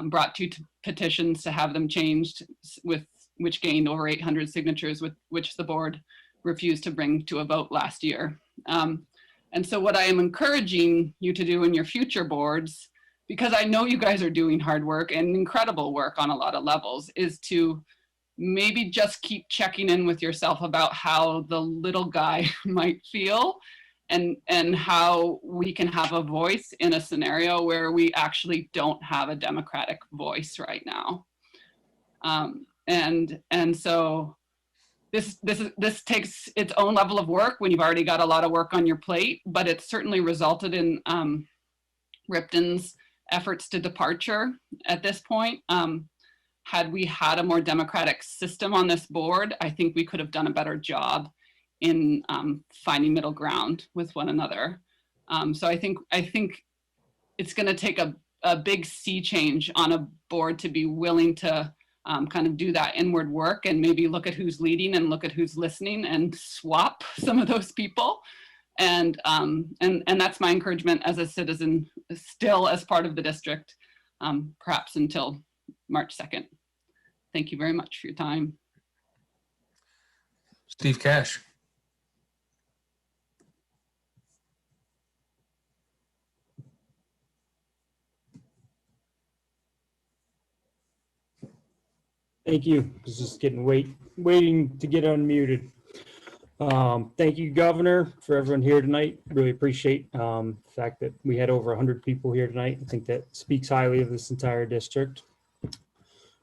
brought two petitions to have them changed, which gained over 800 signatures, with which the board refused to bring to a vote last year. And so what I am encouraging you to do in your future boards, because I know you guys are doing hard work and incredible work on a lot of levels, is to maybe just keep checking in with yourself about how the little guy might feel, and how we can have a voice in a scenario where we actually don't have a democratic voice right now. And so this takes its own level of work when you've already got a lot of work on your plate, but it's certainly resulted in Ripton's efforts to departure at this point. Had we had a more democratic system on this board, I think we could have done a better job in finding middle ground with one another. So I think it's going to take a big sea change on a board to be willing to kind of do that inward work and maybe look at who's leading and look at who's listening and swap some of those people. And that's my encouragement as a citizen, still as part of the district, perhaps until March 2nd. Thank you very much for your time. Steve Cash. Thank you. I was just waiting to get unmuted. Thank you, Governor, for everyone here tonight. Really appreciate the fact that we had over 100 people here tonight. I think that speaks highly of this entire district.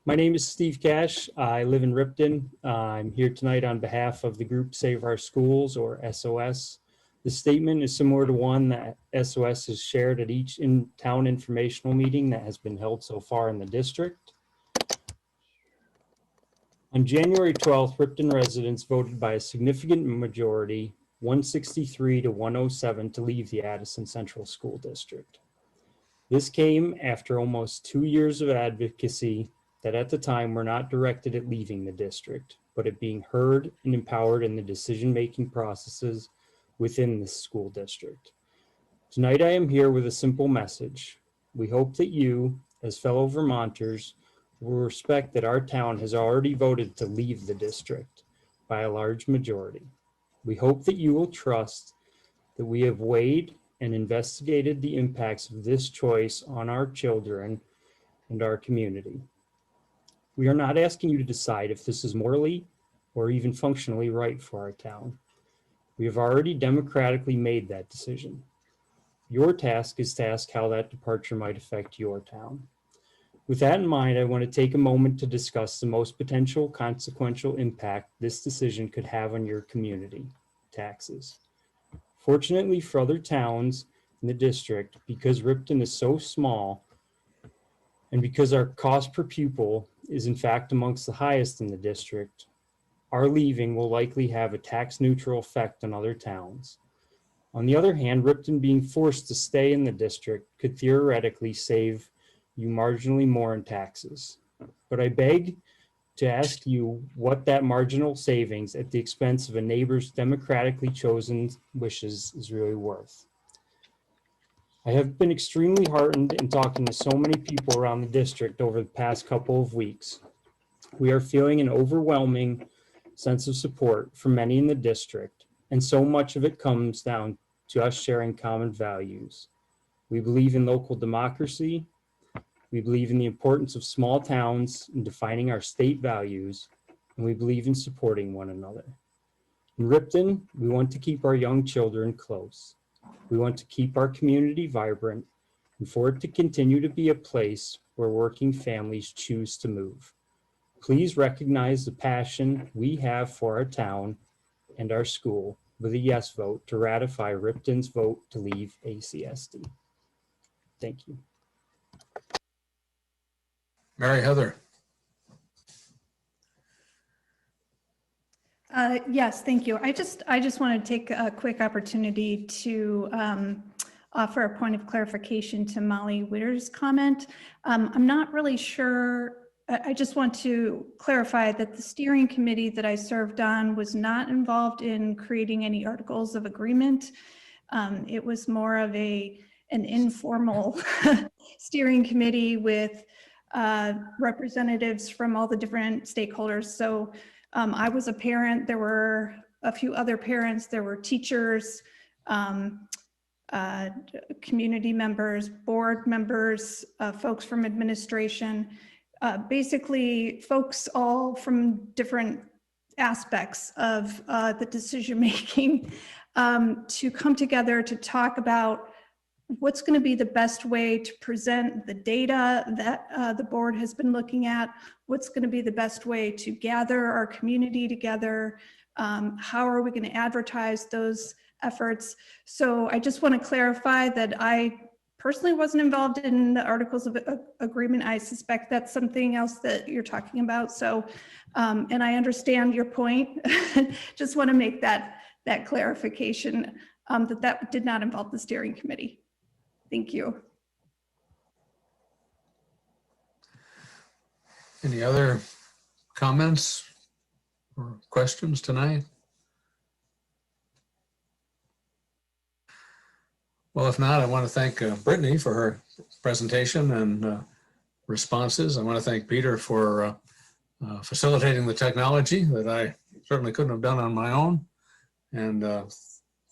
My name is Steve Cash. I live in Ripton. I'm here tonight on behalf of the group Save Our Schools, or SOS. The statement is similar to one that SOS has shared at each in-town informational meeting that has been held so far in the district. On January 12th, Ripton residents voted by a significant majority, 163 to 107, to leave the Addison Central School District. This came after almost 2 years of advocacy that at the time were not directed at leaving the district, but at being heard and empowered in the decision-making processes within the school district. Tonight I am here with a simple message. We hope that you, as fellow Vermonters, will respect that our town has already voted to leave the district by a large majority. We hope that you will trust that we have weighed and investigated the impacts of this choice on our children and our community. We are not asking you to decide if this is morally or even functionally right for our town. We have already democratically made that decision. Your task is to ask how that departure might affect your town. With that in mind, I want to take a moment to discuss the most potential consequential impact this decision could have on your community: taxes. Fortunately for other towns in the district, because Ripton is so small, and because our cost per pupil is in fact amongst the highest in the district, our leaving will likely have a tax neutral effect on other towns. On the other hand, Ripton being forced to stay in the district could theoretically save you marginally more in taxes. But I beg to ask you what that marginal savings at the expense of a neighbor's democratically chosen wishes is really worth. I have been extremely heartened in talking to so many people around the district over the past couple of weeks. We are feeling an overwhelming sense of support from many in the district, and so much of it comes down to us sharing common values. We believe in local democracy. We believe in the importance of small towns in defining our state values, and we believe in supporting one another. In Ripton, we want to keep our young children close. We want to keep our community vibrant and for it to continue to be a place where working families choose to move. Please recognize the passion we have for our town and our school with a yes vote to ratify Ripton's vote to leave ACSD. Thank you. Mary Heather. Yes, thank you. I just want to take a quick opportunity to offer a point of clarification to Molly Witter's comment. I'm not really sure. I just want to clarify that the steering committee that I served on was not involved in creating any articles of agreement. It was more of an informal steering committee with representatives from all the different stakeholders. So I was a parent, there were a few other parents, there were teachers, community members, board members, folks from administration, basically folks all from different aspects of the decision making to come together to talk about what's going to be the best way to present the data that the board has been looking at, what's going to be the best way to gather our community together, how are we going to advertise those efforts. So I just want to clarify that I personally wasn't involved in the articles of agreement. I suspect that's something else that you're talking about. So, and I understand your point. Just want to make that clarification that did not involve the steering committee. Thank you. Any other comments or questions tonight? Well, if not, I want to thank Brittany for her presentation and responses. I want to thank Peter for facilitating the technology that I certainly couldn't have done on my own. And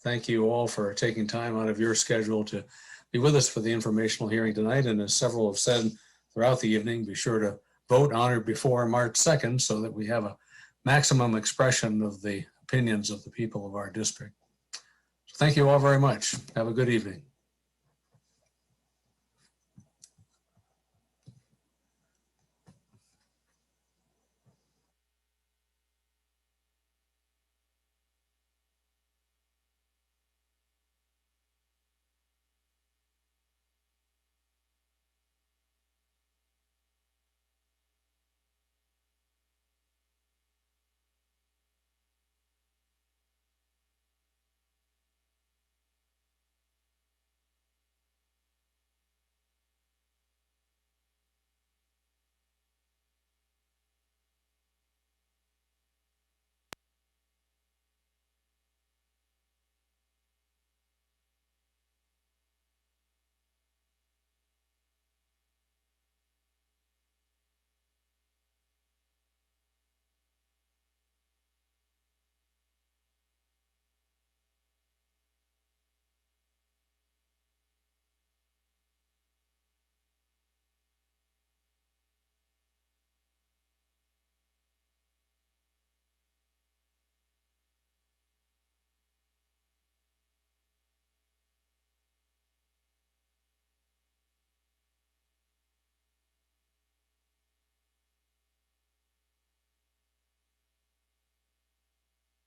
thank you all for taking time out of your schedule to be with us for the informational hearing tonight. And as several have said throughout the evening, be sure to vote on or before March 2nd so that we have a maximum expression of the opinions of the people of our district. So thank you all very much. Have a good evening.